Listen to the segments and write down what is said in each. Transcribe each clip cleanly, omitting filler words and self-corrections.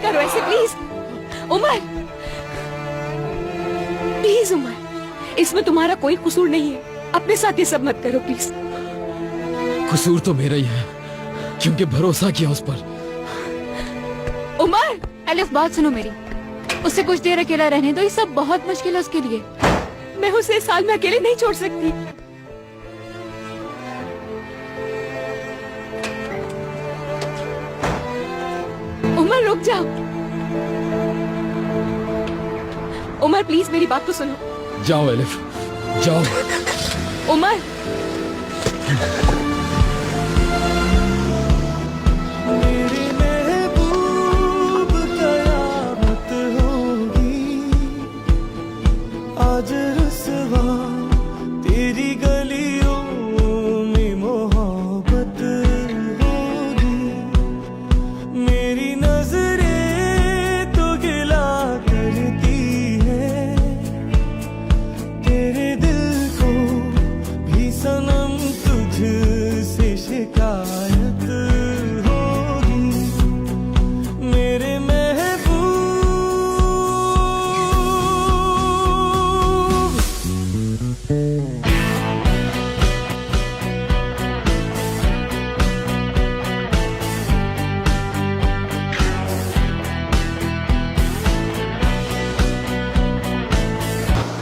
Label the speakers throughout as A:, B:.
A: करो ऐसे please. Umar please, Umar इसमें तुम्हारा कोई कसूर नहीं है। अपने साथ ये सब मत करो प्लीज।
B: कसूर तो मेरा ही है, क्योंकि भरोसा किया उस पर।
A: उमर
C: एलिफ, बात सुनो मेरी। उससे कुछ देर अकेला रहने दो, ये सब बहुत मुश्किल है उसके लिए।
A: मैं उसे इस साल में अकेले नहीं छोड़ सकती। उमर रुक जाओ। उमर प्लीज मेरी बात तो सुनो।
B: जाओ एलिफ, जाओ।
A: उमर
D: मेरी महबूब कयामत होगी आज रुसवा तेरी गलियों में मोहब्बत होगी। मेरी नजरें तो गिला करती है तेरे दिल को भी सनम तुझसे शिकायत होगी। मेरे महबूब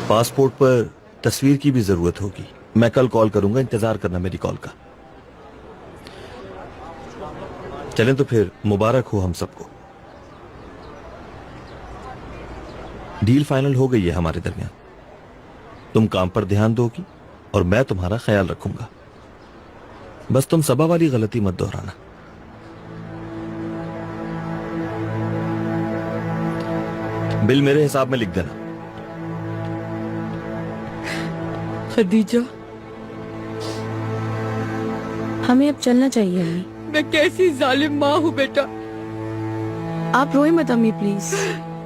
E: पासपोर्ट पर तस्वीर की भी जरूरत होगी। मैं कल कॉल करूंगा, इंतजार करना मेरी कॉल का। चलें तो फिर मुबारक हो हम सबको। डील फाइनल हो गई है हमारे दरमियान। तुम काम पर ध्यान दोगी और मैं तुम्हारा ख्याल रखूंगा। बस तुम सबा वाली गलती मत दोहराना। बिल मेरे हिसाब में लिख देना।
A: खदीजा,
C: हमें अब चलना चाहिए अम्मी।
A: मैं कैसी जालिम माँ हूँ बेटा।
C: आप रोए मत अम्मी प्लीज।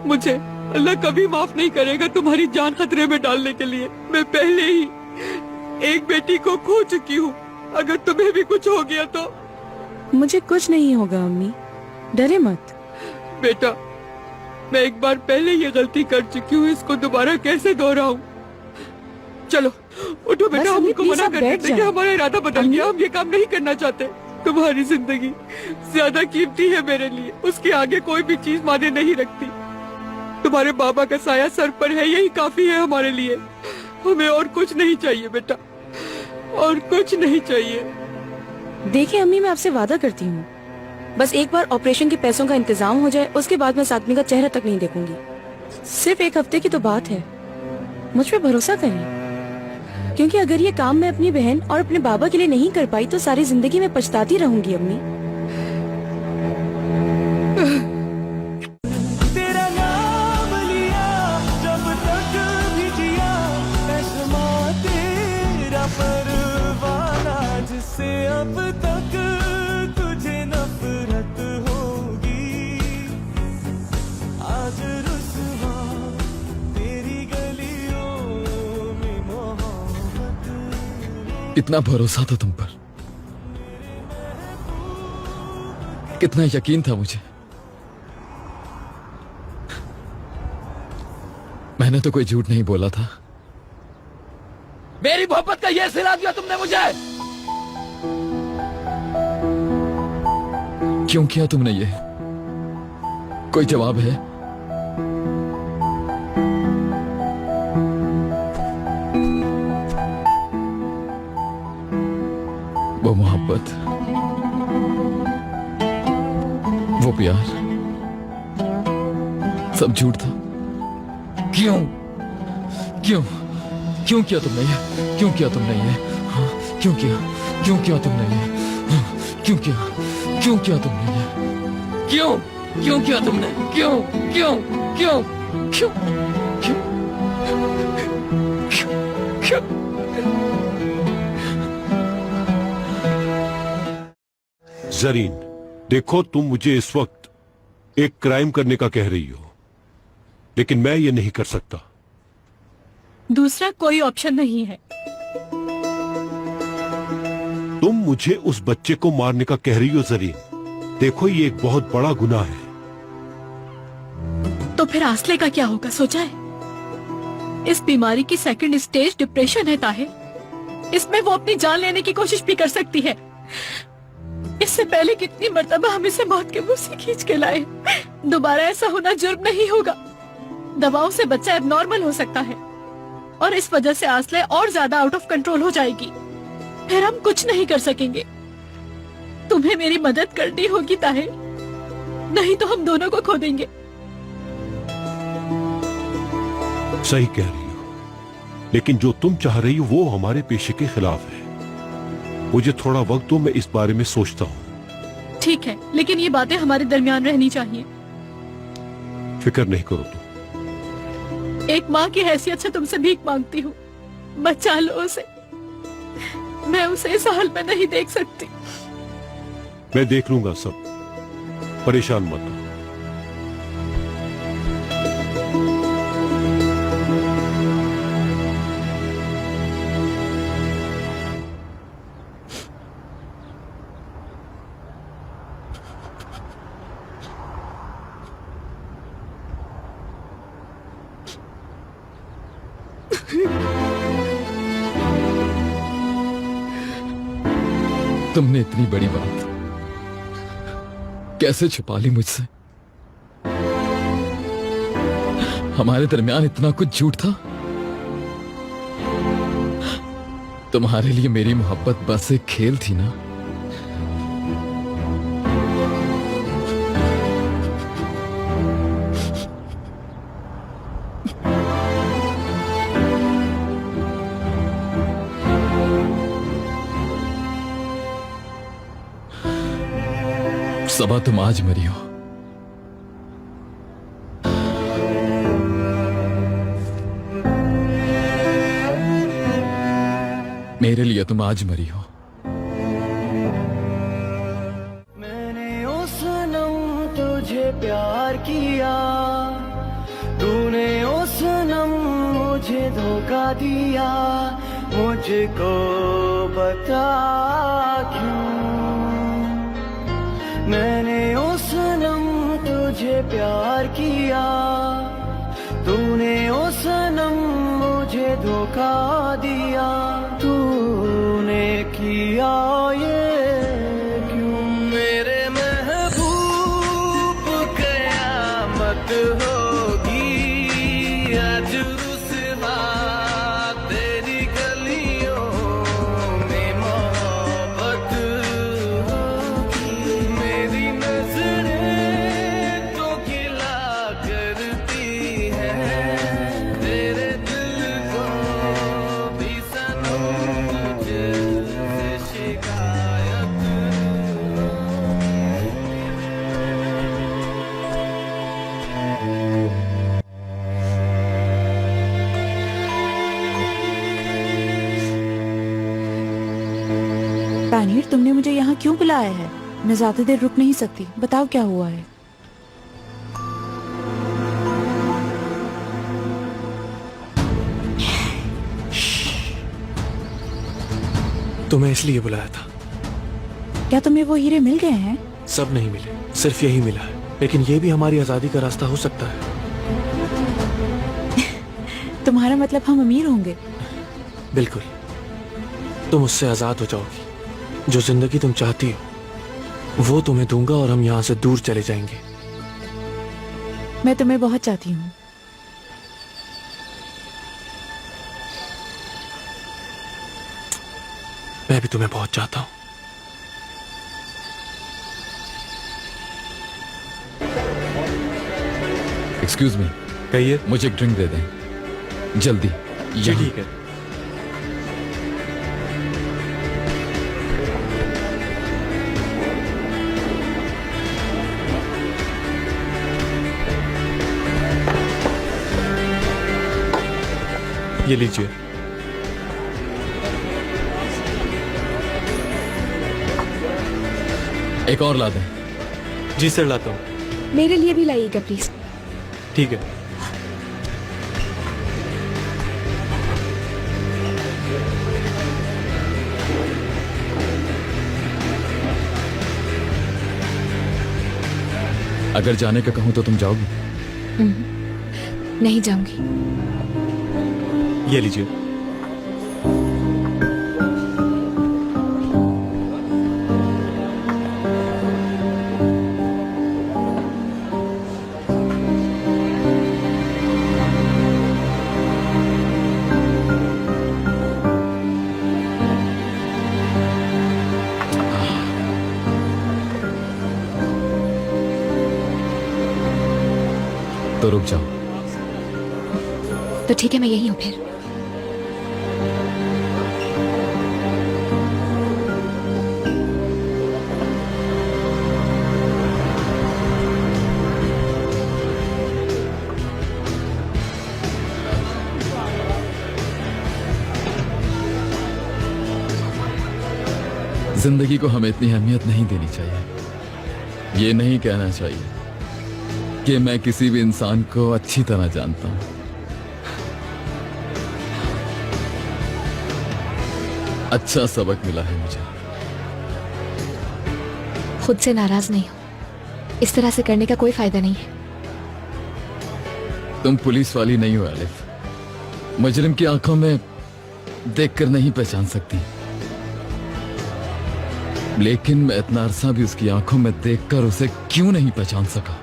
A: मुझे अल्लाह कभी माफ नहीं करेगा तुम्हारी जान खतरे में डालने के लिए। मैं पहले ही एक बेटी को खो चुकी हूँ। अगर तुम्हें भी कुछ हो गया तो।
C: मुझे कुछ नहीं होगा अम्मी, डरे मत।
A: बेटा, मैं एक बार पहले ये गलती कर चुकी हूँ, इसको दोबारा कैसे दोहराऊं। चलो उठो बेटा,
C: बस
A: हम
C: अम्मी,
A: उनको
C: प्लीज
A: मना
C: आप
A: कर
C: बैठ
A: देते कि
C: जाएं।
A: हमारा इरादा बदल गया, हम ये काम नहीं करना चाहते। तुम्हारी जिंदगी ज्यादा कीमती है मेरे लिए, उसके आगे कोई भी चीज माने नहीं रखती। तुम्हारे बाबा का साया सर पर है, यही काफी है हमारे लिए। हमें और कुछ नहीं चाहिए बेटा, और कुछ नहीं चाहिए।
C: देखिए अम्मी, मैं आपसे वादा करती हूँ, बस एक बार ऑपरेशन के पैसों का इंतजाम हो जाए, उसके बाद मैं सादमी का चेहरा तक नहीं देखूंगी। सिर्फ एक हफ्ते की तो बात है, मुझ पे भरोसा करें। क्योंकि अगर ये काम मैं अपनी बहन और अपने बाबा के लिए नहीं कर पाई तो सारी जिंदगी में पछताती रहूंगी अम्मी।
D: तेरा नाम लिया जब तक भी जिया, ऐशमा तेरा परवाना, जिससे अब तक तुझे नफरत होगी आज रुसवा तेरी गलियों में मोहब्बत।
B: इतना भरोसा था तुम पर, कितना यकीन था मुझे। मैंने तो कोई झूठ नहीं बोला था।
F: मेरी मोहब्बत का ये सिला दिया तुमने मुझे।
B: क्यों किया तुमने ये? कोई जवाब है? वो मोहब्बत, वो प्यार, सब झूठ था। क्यों क्यों क्यों किया तुमने ये? क्यों किया तुमने ये? हाँ, क्यों किया? क्यों किया तुमने ये? हाँ, क्यों किया? क्यों किया तुमने ये?
F: क्यों क्यों किया तुमने? क्यों क्यों क्यों
B: क्यों क्यों क्यों क्यों?
G: जरीन, देखो तुम मुझे इस वक्त एक क्राइम करने का कह रही हो, लेकिन मैं ये नहीं कर सकता।
A: दूसरा कोई ऑप्शन नहीं है।
G: तुम मुझे उस बच्चे को मारने का कह रही हो जरीन। देखो ये एक बहुत बड़ा गुनाह है।
H: तो फिर आसले का क्या होगा, सोचा है? इस बीमारी की सेकंड स्टेज डिप्रेशन है ताहिर। इसमें वो अपनी जान लेने की कोशिश भी कर सकती है। इससे पहले कितनी मर्तबा हम इसे मौत के मुंह से खींच के लाए। दोबारा ऐसा होना जुर्म नहीं होगा। दवाओं से बच्चा एबनॉर्मल हो सकता है और इस वजह से आसले और ज्यादा आउट ऑफ कंट्रोल हो जाएगी। फिर हम कुछ नहीं कर सकेंगे। तुम्हें मेरी मदद करनी होगी ताहिर, नहीं तो हम दोनों को खो देंगे।
G: सही कह रही हो, लेकिन जो तुम चाह रही हो वो हमारे पेशे के खिलाफ है। मुझे थोड़ा वक्त दो, मैं इस बारे में सोचता हूँ।
H: ठीक है, लेकिन ये बातें हमारे दरमियान रहनी चाहिए।
G: फिक्र नहीं करो तुम।
H: एक माँ की हैसियत से तुमसे भीख मांगती हूँ, बचा लो उसे। मैं उसे इस हाल में नहीं देख सकती।
G: मैं देख लूंगा सब, परेशान मत हो।
B: तुमने इतनी बड़ी बात कैसे छुपा ली मुझसे? हमारे दरमियान इतना कुछ झूठ था। तुम्हारे लिए मेरी मोहब्बत बस एक खेल थी ना? सबा, तुम आज मरी हो। मेरे लिए तुम आज मरी हो।
D: मैंने ओ सनम तुझे प्यार किया, तूने ओ सनम मुझे धोखा दिया। मुझको बता क्यों? मैंने ओ सनम तुझे प्यार किया, तूने ओ सनम मुझे धोखा दिया। तूने किया ये क्यों? मेरे महबूब कयामत होगी आज रुसवा तेरी गलियों में मोहब्बत होगी। मेरी नजरें तो गिला करती है तेरे दिल को भी सनम तुझसे शिकायत।
I: तानीर, तुमने मुझे यहाँ क्यों बुलाया है? मैं ज्यादा देर रुक नहीं सकती। बताओ क्या हुआ है?
J: तुम्हें इसलिए बुलाया था।
I: क्या तुम्हें वो हीरे मिल गए हैं?
J: सब नहीं मिले, सिर्फ यही मिला है। लेकिन ये भी हमारी आजादी का रास्ता हो सकता है।
I: तुम्हारा मतलब हम अमीर होंगे?
J: बिल्कुल, तुम उससे आजाद हो जाओगी। जो जिंदगी तुम चाहती हो वो तुम्हें दूंगा और हम यहाँ से दूर चले जाएंगे।
I: मैं तुम्हें बहुत चाहती हूँ।
J: मैं भी तुम्हें बहुत चाहता हूँ।
B: एक्सक्यूज मी,
J: कहिए।
B: मुझे एक ड्रिंक दे दें जल्दी।
J: जी
B: यहाँ।
J: ठीक है। ये लीजिए।
B: एक और ला दें।
J: जी सर, लाता हूँ।
C: मेरे लिए भी लाइएगा प्लीज।
J: ठीक है।
B: अगर जाने का कहूं तो तुम जाओगी?
I: नहीं जाऊंगी।
J: ये लीजिए।
B: तो रुक जाओ।
I: तो ठीक है, मैं यही हूँ फिर।
B: जिंदगी को हमें इतनी अहमियत नहीं देनी चाहिए। ये नहीं कहना चाहिए कि मैं किसी भी इंसान को अच्छी तरह जानता हूं। अच्छा सबक मिला है मुझे।
I: खुद से नाराज नहीं हो, इस तरह से करने का कोई फायदा नहीं है।
B: तुम पुलिस वाली नहीं हो आलिफ। मुजरिम की आंखों में देखकर नहीं पहचान सकती, लेकिन मैं इतना अरसा भी उसकी आंखों में देखकर उसे क्यों नहीं पहचान सका।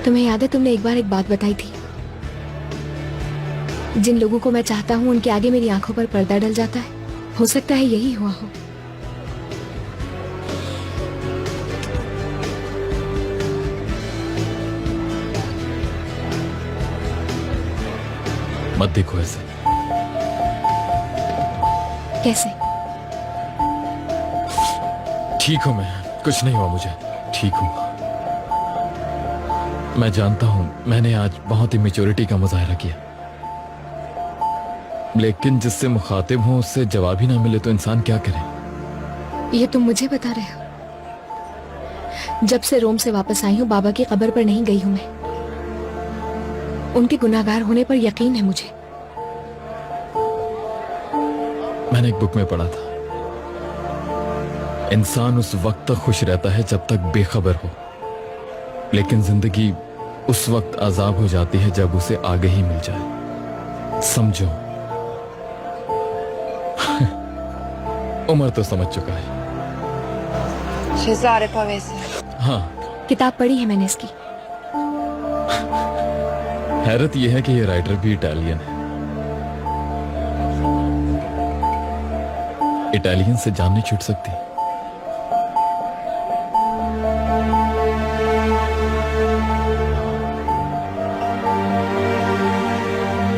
I: तुम्हें याद है, तुमने एक बार एक बात बताई थी, जिन लोगों को मैं चाहता हूं उनके आगे मेरी आंखों पर पर्दा डल जाता है। हो सकता है यही हुआ हो।
B: मत देखो ऐसे।
I: कैसे?
B: ठीक हूं मैं, कुछ नहीं हुआ मुझे, ठीक हूं। मैं जानता हूं मैंने आज बहुत ही मैच्योरिटी का मुजाहरा किया, लेकिन जिससे मुखातिब हूं उससे जवाब ही ना मिले तो इंसान क्या करे।
I: ये तुम मुझे बता रहे हो? जब से रोम से वापस आई हूं, बाबा की कब्र पर नहीं गई हूं मैं। उनके गुनाहगार होने पर यकीन है मुझे।
B: मैंने एक बुक में पढ़ा था, इंसान उस वक्त तक खुश रहता है जब तक बेखबर हो, लेकिन जिंदगी उस वक्त अजाब हो जाती है जब उसे आगे ही मिल जाए। समझो। उमर तो समझ चुका है। हाँ,
I: किताब पढ़ी है मैंने इसकी।
B: हैरत यह है कि ये राइटर भी इटालियन है। इटालियन से जान नहीं छूट सकती।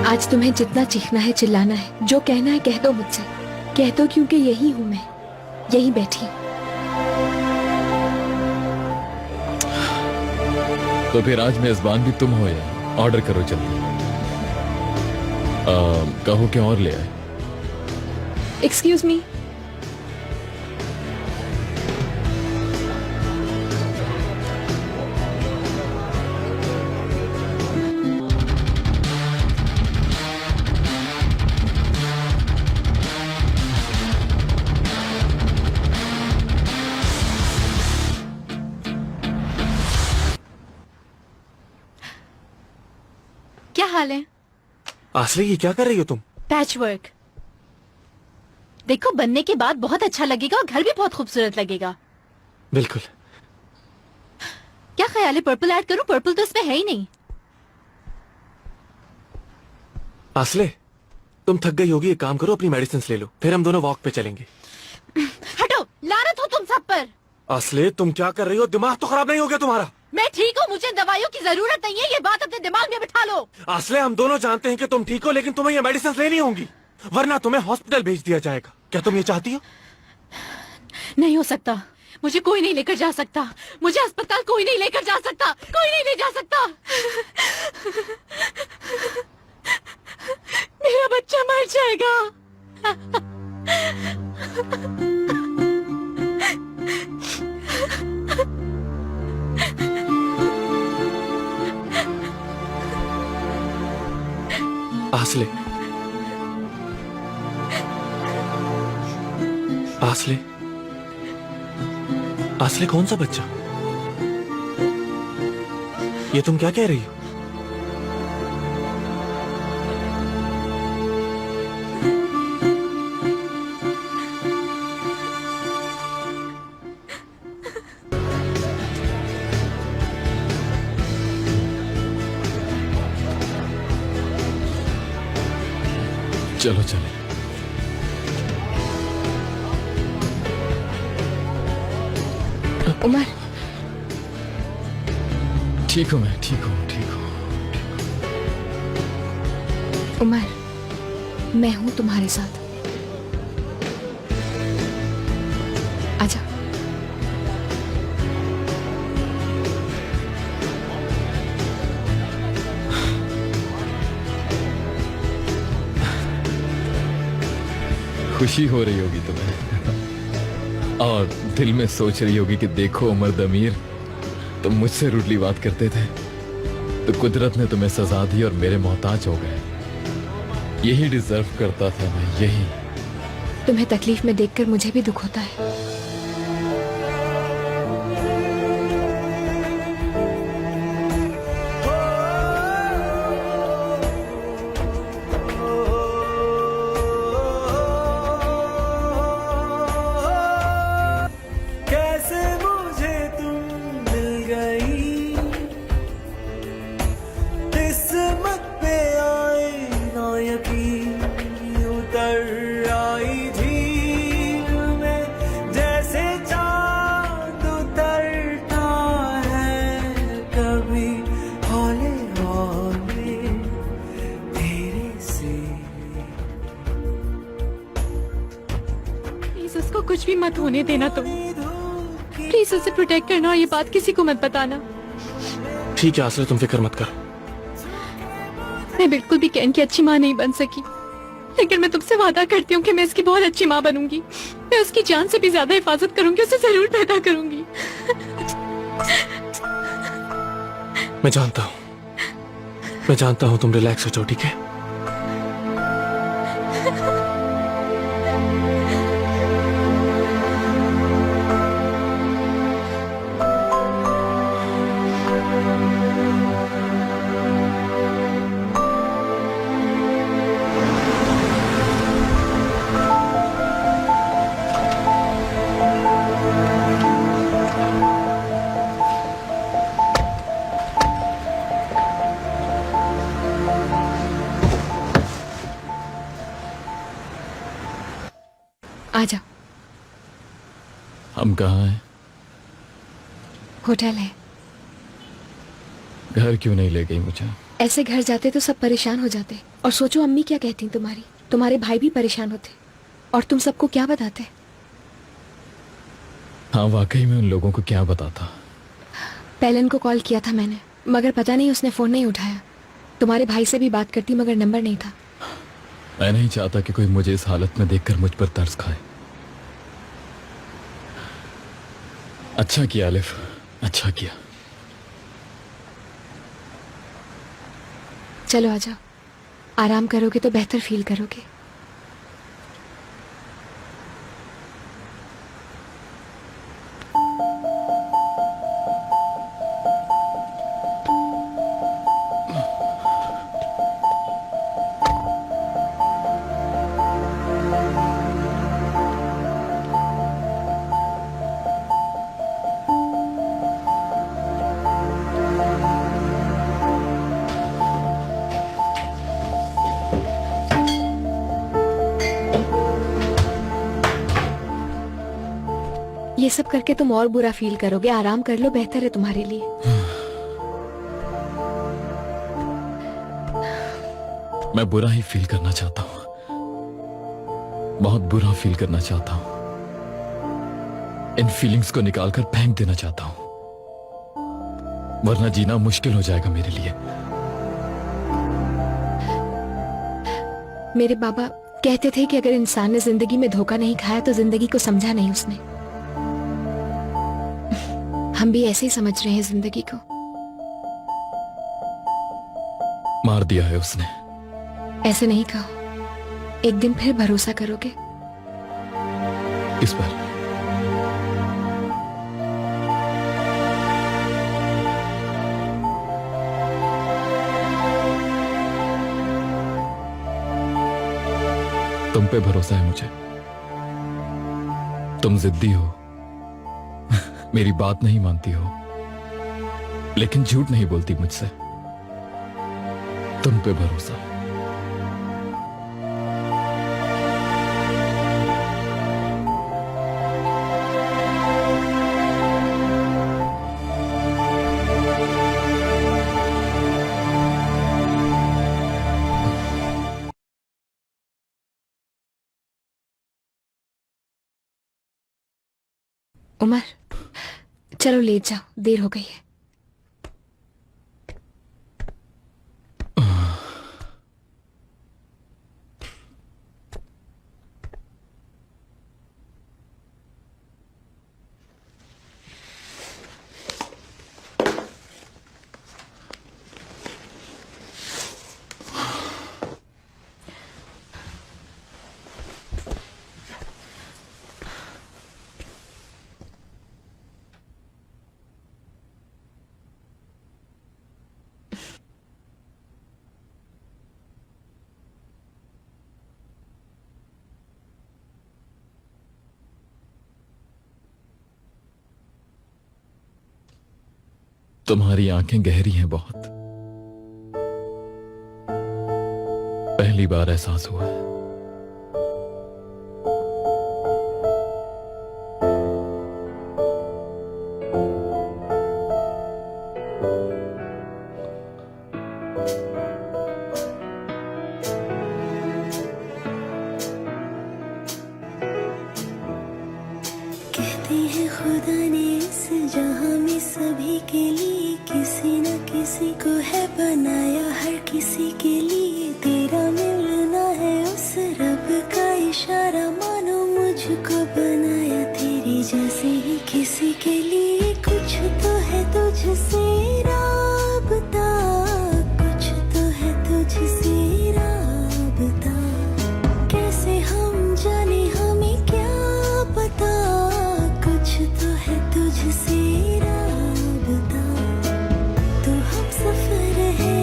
I: आज तुम्हें जितना चीखना है, चिल्लाना है, जो कहना है कह दो मुझसे। कह दो, क्योंकि यही हूं मैं, यही बैठी हूं।
B: तो फिर आज मेजबान भी तुम हो या? ऑर्डर करो जल्दी। कहो क्या और ले आए।
I: Excuse me. क्या हाल है?
J: आसले, ये क्या कर रही हो तुम?
H: Patch work. देखो, बनने के बाद बहुत अच्छा लगेगा और घर भी बहुत खूबसूरत लगेगा।
J: बिल्कुल।
H: क्या ख्याल है, पर्पल ऐड करूं? पर्पल तो इसमें है ही नहीं।
J: आसले, तुम थक गई होगी, एक काम करो, अपनी मेडिसिन ले लो, फिर हम दोनों वॉक पे चलेंगे।
H: हटो, लानत हो तुम सब पर।
J: आसले, तुम क्या कर रही हो? दिमाग तो खराब नहीं हो गया तुम्हारा?
H: मैं ठीक हूँ, मुझे दवाइयों की जरूरत नहीं है, ये बात अपने दिमाग में बिठा लो।
J: आसले, हम दोनों जानते हैं कि तुम ठीक हो, लेकिन तुम्हें ये मेडिसिन लेनी होंगी, वरना तुम्हें हॉस्पिटल भेज दिया जाएगा। क्या तुम ये चाहती हो?
H: नहीं हो सकता, मुझे कोई नहीं लेकर जा सकता, मुझे अस्पताल कोई नहीं लेकर जा सकता, कोई नहीं ले जा सकता। मेरा बच्चा मर जाएगा।
J: आसले, आसले, आसले, कौन सा बच्चा? ये तुम क्या कह रही हो?
B: चलो चले।
I: उमर,
B: ठीक हूँ मैं, ठीक हूँ, ठीक हूँ।
I: उमर, मैं हूं तुम्हारे साथ। आजा।
B: खुशी हो रही होगी तुम्हें और दिल में सोच रही होगी कि देखो उमर दमीर, तुम मुझसे रूडली बात करते थे तो कुदरत ने तुम्हें सजा दी और मेरे मोहताज हो गए। यही डिजर्व करता था मैं, यही।
I: तुम्हें तकलीफ में देखकर मुझे भी दुख होता है।
D: कैसे मुझे तुम मिल गई, किस्मत पे आए ना यकीन, उतर आई झील में जैसे चांद उतरता है कभी हौले हौले तेरे से।
H: प्लीज उसको कुछ भी मत होने देना तुम। प्लीज उसे प्रोटेक्ट करना और ये बात किसी को मत बताना।
J: ठीक है आसरा, तुम फिक्र मत करो।
H: मैं बिल्कुल भी कैन की अच्छी माँ नहीं बन सकी, लेकिन मैं तुमसे वादा करती हूँ कि मैं इसकी बहुत अच्छी माँ बनूंगी। मैं उसकी जान से भी ज्यादा हिफाजत करूंगी, उसे जरूर पैदा करूंगी।
J: मैं जानता हूँ तुम रिलैक्स हो जाओ, ठीक है?
I: आजा।
B: हम कहाँ हैं?
I: होटल है।
B: घर क्यों नहीं ले गई मुझे?
I: ऐसे घर जाते तो सब परेशान हो जाते, और सोचो अम्मी क्या कहती तुम्हारी। तुम्हारे भाई भी परेशान होते, और तुम सबको क्या बताते?
B: हाँ वाकई में उन लोगों को क्या बताता।
I: पेलन को कॉल किया था मैंने, मगर पता नहीं उसने फोन नहीं उठाया। तुम्हारे भाई से भी बात करती मगर नंबर नहीं था।
B: मैं नहीं चाहता कि कोई मुझे इस हालत में देखकर मुझ पर तरस खाए। अच्छा किया अलिफ, अच्छा किया।
I: चलो आजा, आराम करोगे तो बेहतर फील करोगे। ये सब करके तुम और बुरा फील करोगे। आराम कर लो, बेहतर है तुम्हारे लिए।
B: मैं बुरा ही फील करना चाहता हूँ, बहुत बुरा फील करना चाहता हूँ। इन फीलिंग्स को निकालकर फेंक देना चाहता हूँ, वरना जीना मुश्किल हो जाएगा मेरे लिए।
I: मेरे बाबा कहते थे कि अगर इंसान ने जिंदगी में धोखा नहीं खाया तो जिंदगी को समझा नहीं उसने। हम भी ऐसे ही समझ रहे हैं जिंदगी को।
B: मार दिया है उसने।
I: ऐसे नहीं कहो, एक दिन फिर भरोसा करोगे।
B: किस पर? तुम पे भरोसा है मुझे। तुम जिद्दी हो, मेरी बात नहीं मानती हो, लेकिन झूठ नहीं बोलती मुझसे। तुम पे भरोसा है।
I: उमर, चलो लेट जाओ, देर हो गई है।
B: तुम्हारी आंखें गहरी हैं बहुत। पहली बार एहसास हुआ है।
D: कहते हैं खुदा ने इस जहां में सभी के लिए किसी न किसी को है बनाया, हर किसी के लिए तेरा मिलना है उस रब का इशारा, मानो मुझको बनाया तेरे जैसे ही किसी के लिए। कुछ तो है तुझसे राबता, कुछ तो है तुझसे राबता, कैसे हम जाने हमें क्या पता, कुछ तो है तुझसे राबता। तो हम सफर है,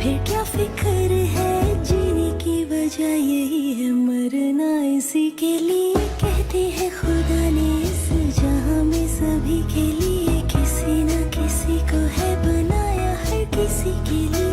D: फिर क्या फिक्र है, जीने की वजह यही है, मरना इसी के लिए। कहते हैं खुदा ने इस जहां में सभी के लिए किसी न किसी को है बनाया, हर किसी के लिए।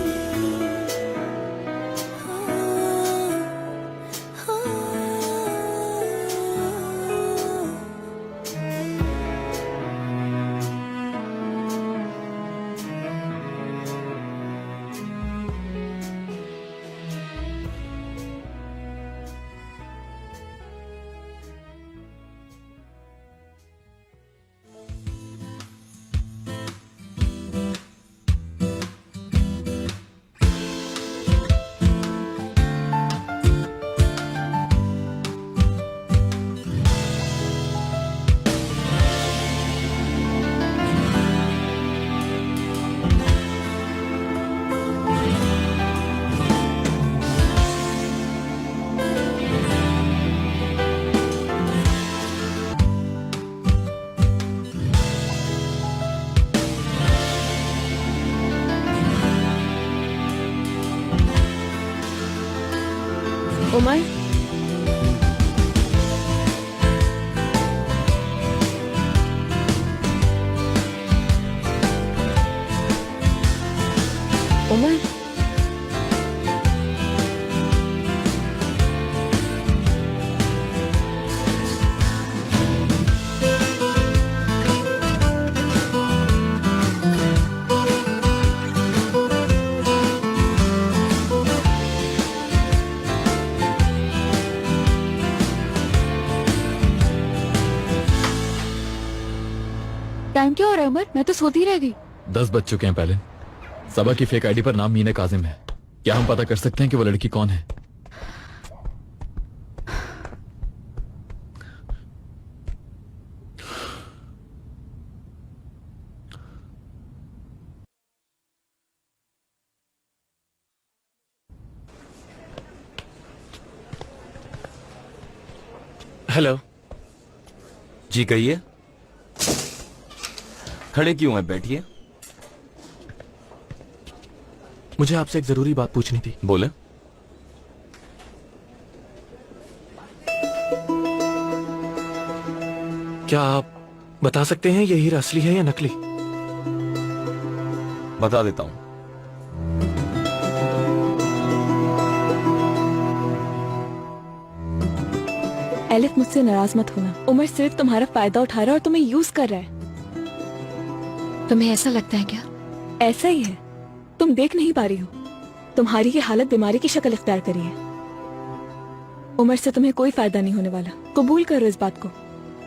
C: उमर, उमर,
H: टाइम क्या हो रहा है उमर? मैं तो सोती रह गई।
B: 10 बज चुके हैं। पहले सबा की फेक आईडी पर नाम मीना काजिम है। क्या हम पता कर सकते हैं कि वो लड़की कौन है?
J: हेलो।
K: जी कहिए। खड़े क्यों हैं? बैठिए।
J: मुझे आपसे एक जरूरी बात पूछनी थी।
K: बोले।
J: क्या आप बता सकते हैं ये हीरा असली है या नकली?
K: बता देता हूँ।
C: एलिफ, मुझसे नाराज मत होना। उमर सिर्फ तुम्हारा फायदा उठा रहा है और तुम्हें यूज कर रहा है।
I: तुम्हें ऐसा लगता है क्या?
C: ऐसा ही है। तुम देख नहीं पा रही हो, तुम्हारी ये हालत बीमारी की शक्ल इख्तियार करी है। उमर से तुम्हें कोई फायदा नहीं होने वाला, कबूल करो इस बात को।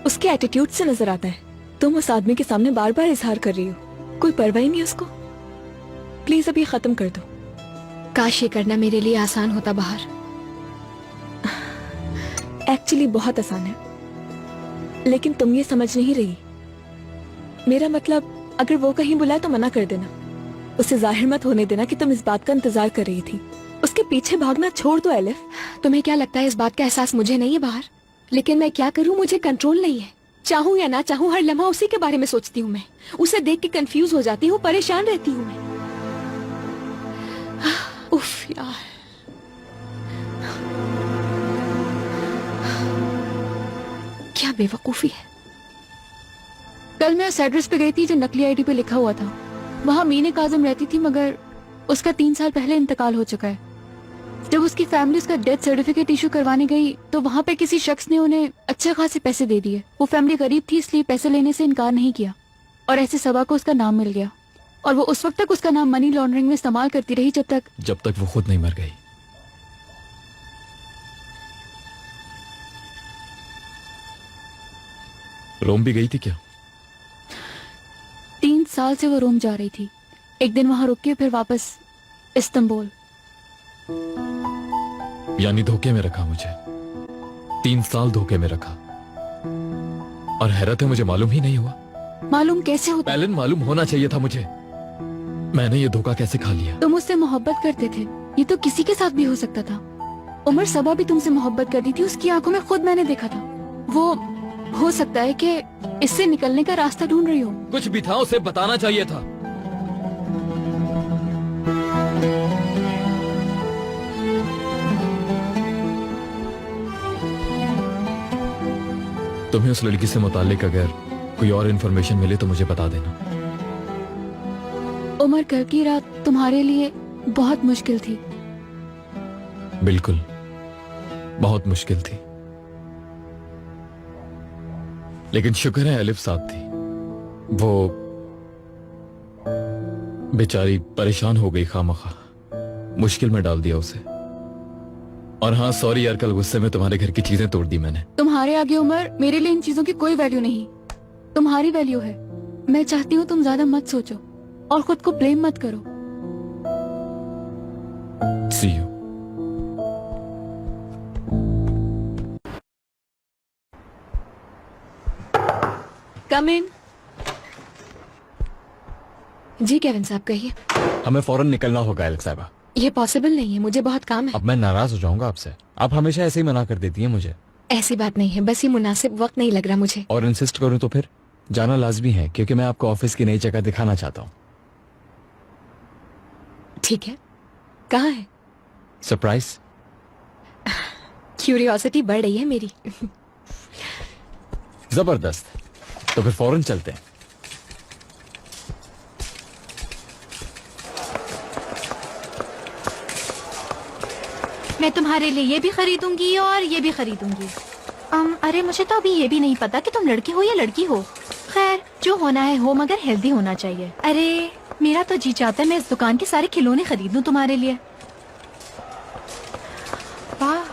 C: उसके एटीट्यूड से नजर आता है तुम उस आदमी के सामने बार बार इजहार कर रही हो, कोई परवाह ही नहीं उसको। प्लीज अब ये खत्म कर दो।
I: काश ये करना मेरे लिए आसान होता बाहर।
C: एक्चुअली बहुत आसान है, लेकिन तुम ये समझ नहीं रही। मेरा मतलब, अगर वो कहीं बुलाए तो मना कर देना। उसे जाहिर मत होने देना कि तुम इस बात का इंतजार कर रही थी। उसके पीछे भागना छोड़ दो एलिफ।
I: तुम्हें क्या लगता है इस बात का एहसास मुझे नहीं है बाहर? लेकिन मैं क्या करूं, मुझे कंट्रोल नहीं है। चाहूं या ना चाहूं, हर लम्हा उसी के बारे में सोचती हूँ मैं। उसे देख के कंफ्यूज हो जाती हूँ, परेशान रहती हूँ मैं। उफ यार, क्या बेवकूफी है।
H: कल मैं उस एड्रेस पे गई थी जो नकली आईडी पे लिखा हुआ था। वहाँ मीने काजम रहती थी, मगर उसका 3 साल पहले इंतकाल हो चुका है। जब उसकी फैमिली उसका डेथ सर्टिफिकेट इशू करवाने गई तो वहाँ पे किसी शख्स ने उन्हें अच्छे खासे पैसे दे दिए। वो फैमिली गरीब थी, इसलिए पैसे लेने से इनकार नहीं किया और ऐसे सबा को उसका नाम मिल गया। और वो उस वक्त तक उसका नाम मनी लॉन्ड्रिंग में इस्तेमाल करती रही जब तक
B: वो खुद नहीं मर गई। रोम भी गई थी क्या?
H: 3 साल से वो रोम जा रही थी। एक दिन वहाँ रुक के फिर वापस इस्तांबुल।
B: यानी धोखे में रखा मुझे, 3 साल धोखे में रखा। और हैरत है, मुझे मालूम ही नहीं हुआ।
H: मालूम कैसे होता?
B: पहले मालूम होना चाहिए था मुझे। मैंने ये धोखा कैसे खा लिया?
H: तुम उससे मोहब्बत करते थे, ये तो किसी के साथ भी हो सकता था। उमर सबा भी तुमसे मोहब्बत करती थी, उसकी आंखों में खुद मैंने देखा था। वो हो सकता है कि इससे निकलने का रास्ता ढूंढ रही हो।
B: कुछ भी था, उसे बताना चाहिए था। तुम्हें उस लड़की से मुताल्लिक अगर कोई और इन्फॉर्मेशन मिले तो मुझे बता देना।
H: उमर, कल की रात तुम्हारे लिए बहुत मुश्किल थी।
B: बिल्कुल, बहुत मुश्किल थी, लेकिन शुक्र है एलिफ साथ थी। वो बेचारी परेशान हो गई, खामखा मुश्किल में डाल दिया उसे। और हाँ, सॉरी यार, कल गुस्से में तुम्हारे घर की चीजें तोड़ दी मैंने।
H: तुम्हारे आगे उमर, मेरे लिए इन चीजों की कोई वैल्यू नहीं, तुम्हारी वैल्यू है। मैं चाहती हूँ तुम ज्यादा मत सोचो और खुद को ब्लेम मत करो।
B: See you.
C: Come in.
I: जी केविन साहब, कहिए।
K: हमें फौरन निकलना होगा एलेक्स साहिबा।
I: ये पॉसिबल नहीं है, मुझे बहुत काम है।
K: अब मैं नाराज हो जाऊंगा आपसे। आप हमेशा ऐसे ही मना कर देती हैं मुझे।
I: ऐसी बात नहीं है, बस ये मुनासिब वक्त नहीं लग रहा मुझे।
K: और इंसिस्ट करूं तो फिर जाना लाजमी है, क्योंकि मैं आपको ऑफिस की नई जगह दिखाना चाहता हूँ।
I: ठीक है, कहाँ है?
K: सरप्राइज।
I: क्यूरियोसिटी बढ़ रही है मेरी।
K: जबरदस्त, तो फिर फौरन चलते हैं।
H: मैं तुम्हारे लिए ये भी खरीदूंगी और ये भी खरीदूंगी। अरे मुझे तो अभी ये भी नहीं पता कि तुम लड़के हो या लड़की हो। खैर, जो होना है हो, मगर हेल्दी होना चाहिए। अरे मेरा तो जी चाहता है मैं इस दुकान के सारे खिलौने खरीद लूं तुम्हारे लिए। वाह,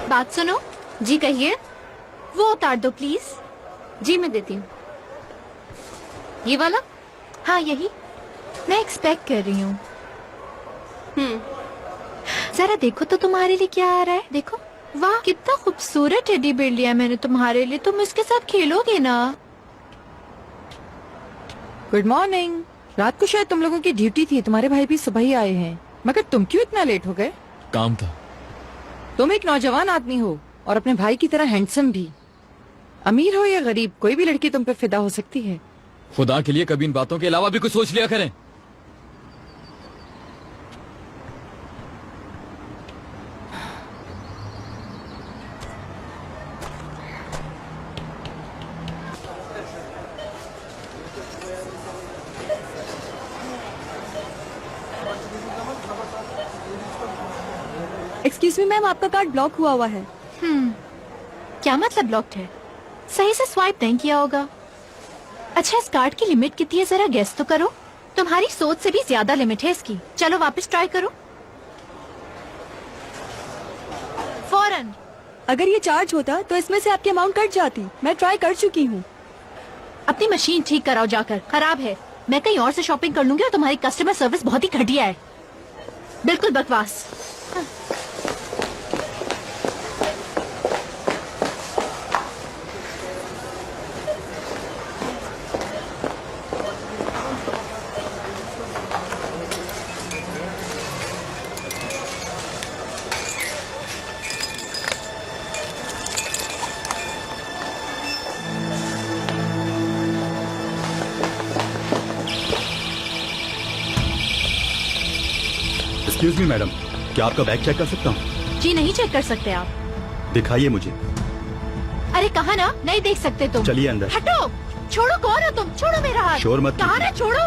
H: बात सुनो।
I: जी कहिए।
H: वो उतार दो प्लीज।
I: जी मैं देती हूँ। ये वाला?
H: हाँ यही, मैं एक्सपेक्ट कर रही हूँ। जरा देखो तो तुम्हारे लिए क्या आ रहा है। देखो, वाह कितना खूबसूरत टेडी बेयर लिया मैंने तुम्हारे लिए। तुम इसके साथ खेलोगे ना?
A: Good morning. रात को शायद तुम लोगों की ड्यूटी थी, तुम्हारे भाई भी सुबह ही आए हैं, मगर तुम क्यों इतना लेट हो गए?
B: काम था।
A: तुम एक नौजवान आदमी हो और अपने भाई की तरह हैंडसम भी। अमीर हो या गरीब, कोई भी लड़की तुम पे फिदा हो सकती है।
B: खुदा के लिए कभी इन बातों के अलावा भी कुछ सोच लिया करें।
C: एक्सक्यूज मी मैम, आपका कार्ड ब्लॉक हुआ है।
H: क्या मतलब ब्लॉक्ड है? सही से स्वाइप नहीं किया होगा। अच्छा, इस कार्ड की लिमिट कितनी है जरा गेस तो करो। तुम्हारी सोच से भी ज्यादा लिमिट है इसकी। चलो वापस ट्राई करो फौरन।
C: अगर ये चार्ज होता तो इसमें से आपकी अमाउंट कट जाती। मैं ट्राई कर चुकी हूँ।
H: अपनी मशीन ठीक कराओ जाकर, खराब है। मैं कहीं और से शॉपिंग कर लूंगी और तुम्हारी कस्टमर सर्विस बहुत ही घटिया है, बिल्कुल बकवास।
L: एक्सक्यूज मी मैडम, क्या आपका बैग चेक कर सकता हूँ?
H: जी नहीं चेक कर सकते आप।
L: दिखाइए मुझे।
H: अरे कहा ना नहीं देख सकते तुम।
L: चलिए अंदर।
H: हटो, छोड़ो, कौन हो तुम? छोड़ो मेरा हाथ।
L: शोर मत
H: कहा
L: कीजिए।
H: ना छोड़ो।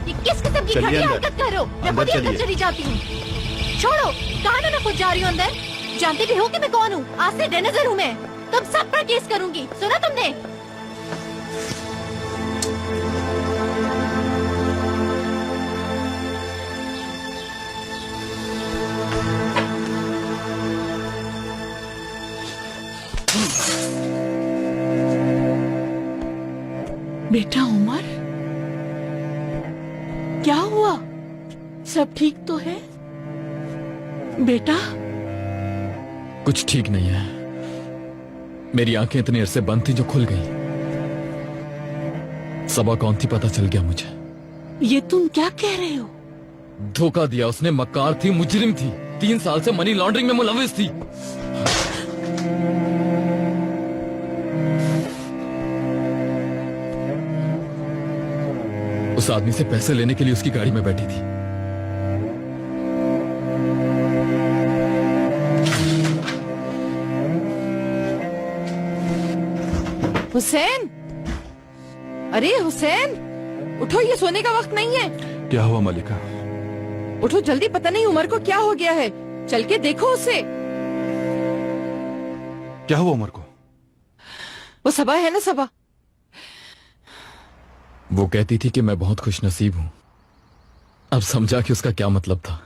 H: ये किस किस्म की
L: चलिए
H: घटिया
L: अंदर।
H: हरकत कर रहे हो? मैं
L: अंदर
H: खुद ही अंदर
L: चलिए।
H: चली जाती हूँ। छोड़ो, कहा ना मैं खुद जा रही हूँ अंदर। जानती भी हो कि मैं कौन हूँ? आज से डेनेजर हूँ मैं। तुम सब पर केस करूंगी, सुना तुमने?
A: बेटा उमर, क्या हुआ? सब ठीक तो है बेटा?
K: कुछ ठीक नहीं है। मेरी आंखें इतनी अरसे बंद थी जो खुल गई। सबा कौन थी पता चल गया मुझे।
A: ये तुम क्या कह रहे हो?
K: धोखा दिया उसने। मक्कार थी, मुजरिम थी, 3 साल से मनी लॉन्ड्रिंग में मुलविस थी। उस आदमी से पैसे लेने के लिए उसकी गाड़ी में बैठी थी।
A: हुसैन, अरे हुसैन, उठो, ये सोने का वक्त नहीं है।
G: क्या हुआ मलिका?
A: उठो जल्दी, पता नहीं उमर को क्या हो गया है। चल के देखो उसे।
G: क्या हुआ उमर को?
A: वो सबा है ना, सबा।
K: वो कहती थी कि मैं बहुत खुशनसीब हूं। अब समझा कि उसका क्या मतलब था।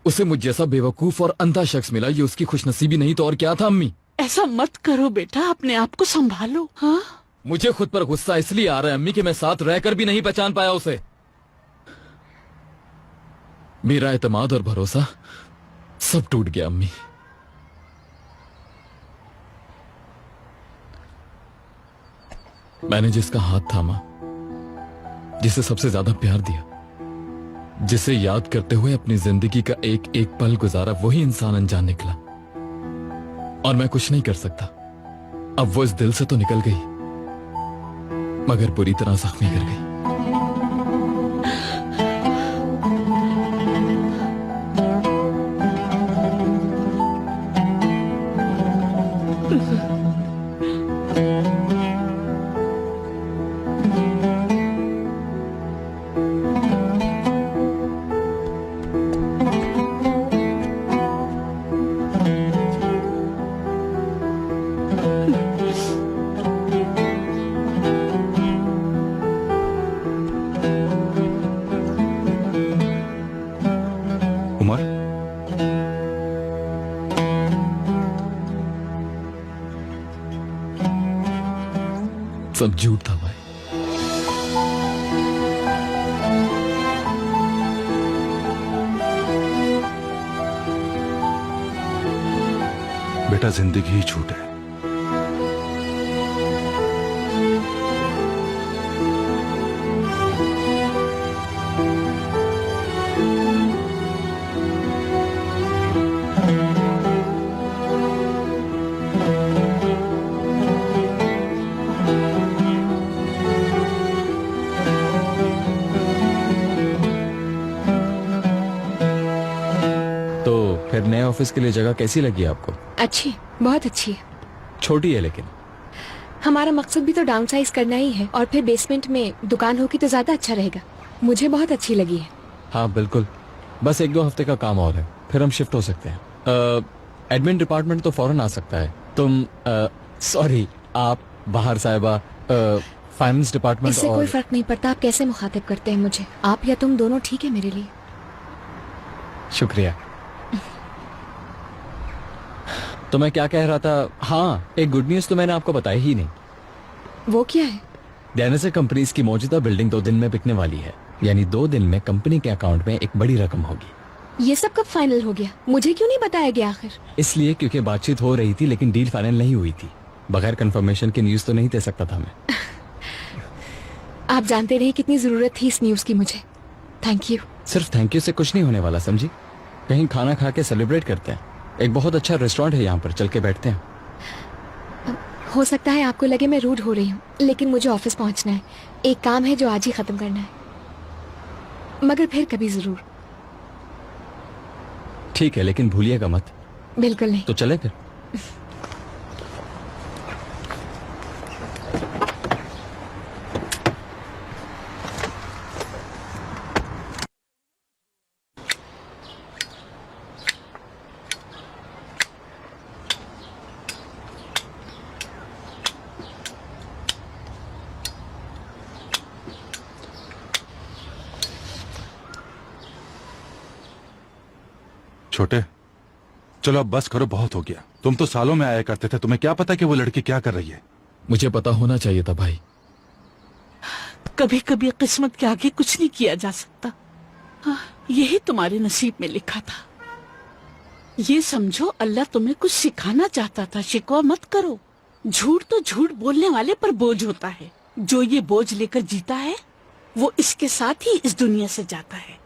K: उसे मुझ जैसा बेवकूफ और अंधा शख्स मिला। ये उसकी खुशनसीबी नहीं तो और क्या था। अम्मी,
A: ऐसा मत करो बेटा, अपने आप को संभालो। हाँ,
K: मुझे खुद पर गुस्सा इसलिए आ रहा है अम्मी कि मैं साथ रहकर भी नहीं पहचान पाया उसे। मेरा एतमाद और भरोसा सब टूट गया अम्मी। मैंने जिसका हाथ थामा, जिसे सबसे ज्यादा प्यार दिया, जिसे याद करते हुए अपनी जिंदगी का एक एक पल गुजारा, वही इंसान अनजान निकला। और मैं कुछ नहीं कर सकता। अब वो इस दिल से तो निकल गई, मगर बुरी तरह जख्मी कर गई।
L: उमर,
K: सब झूठ था भाई।
G: बेटा जिंदगी ही झूठ है।
K: तो फिर नए ऑफिस के लिए जगह कैसी लगी आपको?
I: अच्छी, बहुत अच्छी।
K: छोटी है लेकिन।
I: हमारा मकसद भी तो डाउन साइज करना ही है, और फिर बेसमेंट में दुकान होगी तो ज्यादा अच्छा रहेगा। मुझे बहुत अच्छी लगी है।
K: हाँ बिल्कुल, बस 1-2 हफ्ते का काम और है, फिर हम शिफ्ट हो सकते हैं। एडमिन डिपार्टमेंट तो फौरन आ सकता है। तुम सॉरी, आप बाहर साहिबा, फाइनेंस डिपार्टमेंट।
I: इससे कोई फर्क नहीं पड़ता आप कैसे मुखातिब करते हैं मुझे, आप या तुम दोनों ठीक है मेरे लिए।
K: शुक्रिया। तो मैं क्या कह रहा था, हाँ एक गुड न्यूज तो मैंने आपको बताया ही नहीं।
I: वो क्या है?
K: डायनासोर कंपनीज की मौजूदा बिल्डिंग 2 दिन में बिकने वाली है, यानी 2 दिन में कंपनी के अकाउंट में एक बड़ी रकम होगी।
I: ये सब कब फाइनल हो गया? मुझे क्यों नहीं बताया गया आखिर?
K: इसलिए क्योंकि बातचीत हो रही थी लेकिन डील फाइनल नहीं हुई थी। बगैर कंफर्मेशन के न्यूज तो नहीं दे सकता था मैं।
I: आप जानते नहीं कितनी जरूरत थी इस न्यूज की मुझे। Thank you.
K: सिर्फ थैंक यू से कुछ नहीं होने वाला, समझी। कहीं खाना खा के सेलिब्रेट करते हैं। एक बहुत अच्छा रेस्टोरेंट है यहाँ पर, चल के बैठते हैं।
I: हो सकता है आपको लगे मैं रूड हो रही हूँ, लेकिन मुझे ऑफिस पहुँचना है। एक काम है जो आज ही खत्म करना है, मगर फिर कभी जरूर।
K: ठीक है, लेकिन भूलिएगा मत।
I: बिल्कुल नहीं।
K: तो चले फिर।
L: छोटे, चलो अब बस करो, बहुत हो गया। तुम तो सालों में आया करते थे, तुम्हें क्या पता कि वो लड़की क्या कर रही है?
K: मुझे पता होना चाहिए था भाई।
H: कभी कभी किस्मत के आगे कुछ नहीं किया जा सकता। हाँ, यही तुम्हारे नसीब में लिखा था। ये समझो अल्लाह तुम्हें कुछ सिखाना चाहता था। शिकवा मत करो। झूठ तो झूठ बोलने वाले पर बोझ होता है। जो ये बोझ लेकर जीता है वो इसके साथ ही इस दुनिया से जाता है।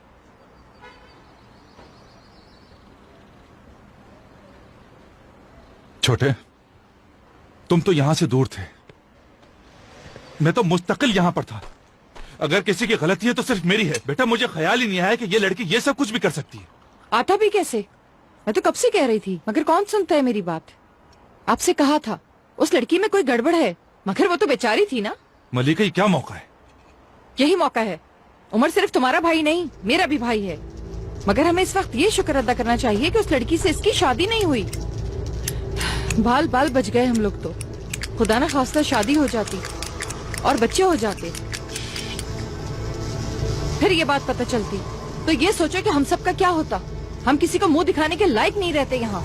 L: छोटे, तुम तो यहां से दूर थे, मैं तो मुस्तकिल यहां पर था। अगर किसी की गलती है तो सिर्फ मेरी है। बेटा, मुझे ख्याल ही नहीं आया कि ये लड़की ये सब कुछ भी कर सकती है।
A: आता भी कैसे? मैं तो कब से कह रही थी, मगर कौन सुनता है मेरी बात। आपसे कहा था उस लड़की में कोई गड़बड़ है, मगर वो तो बेचारी थी ना।
L: मलिका, ये क्या मौका है?
A: यही मौका है। उमर सिर्फ तुम्हारा भाई नहीं, मेरा भी भाई है। मगर हमें इस वक्त ये शुक्र अदा करना चाहिए कि उस लड़की से इसकी शादी नहीं हुई। बाल बाल बच गए हम लोग तो। खुदा ना खास्ता शादी हो जाती और बच्चे हो जाते, फिर ये बात पता चलती तो ये सोचो कि हम सब का क्या होता। हम किसी को मुंह दिखाने के लायक नहीं रहते यहाँ।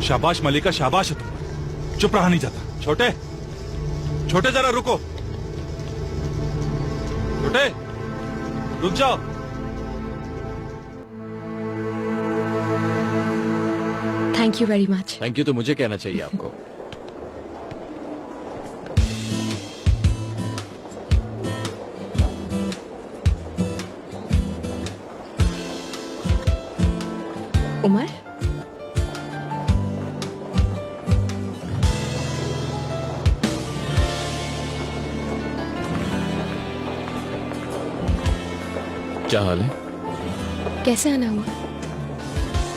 L: शाबाश मलिका, शाबाश है तुम। चुप रहा नहीं जाता। छोटे, छोटे जरा रुको। छोटे, रुक जाओ।
I: Thank you very much.
K: Thank you तो मुझे कहना चाहिए आपको।
I: उमर,
K: क्या हाल है?
I: कैसे आना हुआ?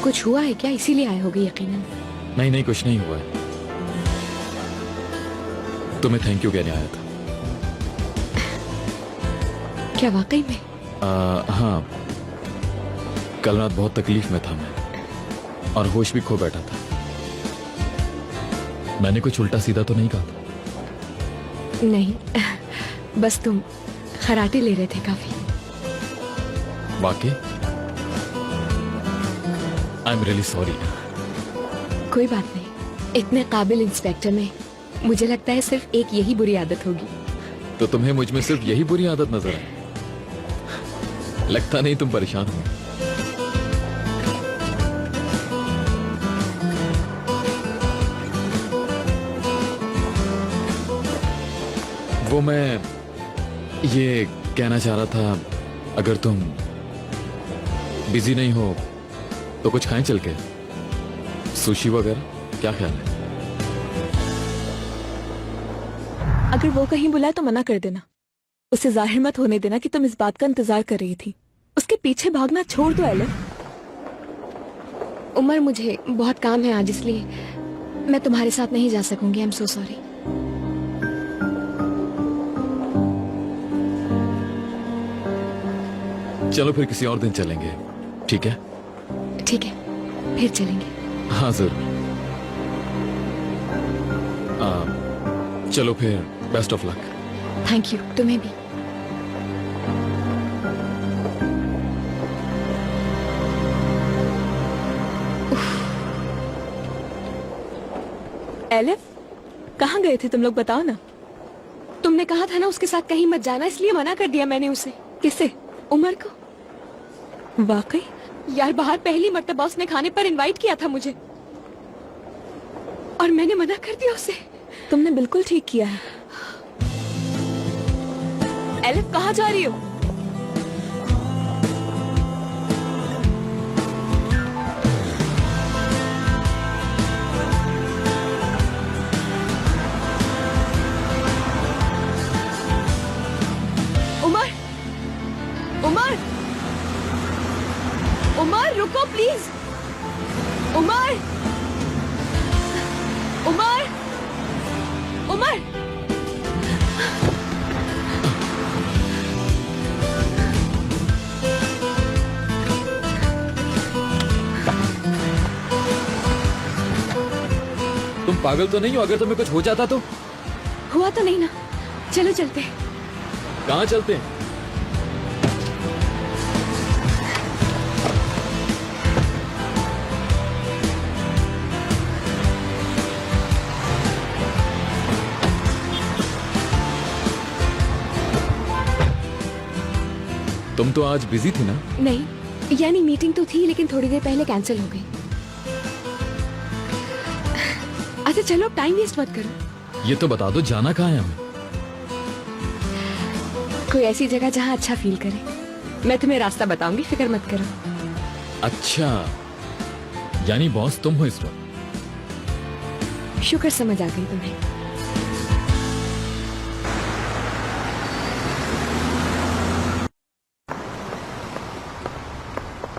I: कुछ हुआ है क्या? इसीलिए आए होगे यकीनन।
K: नहीं नहीं, कुछ नहीं हुआ है। तुम्हें थैंक यू कहने आया था।
I: क्या वाकई में?
K: हाँ, कल रात बहुत तकलीफ में था मैं, और होश भी खो बैठा था। मैंने कुछ उल्टा सीधा तो नहीं कहा था?
I: नहीं, बस तुम खराटे ले रहे थे काफी।
K: वाकई? I am really sorry.
I: कोई बात नहीं, इतने काबिल इंस्पेक्टर में मुझे लगता है सिर्फ एक यही बुरी आदत होगी।
K: तो तुम्हें मुझ में सिर्फ यही बुरी आदत नजर आई? लगता नहीं तुम परेशान हो। वो मैं ये कहना चाह रहा था, अगर तुम बिजी नहीं हो तो कुछ खाएं चल के, सुशी वगैरह, क्या ख्याल है?
C: अगर वो कहीं बुलाए तो मना कर देना। उसे जाहिर मत होने देना कि तुम इस बात का इंतजार कर रही थी। उसके पीछे भागना छोड़ दो एलन।
I: उमर, मुझे बहुत काम है आज, इसलिए मैं तुम्हारे साथ नहीं जा सकूंगी। I am so sorry.
K: चलो फिर किसी और दिन चलेंगे, ठीक है?
I: ठीक है, फिर चलेंगे।
K: हाँ जरूर। चलो फिर, best of luck.
I: Thank you, तुम्हें भी।
C: एलिफ, कहाँ गए थे तुम लोग, बताओ ना।
I: तुमने कहा था ना उसके साथ कहीं मत जाना, इसलिए मना कर दिया मैंने उसे।
C: किसे?
I: उमर को।
C: वाकई?
I: यार बाहर पहली मर्तबा उसने खाने पर इनवाइट किया था मुझे, और मैंने मना कर दिया उसे।
C: तुमने बिल्कुल ठीक किया है। एलिफ, कहाँ जा रही हो?
I: उमर, उमर, उमर रुको प्लीज। उमर, उमर, उमर।
K: तुम पागल तो नहीं हो? अगर तुम्हें कुछ हो जाता तो?
I: हुआ तो नहीं ना, चलो चलते हैं।
K: कहाँ चलते हैं? तुम तो आज बिजी थी ना?
I: नहीं, यानी मीटिंग तो थी लेकिन थोड़ी देर पहले कैंसिल हो गई। अच्छा चलो, अब टाइम वेस्ट मत करो।
K: ये तो बता दो, जाना कहाँ है हमें?
I: कोई ऐसी जगह जहाँ अच्छा फील करे। मैं तुम्हें रास्ता बताऊंगी, फिक्र मत करो।
K: अच्छा, यानी बॉस तुम हो इस वक्त?
I: शुक्र समझ आ गई तुम्हें।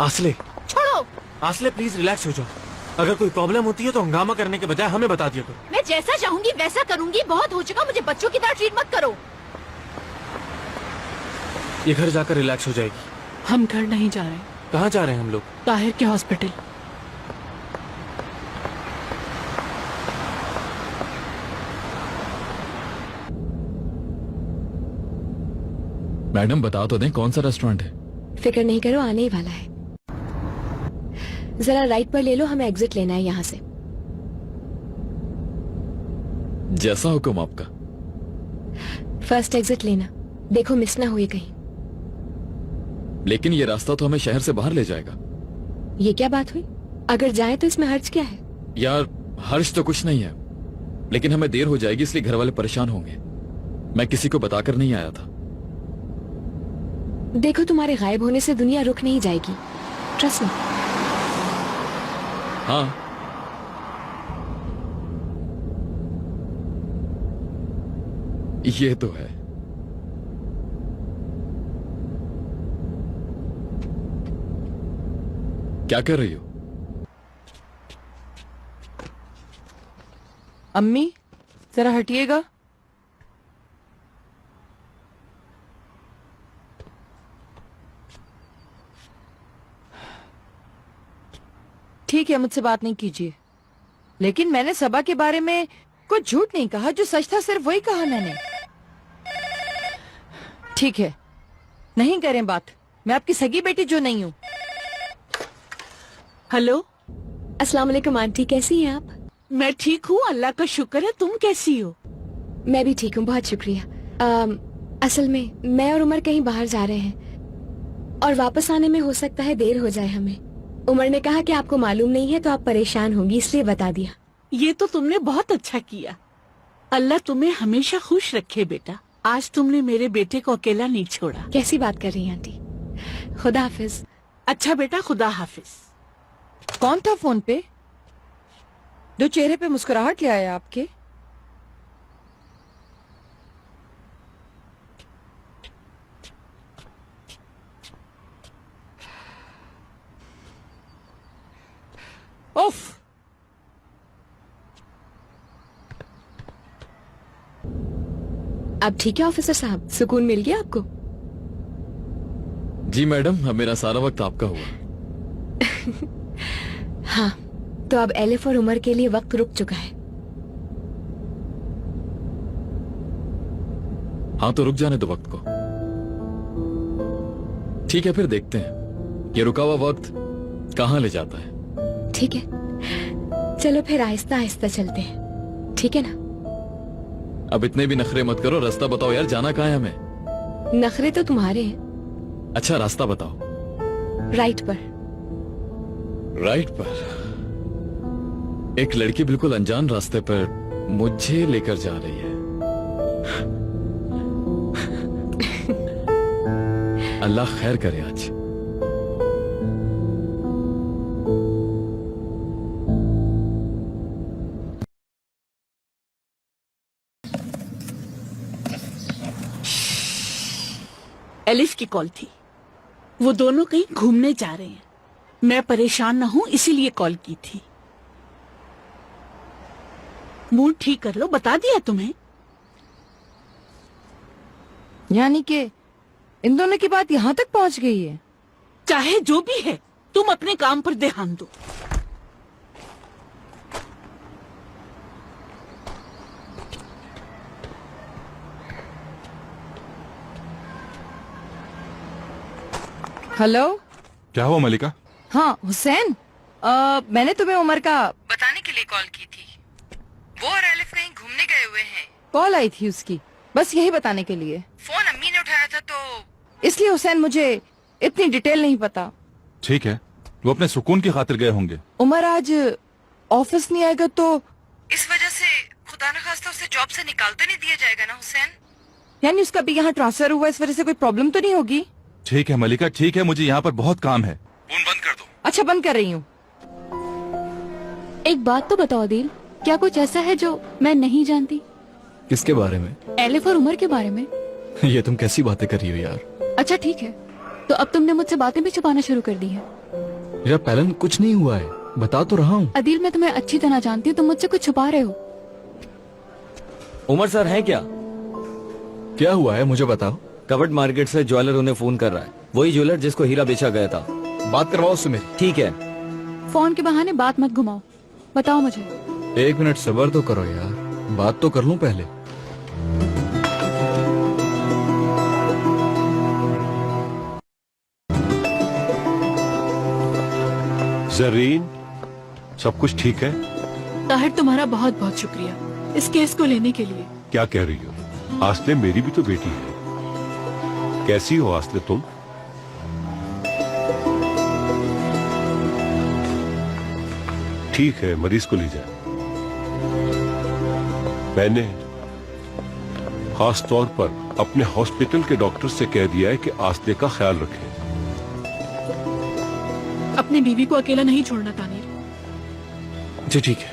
J: आसले,
H: छोड़ो।
J: आसले प्लीज रिलैक्स हो जाओ। अगर कोई प्रॉब्लम होती है तो हंगामा करने के बजाय हमें बता दिया करो।
H: मैं जैसा चाहूंगी वैसा करूंगी, बहुत हो चुका, मुझे बच्चों की तरह ट्रीट मत करो।
J: ये घर जाकर रिलैक्स हो जाएगी।
H: हम घर नहीं जा रहे।
J: कहाँ जा रहे हैं हम लोग?
H: ताहिर के हॉस्पिटल।
K: मैडम बता तो दें कौन सा रेस्टोरेंट है?
I: फिक्र नहीं करो, आने ही वाला है। जरा राइट पर ले लो, हमें एग्जिट लेना है यहाँ से।
K: जैसा हुक्म आपका।
I: फर्स्ट एग्जिट लेना, देखो मिस ना हुई कहीं।
K: लेकिन ये रास्ता तो हमें शहर से बाहर ले जाएगा।
I: ये क्या बात हुई? अगर जाए तो इसमें हर्ज क्या है?
K: यार हर्ष तो कुछ नहीं है, लेकिन हमें देर हो जाएगी इसलिए घर वाले परेशान होंगे। मैं किसी को बताकर नहीं आया था।
I: देखो तुम्हारे गायब होने से दुनिया रुक नहीं जाएगी, ट्रस्ट मी।
K: हाँ, ये तो है। क्या कर रही हो?
A: अम्मी जरा हटिएगा। ठीक है, मुझसे बात नहीं कीजिए। लेकिन मैंने सबा के बारे में कुछ झूठ नहीं कहा, जो सच था सिर्फ वही कहा मैंने। ठीक है, नहीं करें बात। मैं आपकी सगी बेटी जो नहीं हूँ। हेलो,
I: अस्सलाम वालेकुम आंटी, कैसी हैं आप?
H: मैं ठीक हूँ, अल्लाह का शुक्र है। तुम कैसी हो?
I: मैं भी ठीक हूँ, बहुत शुक्रिया। असल में मैं और उमर कहीं बाहर जा रहे हैं और वापस आने में हो सकता है देर हो जाए हमें। उमर ने कहा कि आपको मालूम नहीं है तो आप परेशान होंगी, इसलिए बता दिया।
H: ये तो तुमने बहुत अच्छा किया। अल्लाह तुम्हें हमेशा खुश रखे बेटा। आज तुमने मेरे बेटे को अकेला नहीं छोड़ा।
I: कैसी बात कर रही हैं आंटी? खुदा हाफिज।
H: अच्छा बेटा, खुदा हाफिज।
A: कौन था फोन पे जो चेहरे पे मुस्कुराहट ले आया आपके? उफ,
I: अब ठीक है ऑफिसर साहब, सुकून मिल गया आपको?
K: जी मैडम, अब मेरा सारा वक्त आपका हुआ।
I: हाँ, तो अब एलिफ और उमर के लिए वक्त रुक चुका है।
K: हाँ तो रुक जाने दो वक्त को। ठीक है फिर देखते हैं ये रुका हुआ वक्त कहाँ ले जाता है।
I: ठीक है, चलो फिर आहिस्ता आहिस्ता चलते हैं, ठीक है ना?
K: अब इतने भी नखरे मत करो, रास्ता बताओ यार, जाना कहाँ है हमें?
I: नखरे तो तुम्हारे हैं।
K: अच्छा रास्ता बताओ।
I: राइट पर।
K: राइट पर? एक लड़की बिल्कुल अनजान रास्ते पर मुझे लेकर जा रही है। अल्लाह खैर करे आज।
M: एलिफ की कॉल थी। वो दोनों कहीं घूमने जा रहे हैं। मैं परेशान न हूं इसीलिए कॉल की थी। मूड ठीक कर लो, बता दिया तुम्हें।
C: यानी कि इन दोनों की बात यहाँ तक पहुँच गई है।
M: चाहे जो भी है, तुम अपने काम पर ध्यान दो।
C: हेलो।
L: क्या हुआ मलिका?
C: हाँ हुसैन, मैंने तुम्हें उमर का बताने के लिए कॉल की थी। वो और एलिफ कहीं घूमने गए हुए हैं। कॉल आई थी उसकी, बस यही बताने के लिए। फोन अम्मी ने उठाया था तो इसलिए हुसैन मुझे इतनी डिटेल नहीं पता।
L: ठीक है, वो अपने सुकून की खातिर गए होंगे।
C: उमर आज ऑफिस नहीं आएगा तो इस वजह से खुदा न खास्ता उसे जॉब से निकाल तो नहीं दिया जाएगा ना हुसैन? यानी उसका भी यहाँ ट्रांसफर हुआ, इस वजह से कोई प्रॉब्लम तो नहीं होगी?
L: ठीक है मलिका, ठीक है, मुझे यहाँ पर बहुत काम है। फोन बंद कर दो।
C: अच्छा बंद कर रही हूँ।
H: एक बात तो बताओ दिल, क्या कुछ ऐसा है जो मैं नहीं जानती?
J: किसके बारे में?
H: एलिफ और उमर के बारे में।
J: ये तुम कैसी बातें कर रही हो यार?
H: अच्छा ठीक है, तो अब तुमने मुझसे बातें भी छुपाना शुरू कर दी है।
J: यार पहले कुछ नहीं हुआ है, बता तो रहा हूँ।
H: अदील मैं तुम्हें अच्छी तरह जानती हूँ, तुम मुझसे कुछ छुपा रहे हो।
B: उमर सर हैं क्या?
J: क्या हुआ है मुझे बताओ।
B: कवर्ड मार्केट से ज्वेलर उन्हें फोन कर रहा है, वही ज्वेलर जिसको हीरा बेचा गया था।
J: बात करवाओ उससे मेरी।
B: ठीक है।
H: फोन के बहाने बात मत घुमाओ, बताओ मुझे।
J: 1 मिनट सब्र तो करो यार, बात तो कर लूं पहले।
G: जरीन, सब कुछ ठीक है?
H: ताहिर तुम्हारा बहुत बहुत शुक्रिया इस केस को लेने के लिए।
G: क्या कह रही हो? आस्ले मेरी भी तो बेटी है। कैसी हो आस्ले तुम? ठीक है, मरीज को ले जाए। मैंने खास तौर पर अपने हॉस्पिटल के डॉक्टर से कह दिया है कि आस्ले का ख्याल रखें।
H: अपनी बीवी को अकेला नहीं छोड़ना तानीर।
J: जी ठीक है।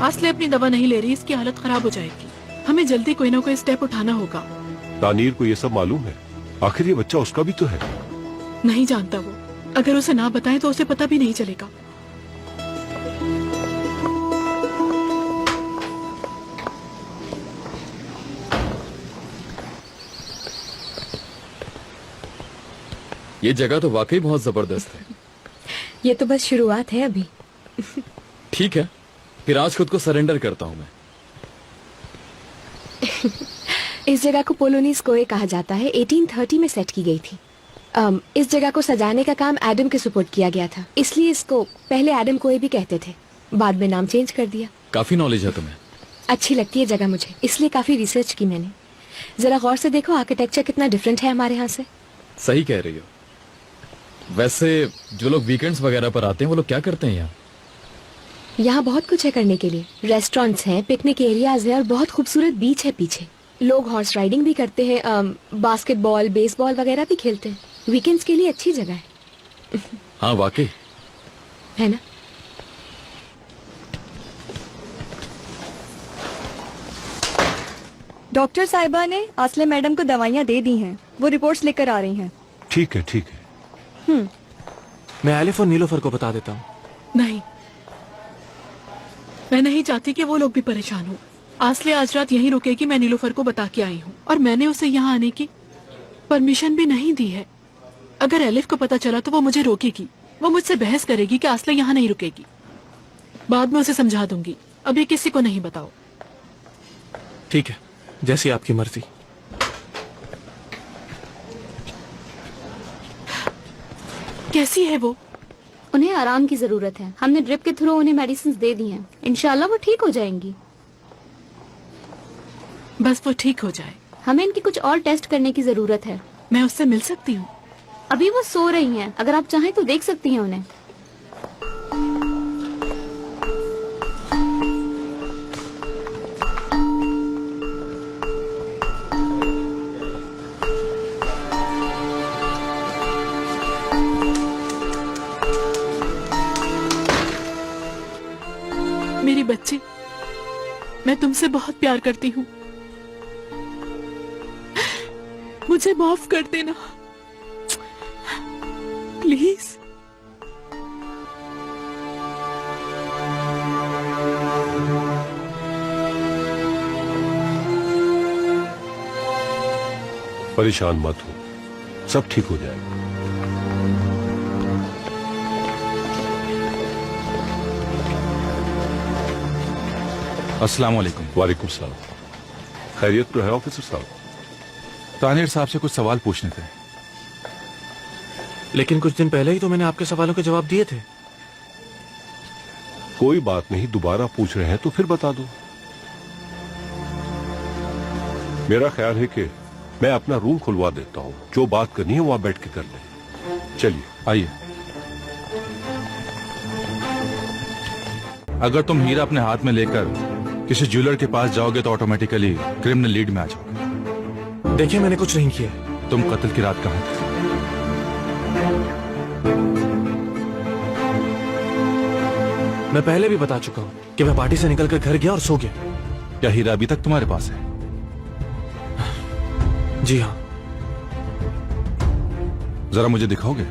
H: आस्ले अपनी दवा नहीं ले रही, इसकी हालत खराब हो जाएगी। हमें जल्दी कोई ना कोई स्टेप उठाना होगा।
G: तानीर को ये सब मालूम है? आखिर ये बच्चा उसका भी तो है।
H: नहीं जानता वो, अगर उसे ना बताएं तो उसे पता भी नहीं चलेगा।
K: ये जगह तो वाकई बहुत जबरदस्त है।
I: ये तो बस शुरुआत है अभी।
K: ठीक है, फिर आज खुद को सरेंडर करता हूँ मैं।
I: इस जगह को पोलोनीज कोए कहा जाता है। 1830 में सेट की गई थी। इस जगह को सजाने का काम एडम के सुपुर्द किया गया था, इसलिए इसको पहले एडम कोए भी कहते थे, बाद में नाम चेंज कर दिया।
K: काफी नॉलेज है तुम्हें।
I: अच्छी लगती है जगह मुझे, इसलिए काफी रिसर्च की मैंने। जरा गौर से देखो, आर्किटेक्चर कितना डिफरेंट है हमारे यहाँ से।
K: सही कह रही हो। वैसे जो लोग वीकेंड्स वगैरह पर आते हैं वो लोग क्या करते हैं यहाँ?
I: यहाँ बहुत कुछ है करने के लिए। रेस्टोरेंट्स हैं, पिकनिक एरियाज हैं और बहुत खूबसूरत बीच है पीछे। लोग हॉर्स राइडिंग भी करते हैं, बास्केटबॉल बेसबॉल वगैरह भी खेलते हैं। वीकेंड्स के लिए अच्छी जगह है।
K: हाँ वाकई
I: है ना?
C: डॉक्टर साहिबा ने आसले मैडम को दवाइयाँ दे दी हैं, वो रिपोर्ट्स लेकर आ रही हैं।
G: ठीक है, ठीक है।
J: मैं एलिफ और नीलोफर को बता देता हूँ।
H: नहीं, मैं नहीं चाहती कि वो लोग भी परेशान हो। आसले आज रात यहीं रुकेगी, मैं नीलोफर को बता के आई हूँ और मैंने उसे यहाँ आने की परमिशन भी नहीं दी है। अगर एलिफ को पता चला तो वो मुझे रोकेगी। वो मुझसे बहस करेगी कि आसला यहाँ नहीं रुकेगी। बाद में उसे समझा दूंगी, अभी किसी को नहीं बताओ।
J: ठीक है, जैसी आपकी मर्जी।
H: कैसी है वो?
N: उन्हें आराम की जरूरत है। हमने ड्रिप के थ्रू उन्हें मेडिसिन दे दी हैं। इंशाल्लाह वो ठीक हो जाएंगी।
H: बस वो ठीक हो जाए।
N: हमें इनकी कुछ और टेस्ट करने की जरूरत है।
H: मैं उससे मिल सकती हूँ?
N: अभी वो सो रही हैं। अगर आप चाहें तो देख सकती हैं उन्हें।
H: मेरी बच्ची, मैं तुमसे बहुत प्यार करती हूँ। मुझे माफ कर देना प्लीज।
G: परेशान मत हो, सब ठीक हो जाएगा।
L: अस्सलाम वालेकुम।
G: वालेकुम सलाम। खैरियत तो है ऑफिसर साहब?
L: तानिर साहब से कुछ सवाल पूछने थे।
J: लेकिन कुछ दिन पहले ही तो मैंने आपके सवालों के जवाब दिए थे।
G: कोई बात नहीं, दोबारा पूछ रहे हैं तो फिर बता दो। मेरा ख्याल है कि मैं अपना रूम खुलवा देता हूँ। जो बात करनी है वहां बैठ के कर लें। चलिए
L: आइए। अगर तुम हीरा अपने हाथ में लेकर किसी ज्वेलर के पास जाओगे तो ऑटोमेटिकली क्रिमिनल लीड में आ जाओगे।
J: देखिए, मैंने कुछ नहीं किया।
L: तुम कत्ल की रात कहाँ थे?
J: मैं पहले भी बता चुका हूँ कि मैं पार्टी से निकलकर घर गया और सो गया।
L: क्या हीरा अभी तक तुम्हारे पास है?
J: जी हाँ।
L: जरा मुझे दिखाओगे?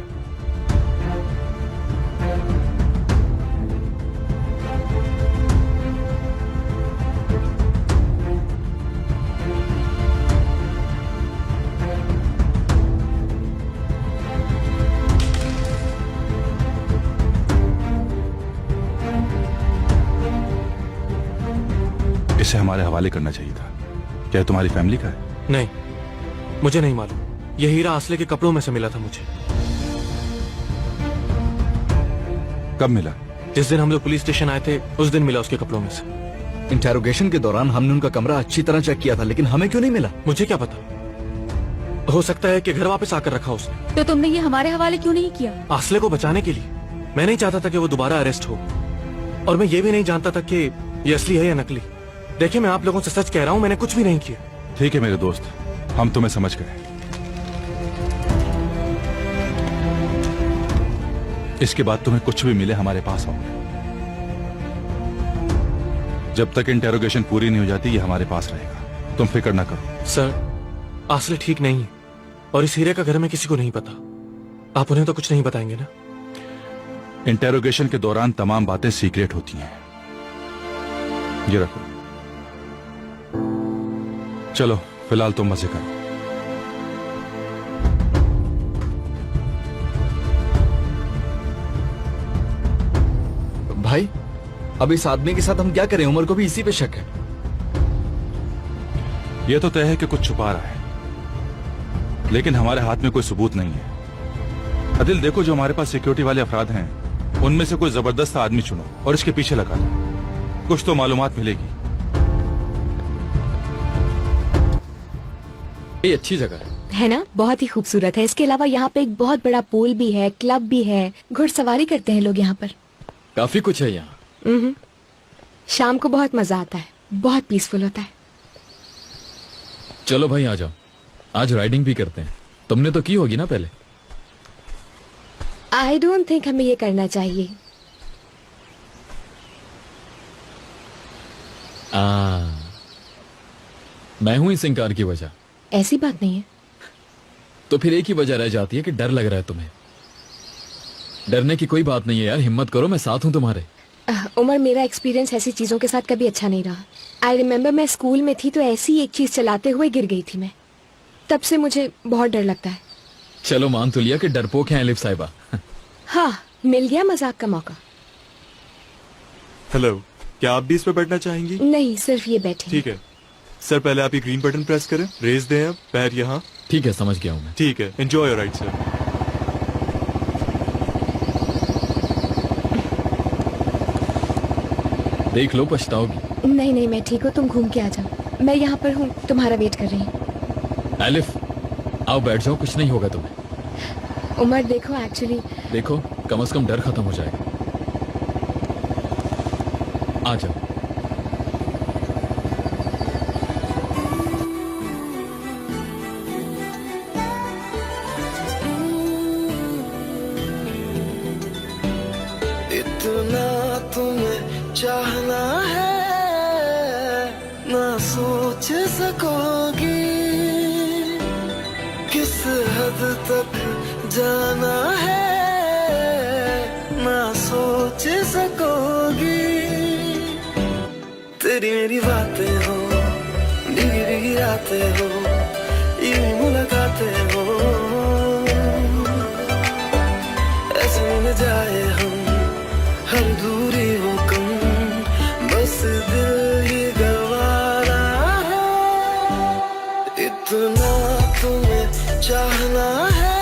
L: इसे हमारे हवाले करना चाहिए था। क्या तुम्हारी फैमिली का है?
J: नहीं, मुझे नहीं मालूम। यह हीरा आसले के कपड़ों में से मिला था मुझे।
L: कब मिला?
J: जिस दिन हम लोग पुलिस स्टेशन आए थे उस दिन मिला उसके कपड़ों में से।
B: इंटेरोगेशन के दौरान हमने उनका कमरा अच्छी तरह चेक किया था, लेकिन हमें क्यों नहीं मिला?
J: मुझे क्या पता, हो सकता है कि घर वापस आकर रखा उसने।
C: तो तुमने ये हमारे हवाले क्यों नहीं किया?
J: आसले को बचाने के लिए। मैं नहीं चाहता था कि वो दोबारा अरेस्ट हो, और मैं ये भी नहीं जानता था कि ये असली है या नकली। देखिए, मैं आप लोगों से सच कह रहा हूँ, मैंने कुछ भी नहीं किया।
L: ठीक है मेरे दोस्त, हम तुम्हें समझ गए। इसके बाद तुम्हें कुछ भी मिले हमारे पास आओ। जब तक इंटेरोगेशन पूरी नहीं हो जाती ये हमारे पास रहेगा। तुम फिक्र ना करो।
J: सर, आसले ठीक नहीं है और इस हीरे का घर में किसी को नहीं पता। आप उन्हें तो कुछ नहीं बताएंगे ना?
L: इंटेरोगेशन के दौरान तमाम बातें सीक्रेट होती हैं। ये रखो। चलो फिलहाल तुम मजे करो।
B: भाई, अब इस आदमी के साथ हम क्या करें? उमर को भी इसी पे शक है।
L: यह तो तय है कि कुछ छुपा रहा है, लेकिन हमारे हाथ में कोई सबूत नहीं है। अदिल, देखो जो हमारे पास सिक्योरिटी वाले अफराद हैं उनमें से कोई जबरदस्त आदमी चुनो और इसके पीछे लगा दो। कुछ तो मालूमात मिलेगी।
K: ये अच्छी जगह
I: है ना? बहुत ही खूबसूरत है। इसके अलावा यहाँ पे एक बहुत बड़ा पूल भी है, क्लब भी है, घुड़सवारी करते हैं लोग यहाँ पर।
K: काफी कुछ है यहाँ।
I: शाम को बहुत मजा आता है, बहुत पीसफुल होता है।
K: चलो भाई आ जाओ, आज राइडिंग भी करते हैं। तुमने तो की होगी ना पहले?
I: आई डोंट थिंक हमें ये करना चाहिए।
K: मैं हूं इस इंकार की वजह।
I: ऐसी बात नहीं है।
K: तो फिर एक ही वजह रह जाती है कि डर लग रहा है तुम्हें। डरने की कोई बात नहीं है यार, हिम्मत करो, मैं साथ हूं तुम्हारे।
I: उमर, मेरा एक्सपीरियंस ऐसी चीजों के साथ कभी अच्छा नहीं रहा। आई रिमेम्बर मैं स्कूल में थी तो ऐसी एक चीज चलाते हुए गिर गई थी मैं। तब से मुझे बहुत डर लगता है।
K: चलो मान तो लिया कि डरपोक है एलिफ साहिबा।
I: हाँ, मिल गया मजाक का मौका।
O: हेलो, क्या आप भी इस पे बैठना चाहेंगी?
I: नहीं, सिर्फ ये बैठे।
O: ठीक है सर, पहले आप ये ग्रीन बटन प्रेस करें, रेस दें अब, पैर यहाँ।
K: ठीक है, समझ गया हूँ मैं।
O: ठीक है, एंजॉय योर राइड सर।
K: देख लो, पछताओगी।
I: नहीं नहीं, मैं ठीक हूँ, तुम घूम के आ जाओ। मैं यहाँ पर हूँ, तुम्हारा वेट कर रही हूँ।
K: एलिफ, आओ बैठ जाओ, कुछ नहीं होगा तुम्हें।
I: उमर देखो, एक्चुअली
K: देखो, कम से कम डर खत्म हो जाएगा। आ जाओ।
D: इतना तुम्हें चाहना है ना सोच सकोगी, किस हद तक जाना है ना सोच सकोगी। तेरी मेरी बातें हो, भीगी भीगी रातें हो, यूं मुलाकातें हो, ऐसे मिल जाए हम, हर दूरी हो कम, बस दिल ही गवारा है। इतना तुम्हें चाहना है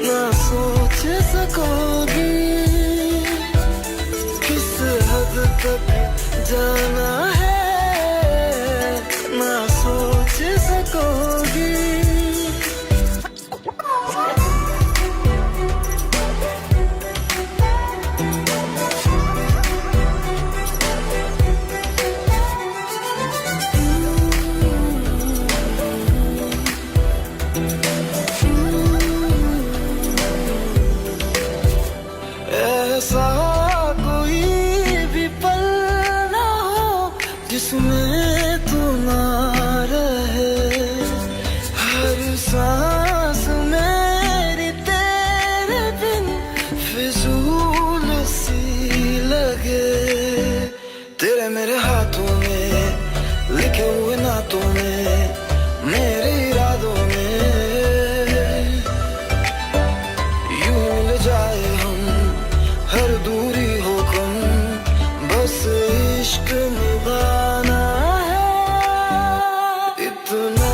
D: ना सोच सकोगी, किस हद तक जाना है ना सोच सकोगी। ऐसा कोई भी पल ना हो जिसमें तू ना रहे, हर सांस मेरी तेरे बिन फिजूल सी लगे। तेरे मेरे हाथों में लिखे हुए नातों में, मेरे इरादों में यूं मिल जाए हम, हर दूरी हो कम, बस इश्क निभाना है। इतना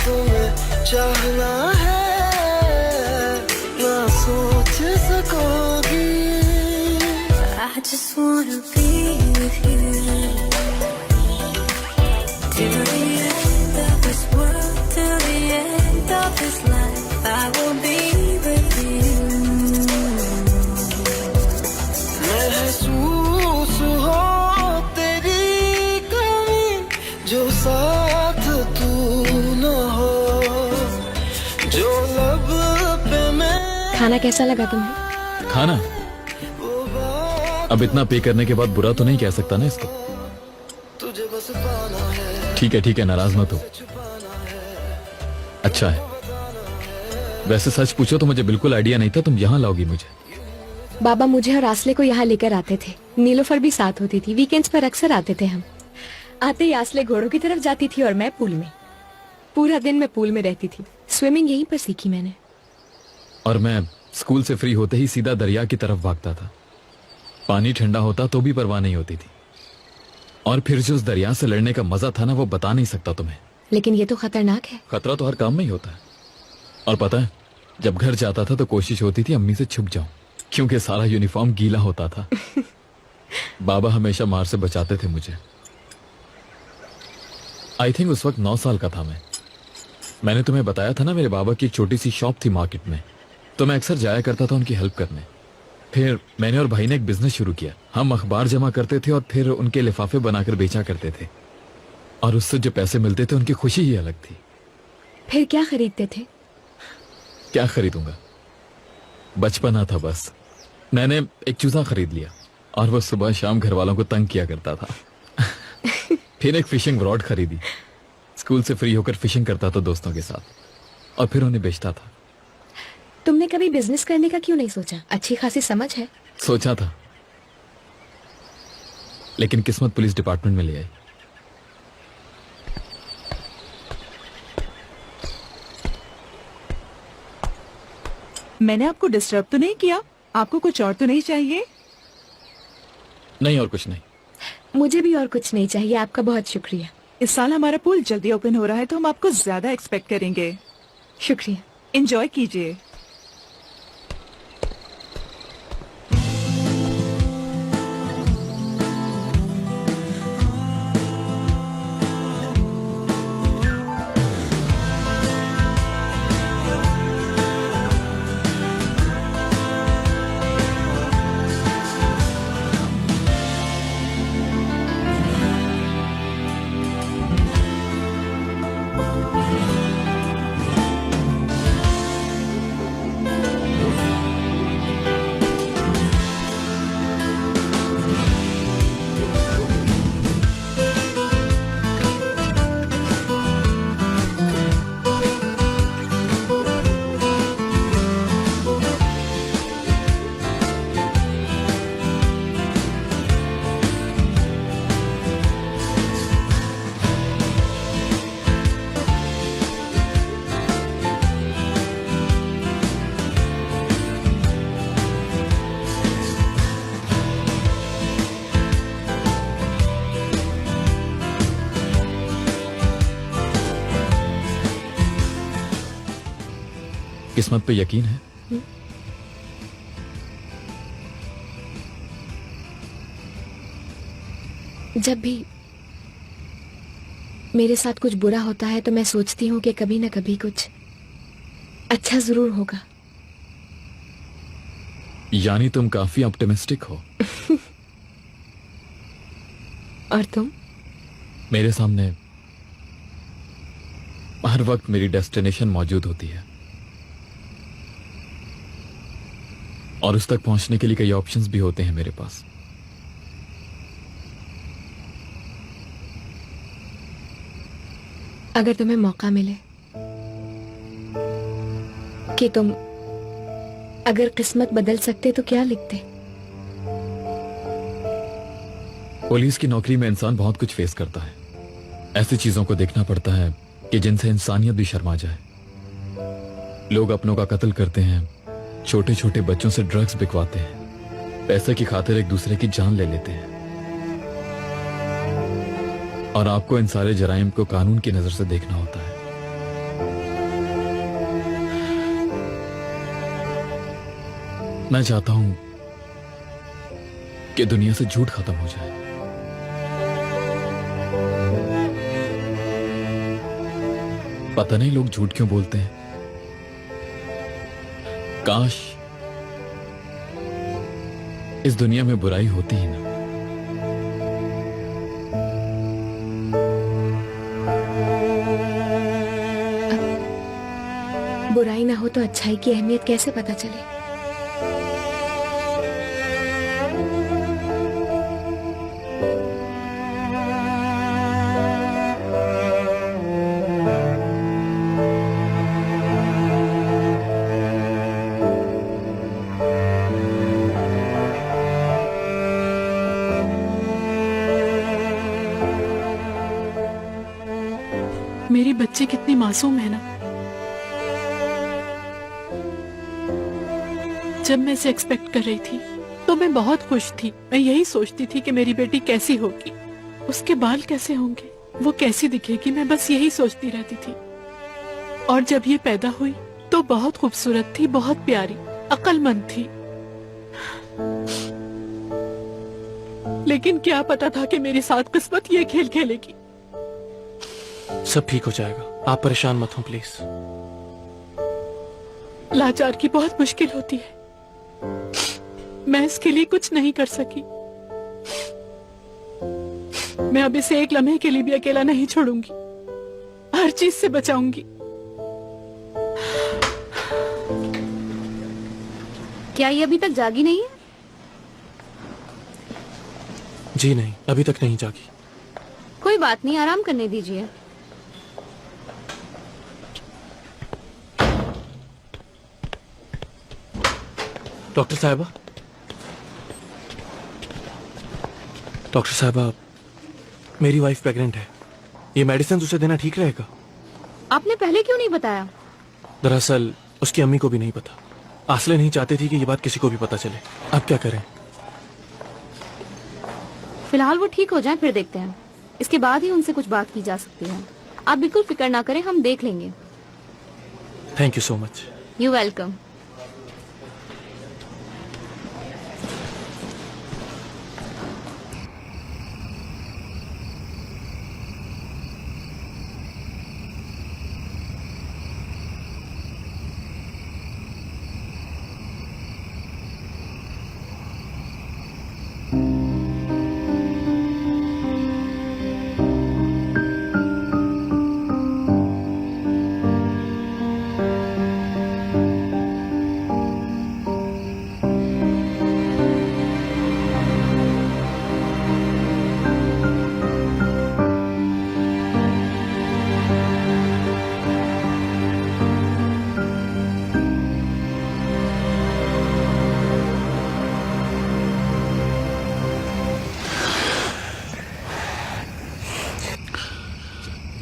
D: तुम्हें चाहना है ना सोच सकोगी। I just wanna be with you till the end of this world, till the end of this life. I will be with you. महसूस हो तेरी कमी, जो साथ तू न हो, जो लब पे मैं।
I: खाना कैसा लगा तुम्हें?
K: खाना अब इतना पे करने के बाद बुरा तो नहीं कह सकता ना इसको।
D: तुझे बस पाना है।
K: ठीक है, नाराज मत हो। अच्छा है, वैसे सच पूछो तो मुझे बिल्कुल आइडिया नहीं था तुम यहाँ लाओगी मुझे।
I: बाबा मुझे और आसले को यहाँ लेकर आते थे, नीलोफर भी साथ होती थी, वीकेंड्स पर अक्सर आते थे हम। आते ही आसले घोड़ों की तरफ जाती थी और मैं पूल में। पूरा दिन मैं पूल में रहती थी, स्विमिंग यहीं पर सीखी मैंने।
K: और मैं स्कूल से फ्री होते ही सीधा दरिया की तरफ भागता था। पानी ठंडा होता तो भी परवाह नहीं होती थी। और फिर जो उस दरिया से लड़ने का मजा था ना, वो बता नहीं सकता तुम्हें।
I: लेकिन ये तो खतरनाक है।
K: खतरा तो हर काम में ही होता है। और पता है, जब घर जाता था तो कोशिश होती थी अम्मी से छुप जाऊं, क्योंकि सारा यूनिफॉर्म गीला होता था। बाबा हमेशा मार से बचाते थे मुझे। आई थिंक उस वक्त 9 साल का था मैं। मैंने तुम्हें बताया था ना, मेरे बाबा की एक छोटी सी शॉप थी मार्केट में, तो मैं अक्सर जाया करता था उनकी हेल्प करने। फिर मैंने और भाई ने एक बिजनेस शुरू किया। हम अखबार जमा करते थे और फिर उनके लिफाफे बनाकर बेचा करते थे, और उससे जो पैसे मिलते थे उनकी खुशी ही अलग थी।
I: फिर क्या खरीदते थे?
K: क्या खरीदूंगा, बचपना था बस। मैंने एक चूजा खरीद लिया और वो सुबह शाम घर वालों को तंग किया करता था। फिर एक फिशिंग रॉड खरीदी, स्कूल से फ्री होकर फिशिंग करता था दोस्तों के साथ, और फिर उन्हें बेचता था।
I: तुमने कभी बिजनेस करने का क्यों नहीं सोचा? अच्छी खासी समझ है।
K: सोचा था, लेकिन किस्मत पुलिस डिपार्टमेंट में ले आई।
M: मैंने आपको डिस्टर्ब तो नहीं किया? आपको कुछ और तो नहीं चाहिए?
K: नहीं, और कुछ नहीं।
I: मुझे भी और कुछ नहीं चाहिए, आपका बहुत शुक्रिया।
M: इस साल हमारा पूल जल्दी ओपन हो रहा है तो हम आपको ज्यादा एक्सपेक्ट करेंगे।
I: शुक्रिया।
M: एंजॉय कीजिए।
K: किस्मत पे यकीन है?
I: जब भी मेरे साथ कुछ बुरा होता है तो मैं सोचती हूँ कि कभी ना कभी कुछ अच्छा जरूर होगा।
K: यानी तुम काफी ऑप्टिमिस्टिक हो।
I: और तुम?
K: मेरे सामने हर वक्त मेरी डेस्टिनेशन मौजूद होती है और उस तक पहुंचने के लिए कई ऑप्शंस भी होते हैं मेरे पास।
I: अगर तुम्हें मौका मिले कि तुम अगर किस्मत बदल सकते तो क्या लिखते?
K: पुलिस की नौकरी में इंसान बहुत कुछ फेस करता है। ऐसी चीजों को देखना पड़ता है कि जिनसे इंसानियत भी शर्मा जाए। लोग अपनों का कत्ल करते हैं, छोटे छोटे बच्चों से ड्रग्स बिकवाते हैं, पैसे की खातिर एक दूसरे की जान ले लेते हैं। और आपको इन सारे जराइम को कानून की नजर से देखना होता है। मैं चाहता हूं कि दुनिया से झूठ खत्म हो जाए। पता नहीं लोग झूठ क्यों बोलते हैं। काश इस दुनिया में बुराई होती ही ना।
I: बुराई ना हो तो अच्छाई की अहमियत कैसे पता चले?
H: मेरी बच्ची कितनी मासूम है ना। जब मैं इसे एक्सपेक्ट कर रही थी तो मैं बहुत खुश थी। मैं यही सोचती थी कि मेरी बेटी कैसी होगी, उसके बाल कैसे होंगे, वो कैसी दिखेगी। मैं बस यही सोचती रहती थी। और जब ये पैदा हुई तो बहुत खूबसूरत थी, बहुत प्यारी, अक्लमंद थी। लेकिन क्या पता था कि मेरे साथ किस्मत ये खेल खेलेगी।
J: सब ठीक हो जाएगा, आप परेशान मत हो प्लीज।
H: लाचार की बहुत मुश्किल होती है। मैं इसके लिए कुछ नहीं कर सकी। मैं अब इसे एक लम्हे के लिए भी अकेला नहीं छोड़ूंगी, हर चीज से बचाऊंगी।
N: क्या ये अभी तक जागी नहीं है?
J: जी नहीं, अभी तक नहीं जागी।
N: कोई बात नहीं, आराम करने दीजिए।
J: डॉक्टर साहबा, मेरी वाइफ प्रेग्नेंट है। ये मेडिसिन उसे देना ठीक रहेगा?
N: आपने पहले क्यों नहीं बताया?
J: दरअसल उसकी अम्मी को भी नहीं पता। आसले नहीं चाहती थी कि ये बात किसी को भी पता चले। अब क्या करें?
N: फिलहाल वो ठीक हो जाए फिर देखते हैं, इसके बाद ही उनसे कुछ बात की जा सकती है। आप बिल्कुल फिक्र ना करें, हम देख लेंगे।
J: Thank you so much.
N: You welcome.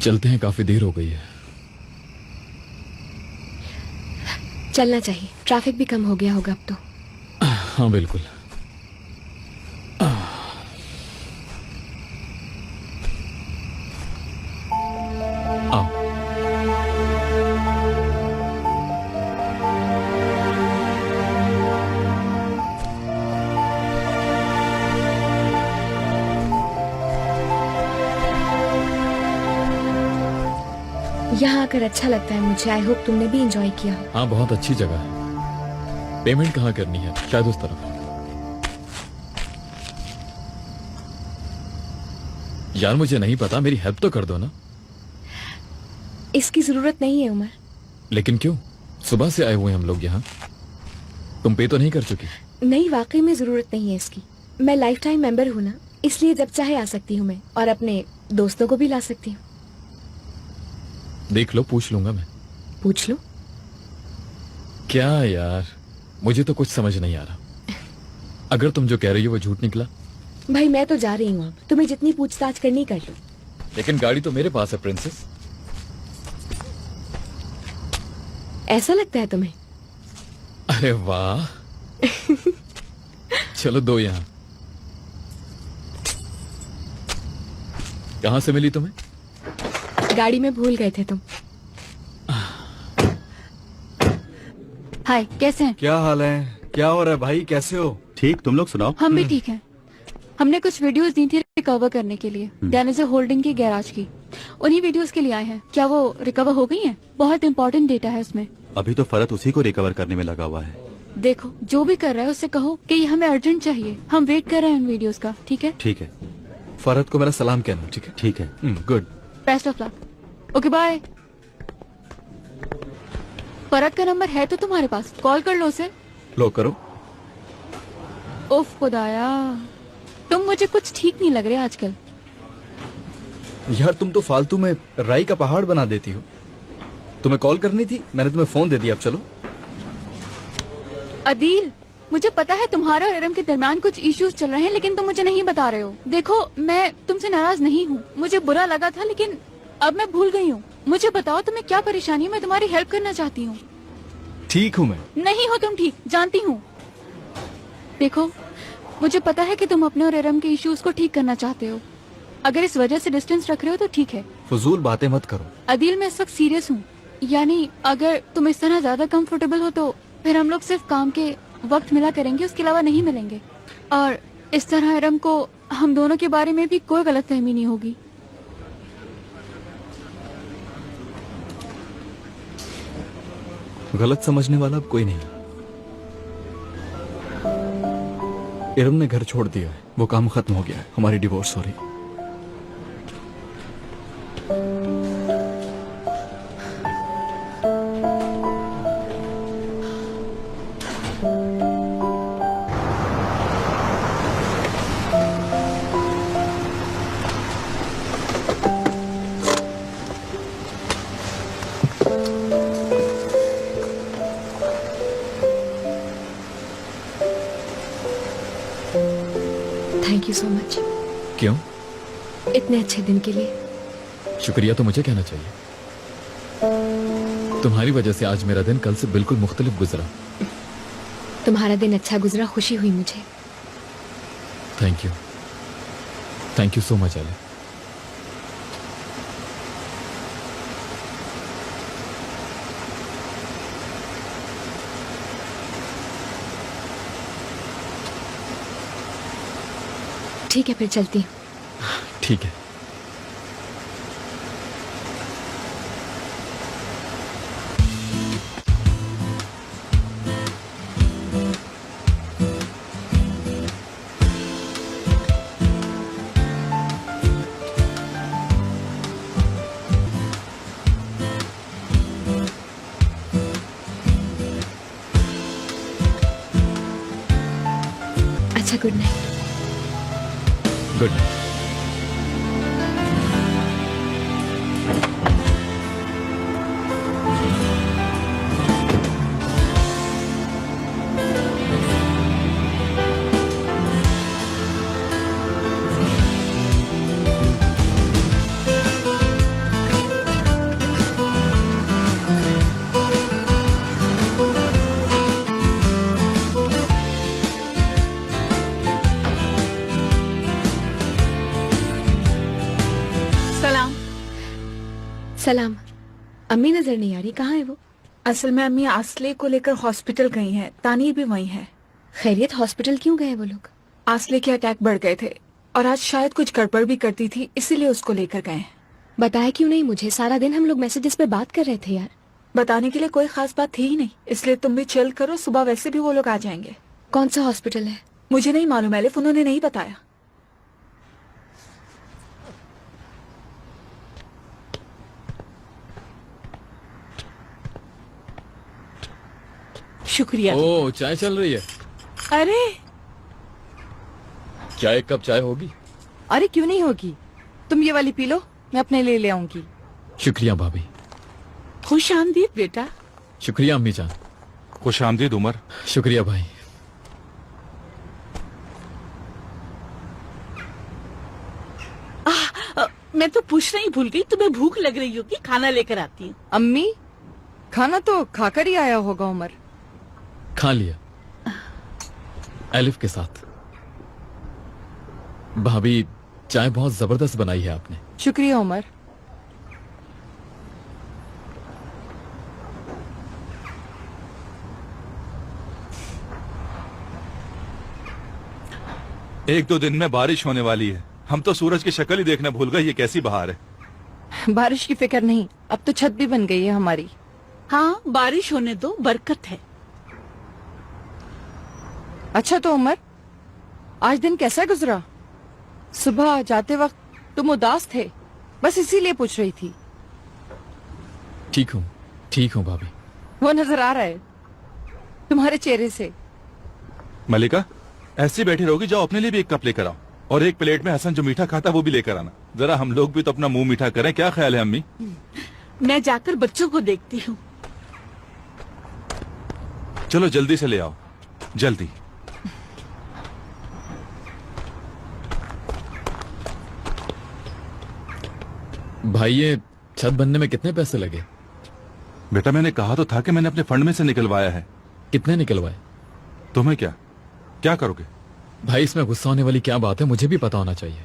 K: चलते हैं, काफी देर हो गई है।
I: चलना चाहिए, ट्रैफिक भी कम हो गया होगा अब तो।
K: हाँ बिल्कुल। आओ।
I: यहाँ आकर अच्छा लगता है मुझे। आई होप तुमने भी एंजॉय किया।
K: हाँ बहुत अच्छी जगह है। पेमेंट कहाँ करनी है? शायद उस तरफ। यार मुझे नहीं पता, मेरी हेल्प तो कर दो ना।
I: इसकी जरूरत नहीं है उमर।
K: लेकिन क्यों? सुबह से आए हुए हम लोग यहाँ, तुम पे तो नहीं कर चुकी?
I: नहीं, वाकई में जरूरत नहीं है इसकी। मैं लाइफ टाइम मेंबर हूँ ना, इसलिए जब चाहे आ सकती हूँ मैं, और अपने दोस्तों को भी ला सकती हूँ।
K: देख लो, पूछ लूंगा मैं।
I: पूछ लो।
K: क्या यार, मुझे तो कुछ समझ नहीं आ रहा। अगर तुम जो कह रही हो वो झूठ निकला?
I: भाई मैं तो जा रही हूँ, अब तुम्हें जितनी पूछताछ करनी कर लो।
K: लेकिन गाड़ी तो मेरे पास है प्रिंसेस।
I: ऐसा लगता है तुम्हें?
K: अरे वाह। चलो दो यहाँ। कहाँ से मिली तुम्हें?
I: गाड़ी में भूल गए थे तुम।
H: हाय, कैसे हैं?
O: क्या हाल है? क्या हो रहा है भाई? कैसे हो? ठीक, तुम लोग सुनाओ।
H: हम भी ठीक हैं। हमने कुछ वीडियोस दी थी रिकवर करने के लिए, डैमेज होल्डिंग की गैराज की। उन्हीं वीडियोस के लिए आए हैं। क्या वो रिकवर हो गई हैं? बहुत इंपॉर्टेंट डेटा है उसमें।
O: अभी तो फरत उसी को रिकवर करने में लगा हुआ है।
H: देखो, जो भी कर रहा है उससे कहो कि ये हमें अर्जेंट चाहिए। हम वेट कर रहे हैं उन वीडियोस का। ठीक है?
O: ठीक है। फरत को मेरा सलाम कहना। ठीक है? ठीक है। Good.
H: Best of luck. Okay bye. Farhat का नंबर है तो तुम्हारे पास, कॉल कर लो उसे।
O: लो करो।
H: उफ खुदाया, तुम मुझे कुछ ठीक नहीं लग रहे आजकल।
O: यार तुम तो फालतू में राई का पहाड़ बना देती हो। तुम्हें कॉल करनी थी, मैंने तुम्हें फोन दे दिया। अब चलो।
H: अदील, मुझे पता है तुम्हारे और इरम के दरमियान कुछ इश्यूज चल रहे हैं, लेकिन तुम मुझे नहीं बता रहे हो। देखो, मैं तुमसे नाराज नहीं हूँ, मुझे बुरा लगा था लेकिन अब मैं भूल गई हूँ। मुझे बताओ तुम्हें क्या परेशानी है, मैं तुम्हारी हेल्प करना चाहती हूँ।
O: ठीक हूँ मैं।
H: नहीं हो तुम ठीक, जानती हूँ। देखो, मुझे पता है कि तुम अपने और इरम के इश्यूज को ठीक करना चाहते हो। अगर इस वजह से डिस्टेंस रख रहे हो तो ठीक है।
O: फजूल बातें मत करो।
H: अदील, मैं इस वक्त सीरियस हूँ। यानी अगर तुम इस तरह ज्यादा कंफर्टेबल हो तो फिर हम लोग सिर्फ काम के वक्त मिला करेंगे, उसके अलावा नहीं मिलेंगे। और इस तरह इरम को हम दोनों के बारे में भी कोई गलतफहमी नहीं होगी।
O: गलत समझने वाला अब कोई नहीं। इरम ने घर छोड़ दिया है, वो काम खत्म हो गया है, हमारी डिवोर्स हो रही।
I: Thank you so much.
K: क्यों?
I: इतने अच्छे दिन के लिए।
K: शुक्रिया तो मुझे कहना चाहिए। तुम्हारी वजह से आज मेरा दिन कल से बिल्कुल मुख्तलिफ गुजरा।
I: तुम्हारा दिन अच्छा गुजरा, खुशी हुई मुझे।
K: Thank you so much elif.
I: ठीक है, फिर चलती हूँ।
K: ठीक है।
I: अच्छा, गुड नाइट।
K: Good night.
M: सलाम।
I: सलाम। अम्मी नजर नहीं आ रही, कहाँ है वो?
M: असल में अम्मी आसले को लेकर हॉस्पिटल गई हैं। तानीर भी वहीं है।
I: खैरियत, हॉस्पिटल क्यों गए वो लोग?
M: आसले के अटैक बढ़ गए थे और आज शायद कुछ गड़बड़ भी करती थी, इसीलिए उसको लेकर गए।
I: बताया क्यों नहीं मुझे? सारा दिन हम लोग मैसेजेस पे बात कर रहे थे यार।
M: बताने के लिए कोई खास बात थी ही नहीं, इसलिए तुम भी चिल करो, सुबह वैसे भी वो लोग आ जाएंगे।
I: कौन सा हॉस्पिटल है?
M: मुझे नहीं मालूम एलिफ, उन्होंने नहीं बताया। शुक्रिया।
K: ओ, चाय चल रही है?
M: अरे
K: क्या एक कप चाय होगी?
P: अरे क्यों नहीं होगी, तुम ये वाली पी लो, मैं अपने लिए ले आऊंगी।
K: शुक्रिया भाभी।
M: खुश आमदीद बेटा।
K: शुक्रिया अम्मी जान।
L: खुश आमदीद उमर।
K: शुक्रिया भाई।
M: मैं तो पूछना ही भूल गई, तुम्हें भूख लग रही होगी, खाना लेकर आती हूँ।
P: अम्मी, खाना तो खाकर ही आया होगा उमर।
K: खा लिया एलिफ के साथ। भाभी, चाय बहुत जबरदस्त बनाई है आपने।
P: शुक्रिया उमर।
L: एक दो दिन में बारिश होने वाली है, हम तो सूरज की शक्ल ही देखना भूल गए। ये कैसी बहार है।
P: बारिश की फिक्र नहीं, अब तो छत भी बन गई है हमारी।
M: हाँ, बारिश होने दो, बरकत है।
P: अच्छा तो उमर, आज दिन कैसा गुजरा? सुबह जाते वक्त तुम उदास थे, बस इसीलिए पूछ रही थी।
K: ठीक हूँ भाभी।
P: वो नजर आ रहा है तुम्हारे चेहरे से।
L: मलिका, ऐसी बैठी रहोगी, जाओ अपने लिए भी एक कप लेकर आओ, और एक प्लेट में हसन जो मीठा खाता वो भी लेकर आना। जरा हम लोग भी तो अपना मुंह मीठा करें। क्या ख्याल है अम्मी?
M: मैं जाकर बच्चों को देखती हूँ।
L: चलो जल्दी से ले आओ, जल्दी।
K: भाई, ये छत बनने में कितने पैसे लगे?
L: बेटा, मैंने कहा तो था कि मैंने अपने फंड में से निकलवाया है।
K: कितने निकलवाए?
L: तुम्हें क्या करोगे?
K: भाई, इसमें गुस्सा होने वाली क्या बात है, मुझे भी पता होना चाहिए।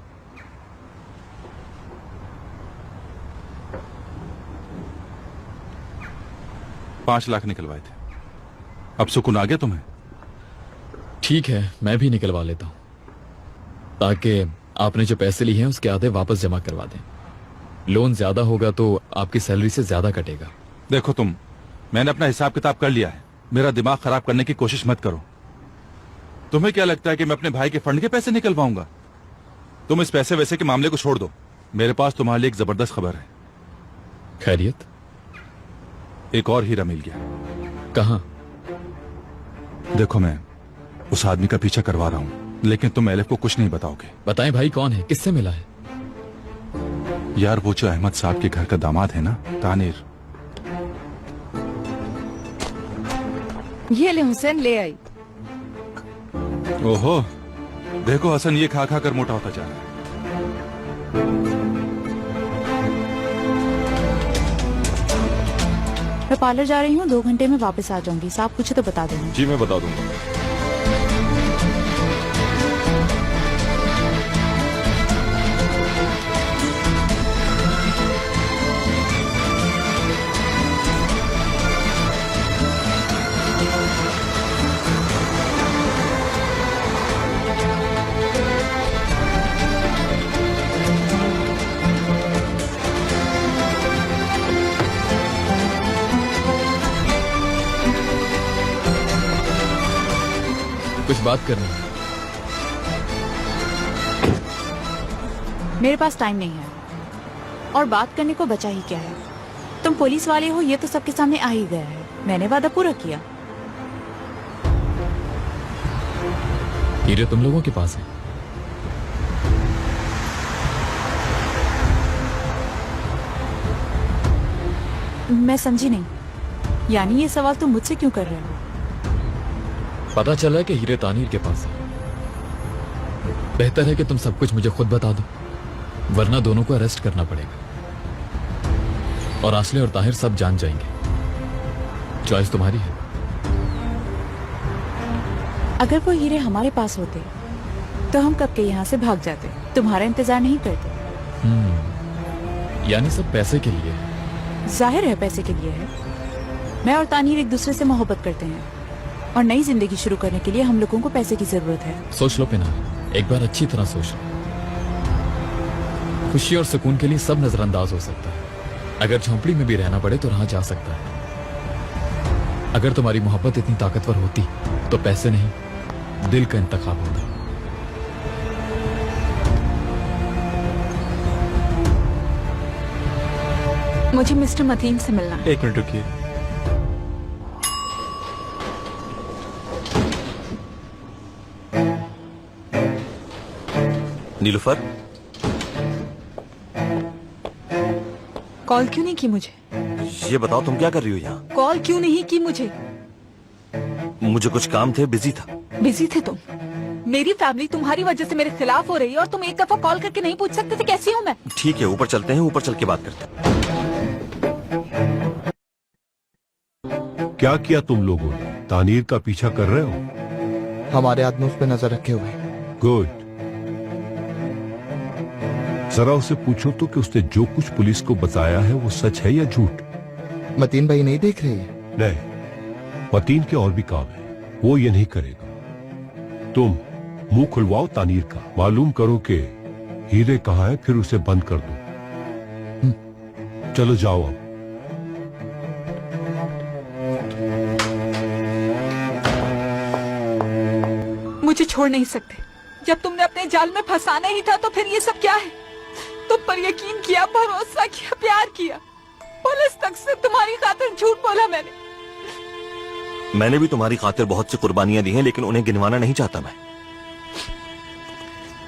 L: $5 लाख निकलवाए थे। अब सुकून आ गया तुम्हें?
K: ठीक है, मैं भी निकलवा लेता हूँ, ताकि आपने जो पैसे लिए हैं उसके आधे वापस जमा करवा दें। लोन ज्यादा होगा तो आपकी सैलरी से ज्यादा कटेगा।
L: देखो तुम, मैंने अपना हिसाब किताब कर लिया है, मेरा दिमाग खराब करने की कोशिश मत करो। तुम्हें क्या लगता है कि मैं अपने भाई के फंड के पैसे निकलवाऊंगा? तुम इस पैसे वैसे के मामले को छोड़ दो, मेरे पास तुम्हारे लिए एक जबरदस्त खबर है।
K: खैरियत?
L: एक और हीरा मिल गया।
K: कहाँ?
L: देखो, मैं उस आदमी का पीछा करवा रहा हूँ, लेकिन तुम एलिफ को कुछ नहीं बताओगे।
K: बताएं भाई, कौन है, किससे मिला है?
L: यार, वो जो अहमद साहब के घर का दामाद है ना, तानिर।
P: ये ले हुसैन, ले आई।
L: ओहो, देखो हसन ये खा खा कर मोटा होता जा रहा है।
Q: पार्लर जा रही हूँ, 2 घंटे में वापस आ जाऊंगी। साहब पूछे तो बता देना।
K: जी मैं बता दूंगा। कुछ बात करनी है।
Q: मेरे पास टाइम नहीं है और बात करने को बचा ही क्या है। तुम पुलिस वाले हो ये तो सबके सामने आ ही गया है। मैंने वादा पूरा किया।
K: हीरे तुम लोगों के पास है?
Q: मैं समझी नहीं। यानी ये सवाल तुम मुझसे क्यों कर रहे हो?
K: पता चला है कि हीरे तानीर के पास है। बेहतर है कि तुम सब कुछ मुझे खुद बता दो, वरना दोनों को अरेस्ट करना पड़ेगा और आसले और ताहिर सब जान जाएंगे। चॉइस तुम्हारी है।
Q: अगर वो हीरे हमारे पास होते तो हम कब के यहाँ से भाग जाते, तुम्हारा इंतजार नहीं करते।
K: यानी सब पैसे के लिए है।
Q: जाहिर है पैसे के लिए है। मैं और तानीर एक दूसरे से मोहब्बत करते हैं और नई जिंदगी शुरू करने के लिए हम लोगों को पैसे की जरूरत है।
K: सोच लो पिना, एक बार अच्छी तरह सोच लो। खुशी और सुकून के लिए सब नजरअंदाज हो सकता है। अगर झोंपड़ी में भी रहना पड़े तो रहा जा सकता है। अगर तुम्हारी मोहब्बत इतनी ताकतवर होती तो पैसे नहीं, दिल का इंतखाब होता।
Q: मुझे मिस्टर मतीन से मिलना है।
J: 1 मिनट रुकिए।
E: नीलुफर,
Q: कॉल क्यों नहीं की मुझे?
E: ये बताओ तुम क्या कर रही हो यहाँ?
Q: कॉल क्यों नहीं की मुझे?
E: मुझे कुछ काम थे, बिजी था।
Q: बिजी थे तुम? मेरी फैमिली तुम्हारी वजह से मेरे खिलाफ हो रही है और तुम एक दफा कॉल करके नहीं पूछ सकते थे कैसी हूँ मैं?
E: ठीक है, ऊपर चलते हैं, ऊपर चल के बात करते हैं।
G: क्या किया तुम लोगों ने? तानीर का पीछा कर रहे हो?
O: हमारे आदमी उस पर नजर रखे हुए।
G: गुड। जरा उसे पूछो तो कि उसने जो कुछ पुलिस को बताया है वो सच है या झूठ?
O: मतीन भाई नहीं देख रहे हैं?
G: नहीं, मतीन के और भी काम है, वो ये नहीं करेगा। तुम मुंह खुलवाओ तानीर का, मालूम करो कि हीरे कहाँ है, फिर उसे बंद कर दो। चलो जाओ अब।
H: मुझे छोड़ नहीं सकते। जब तुमने अपने जाल में फंसाना ही था तो फिर ये सब क्या है? तुम पर यकीन किया, भरोसा किया, प्यार किया। पुलिस तक से तुम्हारी खातिर झूठ बोला
E: मैंने भी तुम्हारी खातिर बहुत सी कुर्बानियां दी हैं, लेकिन उन्हें गिनवाना नहीं चाहता मैं।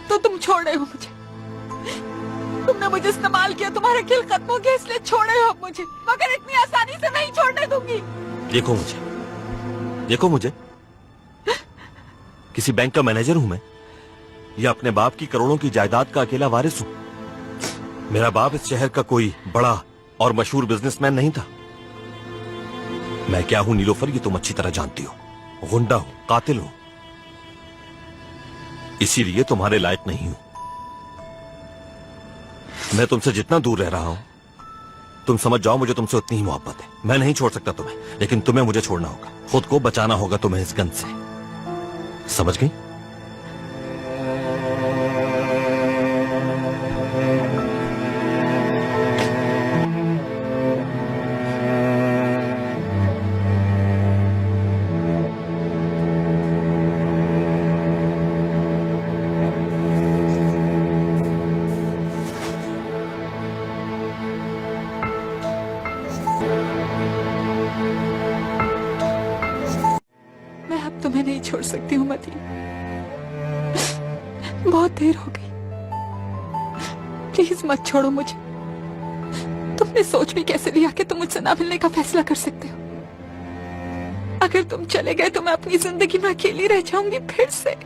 H: तो तुम छोड़ रहे हो मुझे। तुमने मुझे इस्तेमाल किया, तुम्हारा खेल खत्म हो गया इसलिए छोड़ रहे हो अब मुझे, मगर इतनी आसानी से नहीं छोड़ने दूंगी।
E: देखो मुझे किसी बैंक का मैनेजर हूं मैं, या अपने बाप की करोड़ों की जायदाद का अकेला वारिस हूं। मेरा बाप इस शहर का कोई बड़ा और मशहूर बिजनेसमैन नहीं था। मैं क्या हूं नीलोफर, ये तुम अच्छी तरह जानती हो। गुंडा हूं, कातिल हूं, इसीलिए तुम्हारे लायक नहीं हूं। मैं तुमसे जितना दूर रह रहा हूं, तुम समझ जाओ मुझे तुमसे उतनी ही मोहब्बत है। मैं नहीं छोड़ सकता तुम्हें, लेकिन तुम्हें मुझे छोड़ना होगा। खुद को बचाना होगा तुम्हें इस गंध से, समझ गई?
H: मैं अब तुम्हें नहीं छोड़ सकती हूँ मती, बहुत देर हो गई। प्लीज मत छोड़ो मुझे। तुमने सोच भी कैसे लिया कि तुम मुझसे ना मिलने का फैसला कर सकते हो? अगर तुम चले गए तो मैं अपनी जिंदगी में अकेली रह जाऊंगी फिर से।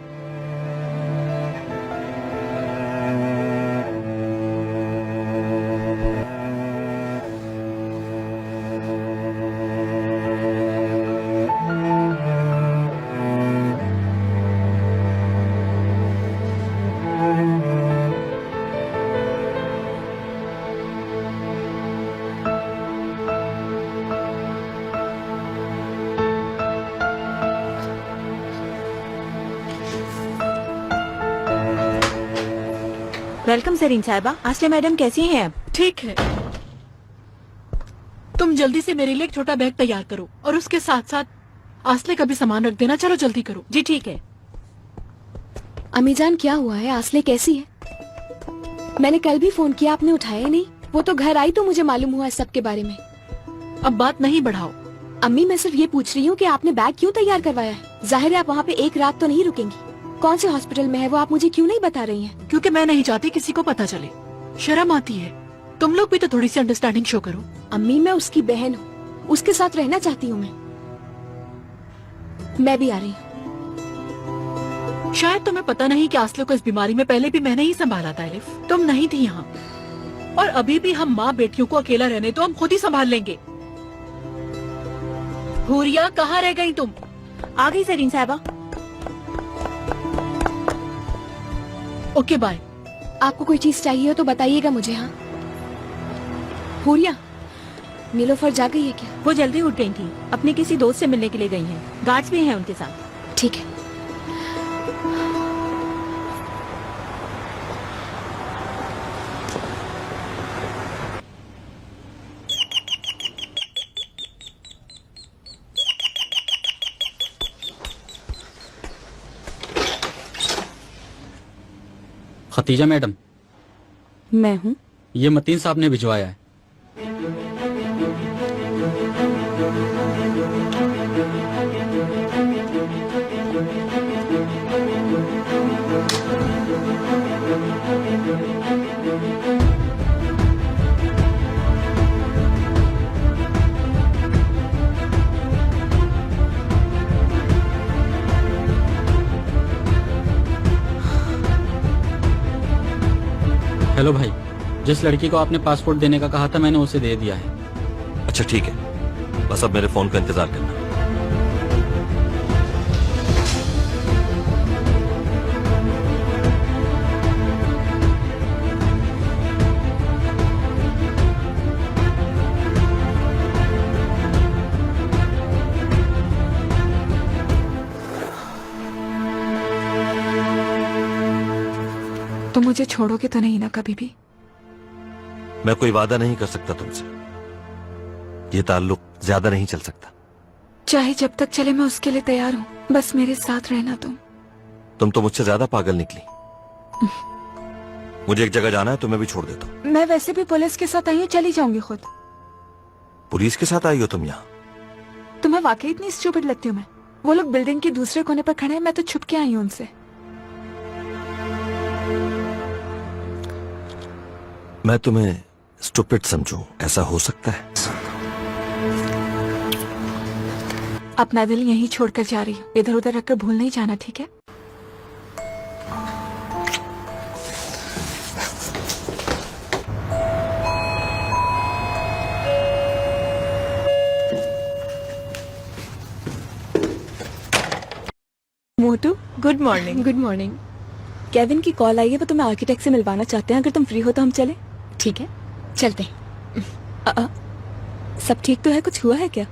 Q: वेलकम सरीन साहिबा। आसले मैडम कैसी हैं अब?
H: ठीक है, तुम जल्दी से मेरे लिए एक छोटा बैग तैयार करो और उसके साथ साथ आसले का भी सामान रख देना। चलो जल्दी करो।
Q: जी ठीक है।
I: अमीजान क्या हुआ है? आसले कैसी है? मैंने कल भी फोन किया, आपने उठाया नहीं। वो तो घर आई तो मुझे मालूम हुआ इस सब के बारे में।
H: अब बात नहीं बढ़ाओ।
I: अम्मी मैं सिर्फ ये पूछ रही हूँ कि आपने बैग क्यों तैयार करवाया है? जाहिर है आप वहाँ पे एक रात तो नहीं रुकेंगी। कौन से हॉस्पिटल में है वो आप मुझे क्यों नहीं बता रही हैं?
H: क्योंकि मैं नहीं चाहती किसी को पता चले। शर्म आती है। तुम लोग भी तो थोड़ी सी अंडरस्टैंडिंग शो करो।
I: अम्मी मैं उसकी बहन हूँ, उसके साथ रहना चाहती हूँ। मैं भी आ रही हूँ।
H: शायद तुम्हें पता नहीं कि आसले को इस बीमारी में पहले भी मैंने ही संभाला था एलिफ। तुम नहीं थी यहाँ। और अभी भी हम माँ बेटियों को अकेला रहने तो हम खुद ही संभाल लेंगे। हुरिया कहाँ रह गई तुम?
Q: आ गई सरीन साहिबा।
H: Okay bye.
I: आपको कोई चीज चाहिए हो तो बताइएगा मुझे। हाँ हुरिया, नीलोफर जा गई है क्या?
Q: वो जल्दी उठ गई थी, अपने किसी दोस्त से मिलने के लिए गई हैं। गार्ड्स भी हैं उनके साथ।
I: ठीक है।
O: खतीजा मैडम,
C: मैं हूँ।
O: ये मतीन साहब ने भिजवाया है। हेलो भाई, जिस लड़की को आपने पासपोर्ट देने का कहा था मैंने उसे दे दिया है।
E: अच्छा ठीक है, बस अब मेरे फोन का इंतजार करना।
Q: तुम मुझे छोड़ोगे तो नहीं ना कभी भी?
E: मैं कोई वादा नहीं कर सकता तुमसे। ये ताल्लुक ज्यादा नहीं चल सकता।
Q: चाहे जब तक चले मैं उसके लिए तैयार हूँ, बस मेरे साथ रहना
E: तुम तो मुझसे ज्यादा पागल निकली। मुझे एक जगह जाना है, तुम्हें भी छोड़ देता हूँ।
Q: मैं वैसे भी पुलिस के साथ आई हूँ, चली जाऊंगी खुद।
E: पुलिस के साथ आई हो तुम यहाँ?
Q: तुम्हें वाकई इतनी स्टूपिड लगती हूँ मैं? वो लोग बिल्डिंग के दूसरे कोने पर खड़े हैं, मैं तो छुप के आई हूँ उनसे।
E: मैं तुम्हें स्टूपिड समझूं, ऐसा हो सकता है?
Q: अपना दिल यहीं छोड़कर जा रही हूँ, इधर उधर रखकर भूल नहीं जाना, ठीक है?
C: मोटू, good morning.
I: Good morning.
C: Kevin की कॉल आई है, वो तुम्हें आर्किटेक्ट से मिलवाना चाहते हैं। अगर तुम फ्री हो तो हम चले?
I: ठीक है, चलते हैं।
C: सब ठीक तो है? कुछ हुआ है क्या?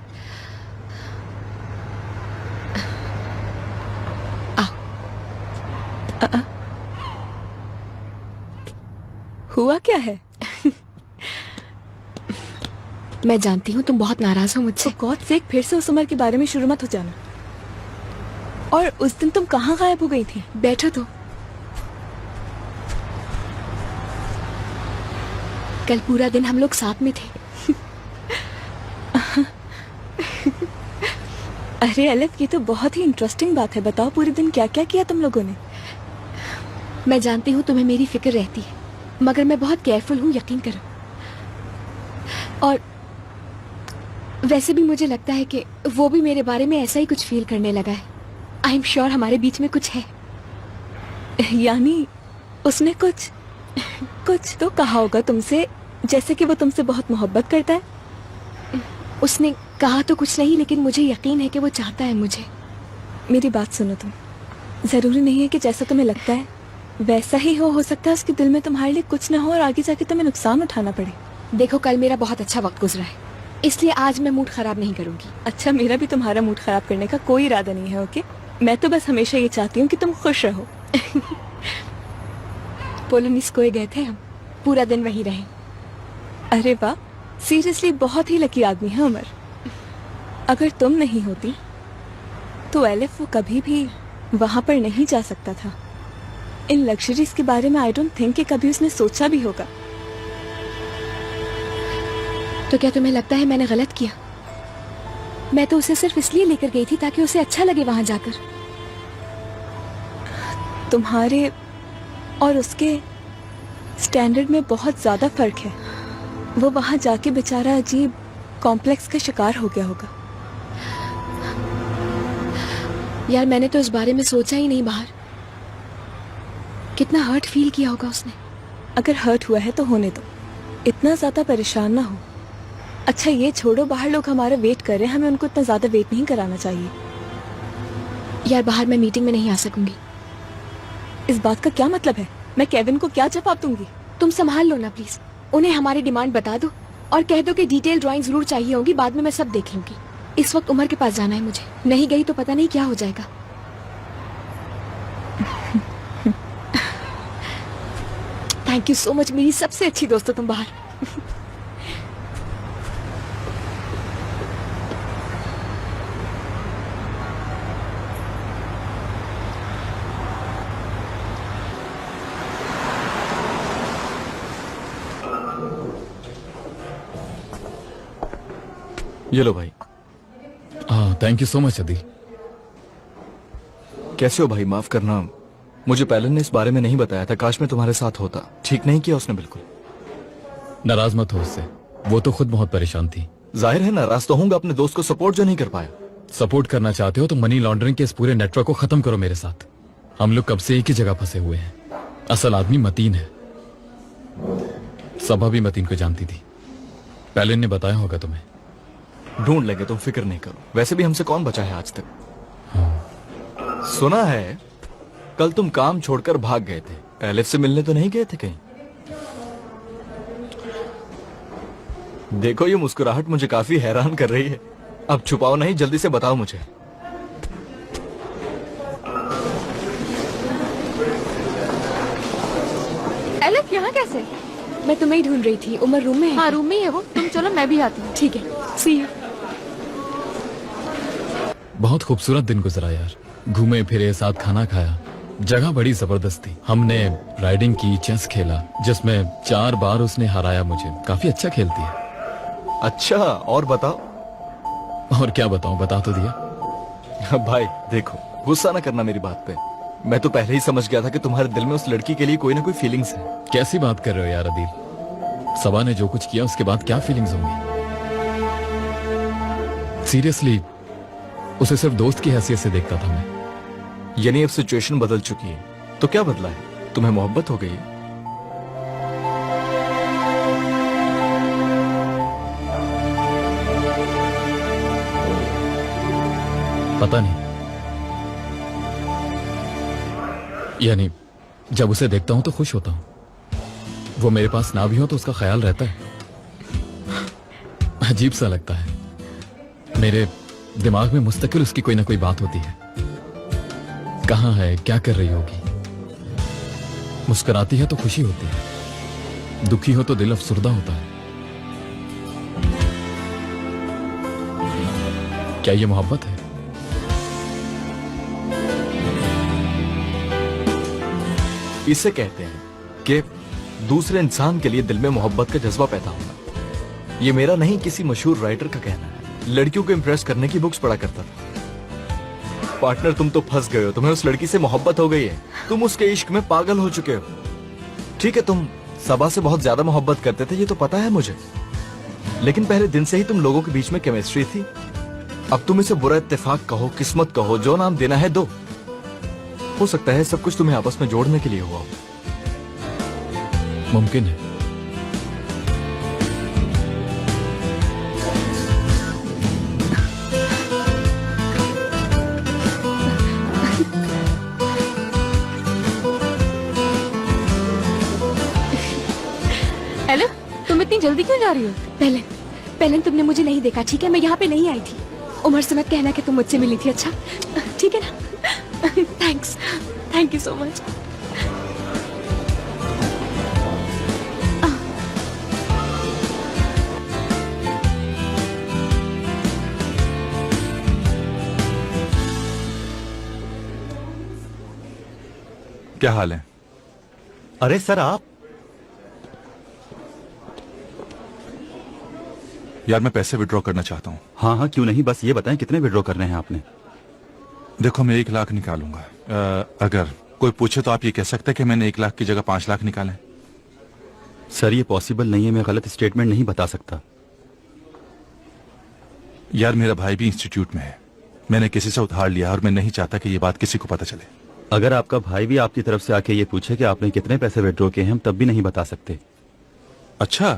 C: हुआ क्या है?
I: मैं जानती हूँ तुम बहुत नाराज हो मुझसे।
C: गॉड सेक, फिर से उस उम्र के बारे में शुरू मत हो जाना। और उस दिन तुम कहाँ गायब हो गई थी?
I: बैठो तो। कल पूरा दिन हम लोग साथ में थे।
C: अरे अलिफ, ये तो बहुत ही इंटरेस्टिंग बात है। बताओ पूरे दिन क्या क्या किया तुम लोगों ने?
I: मैं जानती हूँ तुम्हें मेरी फिक्र रहती है, मगर मैं बहुत केयरफुल हूँ, यकीन करो। और वैसे भी मुझे लगता है कि वो भी मेरे बारे में ऐसा ही कुछ फील करने लगा है। आई एम श्योर हमारे बीच में कुछ है।
C: यानी उसने कुछ तो कहा होगा तुमसे, जैसे कि वो तुमसे बहुत मोहब्बत करता है।
I: उसने कहा तो कुछ नहीं, लेकिन मुझे यकीन है कि वो चाहता है मुझे।
C: मेरी बात सुनो, तुम जरूरी नहीं है कि जैसा तुम्हें लगता है वैसा ही हो सकता है उसके दिल में तुम्हारे लिए कुछ ना हो और आगे जाके तुम्हें नुकसान उठाना पड़े।
I: देखो, कल मेरा बहुत अच्छा वक्त गुजरा है, इसलिए आज मैं मूड खराब नहीं करूंगी।
C: अच्छा, मेरा भी तुम्हारा मूड खराब करने का कोई इरादा नहीं है, ओके? मैं तो बस हमेशा ये चाहती हूँ कि तुम खुश रहो।
I: पोलोनिस्कोए गए थे हम, पूरा दिन वहीं रहे।
C: अरे वाह, सीरियसली बहुत ही लकी आदमी है उमर। अगर तुम नहीं होती तो एलिफ वो कभी भी वहां पर नहीं जा सकता था। इन लग्जरीज के बारे में आई डोंट थिंक कि कभी उसने सोचा भी होगा।
I: तो क्या तुम्हें लगता है मैंने गलत किया? मैं तो उसे सिर्फ इसलिए लेकर गई थी ताकि उसे अच्छा लगे वहां जाकर।
C: तुम्हारे और उसके स्टैंडर्ड में बहुत ज्यादा फर्क है। वो वहां जाके बेचारा अजीब कॉम्प्लेक्स का शिकार हो गया होगा।
I: यार मैंने तो इस बारे में सोचा ही नहीं बाहर। कितना हर्ट फील किया होगा उसने।
C: अगर हर्ट हुआ है तो होने दो, इतना ज्यादा परेशान ना हो। अच्छा ये छोड़ो, बाहर लोग हमारा वेट कर रहे हैं, हमें उनको इतना ज्यादा वेट नहीं कराना चाहिए।
I: यार बाहर मैं मीटिंग में नहीं आ सकूंगी।
C: इस बात का क्या मतलब है? मैं केविन को क्या जवाब दूंगी?
I: तुम संभाल लो ना प्लीज। उन्हें हमारी डिमांड बता दो और कह दो कि डिटेल ड्राइंग जरूर चाहिए होगी, बाद में मैं सब देख लूंगी। इस वक्त उमर के पास जाना है मुझे, नहीं गई तो पता नहीं क्या हो जाएगा। थैंक यू सो मच, मेरी सबसे अच्छी दोस्त हो तुम बाहर।
O: ये लो भाई।
K: Thank you so much Adil.
O: कैसे हो भाई? माफ करना, मुझे पहले ने इस बारे में नहीं बताया था। काश मैं तुम्हारे साथ होता। ठीक नहीं किया उसने बिल्कुल।
K: नाराज मत हो उससे, वो तो खुद बहुत परेशान थी।
O: जाहिर है नाराज तो हूंगा अपने दोस्त को सपोर्ट जो नहीं कर पाया।
K: सपोर्ट करना चाहते हो तो मनी लॉन्ड्रिंग के इस पूरे नेटवर्क को खत्म करो मेरे साथ। हम लोग कब से एक ही जगह फंसे हुए हैं। असल आदमी मतीन है। सबा भी मतीन को जानती थी। पैलिन ने बताया होगा तुम्हें।
O: ढूंढ लेंगे, तुम फिक्र नहीं करो। वैसे भी हमसे कौन बचा है आज तक। सुना है कल तुम काम छोड़कर भाग गए थे। एलिफ से मिलने तो नहीं गए थे कहीं? देखो ये मुस्कुराहट मुझे काफी हैरान कर रही है। अब छुपाओ नहीं, जल्दी से बताओ मुझे।
I: एलिफ यहाँ कैसे? मैं तुम्हें ही ढूंढ रही थी। उमर रूम में है?
N: हाँ रूम में ही है वो। तुम चलो मैं भी आती हूँ।
I: ठीक है, सी यू।
K: बहुत खूबसूरत दिन गुजरा यार। घूमे फिरे, साथ खाना खाया। जगह बड़ी जबरदस्त थी। हमने राइडिंग की, चेस खेला, जिसमें 4 बार उसने हराया मुझे। काफी अच्छा खेलती है।
O: अच्छा, और बताओ।
K: और क्या बताऊं, बता तो दिया।
O: भाई देखो, गुस्सा ना करना मेरी बात पे। मैं तो पहले ही समझ गया था कि तुम्हारे दिल में उस लड़की के लिए कोई ना कोई फीलिंग्स है।
K: कैसी बात कर रहे हो यार अदील? सबा ने जो कुछ किया उसके बाद क्या फीलिंग्स होंगी? सीरियसली उसे सिर्फ दोस्त की हैसियत से देखता था मैं।
O: यानी अब सिचुएशन बदल चुकी है। तो क्या बदला है? तुम्हें मोहब्बत हो गई है?
K: पता नहीं, यानी जब उसे देखता हूं तो खुश होता हूं। वो मेरे पास ना भी हो तो उसका ख्याल रहता है। अजीब सा लगता है। मेरे दिमाग में मुस्तकिल उसकी कोई ना कोई बात होती है। कहाँ है, क्या कर रही होगी। मुस्कुराती है तो खुशी होती है, दुखी हो तो दिल अफसुर्दा होता है। क्या ये मोहब्बत है?
O: इसे कहते हैं कि दूसरे इंसान के लिए दिल में मोहब्बत का जज्बा पैदा होना। ये मेरा नहीं, किसी मशहूर राइटर का कहना है। लड़कियों को इम्प्रेस करने की बुक्स पढ़ा करता था। पार्टनर तुम तो फंस गए हो। तुम्हें उस लड़की से मोहब्बत हो गई है। तुम उसके इश्क में पागल हो चुके हो। ठीक है, तुम सबा से बहुत ज्यादा मोहब्बत करते थे, ये तो पता है मुझे। लेकिन पहले दिन से ही तुम लोगों के बीच में केमिस्ट्री थी। अब तुम इसे बुरा इत्तेफाक कहो, किस्मत कहो, जो नाम देना है दो। हो सकता है सब कुछ तुम्हें आपस में जोड़ने के लिए हुआ हो।
K: मुमकिन है।
N: एलिफ, तुम इतनी जल्दी क्यों जा रही हो?
I: पहले तुमने मुझे नहीं देखा, ठीक है? मैं यहाँ पे नहीं आई थी। उमर से मत कहना कि तुम मुझसे मिली थी, अच्छा? ठीक है ना? Thanks, thank you so much.
L: क्या हाल है?
E: अरे सर आप।
L: यार मैं पैसे विड्रॉ करना चाहता हूँ।
R: हाँ हाँ क्यों नहीं, बस ये बताएं कितने विड्रॉ करने हैं आपने?
L: देखो मैं 1 लाख निकालूंगा। अगर कोई पूछे तो आप ये कह सकते हैं कि मैंने 1 लाख की जगह 5 लाख निकाले।
R: सर ये पॉसिबल नहीं है, मैं गलत स्टेटमेंट नहीं बता सकता।
L: यार मेरा भाई भी इंस्टीट्यूट में है, मैंने किसी से उधार लिया और मैं नहीं चाहता कि ये बात किसी को पता चले।
R: अगर आपका भाई भी आपकी तरफ से आके ये पूछे कि आपने कितने पैसे विड्रॉ किए हैं, हम तब भी नहीं बता सकते।
L: अच्छा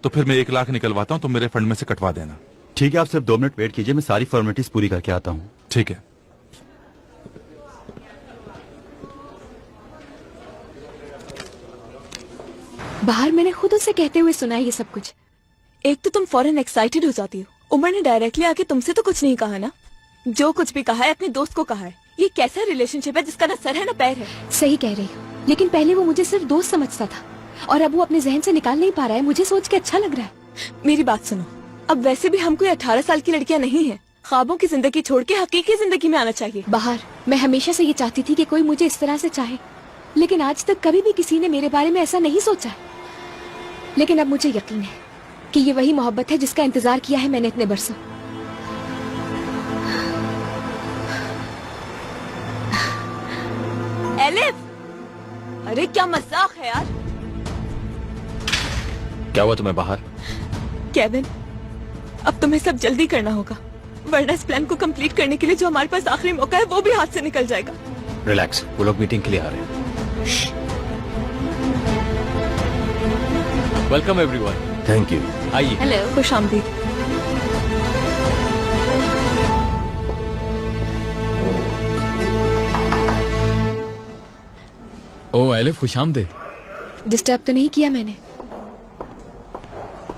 L: तो फिर मैं 1 लाख निकलवाता हूँ, तो मेरे फंड में से कटवा देना।
R: ठीक है, आप सिर्फ 2 मिनट वेट कीजिए, मैं सारी फॉर्मेलिटीज पूरी करके आता हूँ।
L: ठीक है।
I: बाहर मैंने खुद उसे कहते हुए सुना है ये सब कुछ।
C: एक तो तुम फौरन एक्साइटेड हो जाती हो, उमर ने डायरेक्टली आके तुमसे तो कुछ नहीं कहा ना? जो कुछ भी कहा है अपने दोस्त को कहा है। ये कैसा रिलेशनशिप है जिसका ना सर है ना पैर है?
I: सही कह रही हो, लेकिन पहले वो मुझे सिर्फ दोस्त समझता था और अब वो अपने जहन से निकाल नहीं पा रहा है। मुझे सोच के अच्छा लग रहा है।
C: मेरी बात सुनो, अब वैसे भी हम कोई 18 साल की लड़कियां नहीं है। ख्वाबों की जिंदगी छोड़ के हकीकी जिंदगी में आना चाहिए।
I: बाहर मैं हमेशा से ये चाहती थी कि कोई मुझे इस तरह से चाहे, लेकिन आज तक कभी भी किसी ने मेरे बारे में ऐसा नहीं सोचा है। लेकिन अब मुझे यकीन है कि ये वही मोहब्बत है जिसका इंतजार किया है मैंने इतने बरसों।
C: एलिफ, अरे क्या मजाक है यार।
O: क्या हुआ तुम्हें बाहर?
C: केविन, अब तुम्हें सब जल्दी करना होगा, वरना इस प्लान को कंप्लीट करने के लिए जो हमारे पास आखिरी मौका है वो भी हाथ से निकल जाएगा।
O: रिलैक्स, वो लोग मीटिंग के लिए आ रहे हैं। Welcome everyone.
R: Thank you.
O: आइए।
C: हेलो, खुश आमदीद।
K: ओ एलिफ, खुशामदीद।
I: डिस्टर्ब तो नहीं किया मैंने?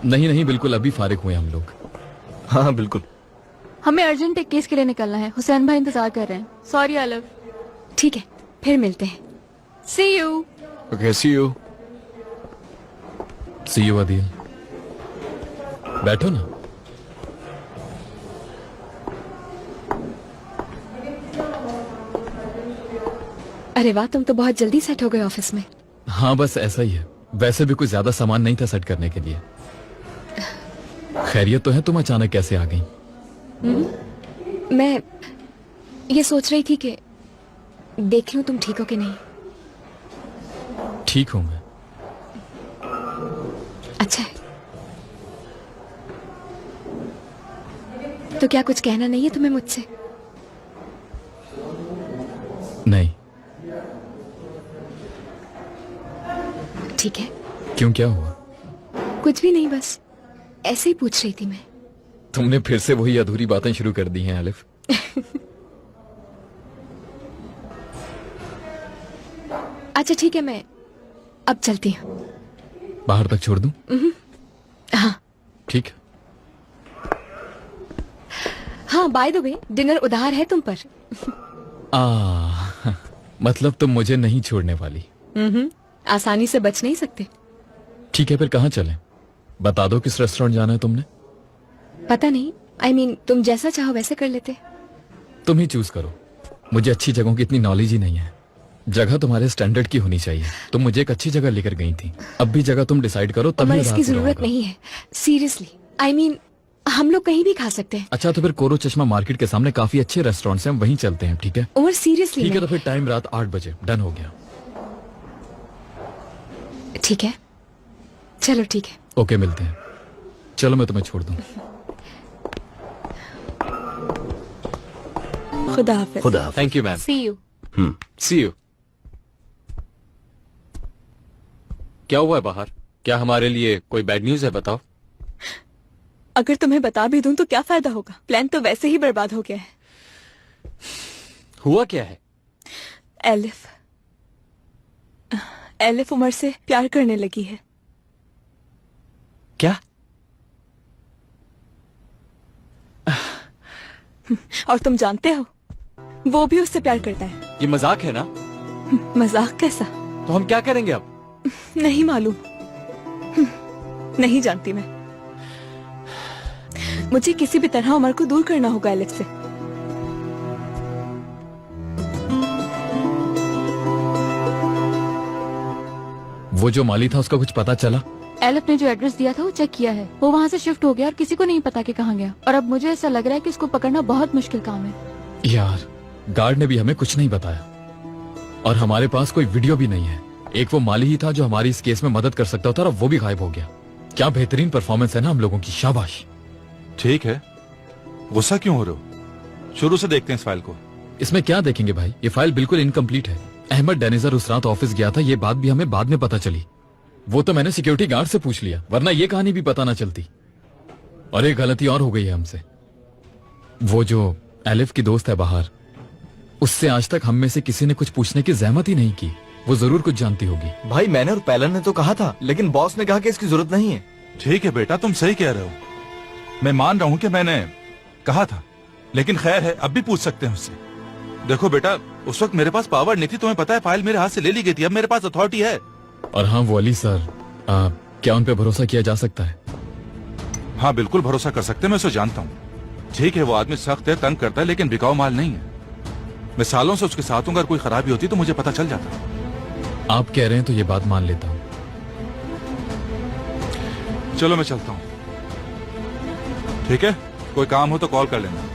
K: नहीं नहीं, बिल्कुल अभी फारिग हुए हम लोग।
O: हाँ बिल्कुल।
N: हमें अर्जेंट एक केस के लिए निकलना है, हुसैन भाई इंतजार कर रहे हैं। सॉरी आलिफ।
I: ठीक है, फिर मिलते हैं।
N: See you.
O: Okay, see you.
K: See you Adeel. बैठो ना।
I: अरे वाह, तुम तो बहुत जल्दी सेट हो गए ऑफिस में।
K: हाँ बस ऐसा ही है, वैसे भी कुछ ज्यादा सामान नहीं था सेट करने के लिए। खैरियत तो है, तुम अचानक कैसे आ गई?
I: मैं ये सोच रही थी कि देख लूं तुम ठीक हो कि नहीं।
K: ठीक हूं मैं।
I: अच्छा है। तो क्या कुछ कहना नहीं है तुम्हें मुझसे?
K: नहीं।
I: ठीक है।
K: क्यों, क्या हुआ?
I: कुछ भी नहीं, बस ऐसे ही पूछ रही थी मैं।
K: तुमने फिर से वही अधूरी बातें शुरू कर दी हैं आलिफ।
I: अच्छा ठीक है, मैं अब चलती हूँ।
K: बाहर तक छोड़ दूं?
I: हाँ
K: ठीक।
I: हाँ, बाय द वे डिनर उधार है तुम पर।
K: मतलब तुम मुझे नहीं छोड़ने वाली?
I: आसानी से बच नहीं सकते।
K: ठीक है, फिर कहाँ चलें? बता दो किस रेस्टोरेंट जाना है तुमने।
I: पता नहीं, I mean, तुम जैसा चाहो वैसे कर लेते।
K: तुम ही चूज करो, मुझे अच्छी जगहों की इतनी नॉलेज ही नहीं है। जगह तुम्हारे स्टैंडर्ड की होनी चाहिए। तुम मुझे एक अच्छी जगह लेकर गई थी, अब भी जगह तुम डिसाइड करो तभी।
I: इसकी जरूरत नहीं है, सीरियसली। I mean, हम लोग कहीं भी खा सकते हैं।
K: अच्छा तो फिर कोरो चश्मा मार्केट के सामने काफी अच्छे रेस्टोरेंट्स हैं, वहीं चलते हैं। ठीक है?
I: उमर सीरियसली।
K: ठीक है, तो फिर टाइम रात 8 बजे डन हो गया।
I: ठीक है, चलो ठीक है।
K: ओके, मिलते हैं। चलो मैं तुम्हें छोड़ दूं।
C: खुदा हाफिज।
O: खुदा हाफिज। Thank you ma'am.
N: See you.
O: See you. क्या हुआ है बाहर? क्या हमारे लिए कोई बैड न्यूज है? बताओ।
C: अगर तुम्हें बता भी दूं तो क्या फायदा होगा, प्लान तो वैसे ही बर्बाद हो गया है।
O: हुआ क्या है?
C: एलिफ उमर से प्यार करने लगी है।
O: क्या?
C: और तुम जानते हो वो भी उससे प्यार करता है।
O: ये मजाक है ना?
C: मजाक कैसा?
O: तो हम क्या करेंगे अब?
C: नहीं मालूम, नहीं जानती मैं। मुझे किसी भी तरह उमर को दूर करना होगा एलिफ से।
K: वो जो माली था उसका कुछ पता चला?
N: एलिफ ने जो एड्रेस दिया था वो चेक किया है, वो वहाँ से शिफ्ट हो गया और किसी को नहीं पता कि कहाँ गया। और अब मुझे ऐसा लग रहा है कि इसको पकड़ना बहुत मुश्किल काम है।
K: यार गार्ड ने भी हमें कुछ नहीं बताया और हमारे पास कोई वीडियो भी नहीं है। एक वो माली ही था जो हमारी इस केस में मदद कर सकता था और वो भी गायब हो गया। क्या बेहतरीन परफॉर्मेंस है ना हम लोगों की, शाबाश।
L: ठीक है, गुस्सा क्यों हो रहे हो? शुरू से देखते हैं इस फाइल को।
K: इसमें क्या देखेंगे भाई, ये फाइल बिल्कुल इनकम्प्लीट है। अहमद डेनिजर उस रात ऑफिस गया था, ये बात भी हमें बाद में पता चली। वो तो मैंने सिक्योरिटी गार्ड से पूछ लिया, वरना ये कहानी भी पता ना चलती। और एक गलती और हो गई है हमसे। वो जो एलिफ की दोस्त है बाहर, उससे आज तक हम में से किसी ने कुछ पूछने की जहमत ही नहीं की। वो जरूर कुछ जानती होगी।
O: भाई मैंने और पैलन ने तो कहा था, लेकिन बॉस ने कहा कि इसकी जरूरत नहीं है।
L: ठीक है बेटा, तुम सही कह रहे हो। मैं मान रहा हूँ कि मैंने कहा था, लेकिन खैर है, अब भी पूछ सकते हैं उससे। देखो बेटा, उस वक्त मेरे पास पावर नहीं थी, तुम्हें पता है, फाइल मेरे हाथ से ले ली गई थी। अब मेरे पास अथॉरिटी है।
K: और हाँ वो अली सर, क्या उन पे भरोसा किया जा सकता है?
L: हाँ बिल्कुल भरोसा कर सकते हैं, मैं उसे जानता हूँ। ठीक है, वो आदमी सख्त है, तंग करता है, लेकिन बिकाऊ माल नहीं है। मैं सालों से उसके साथ हूँ, अगर कोई खराबी होती तो मुझे पता चल जाता।
K: आप कह रहे हैं तो ये बात मान लेता हूँ।
L: चलो मैं चलता हूँ। ठीक है, कोई काम हो तो कॉल कर लेना।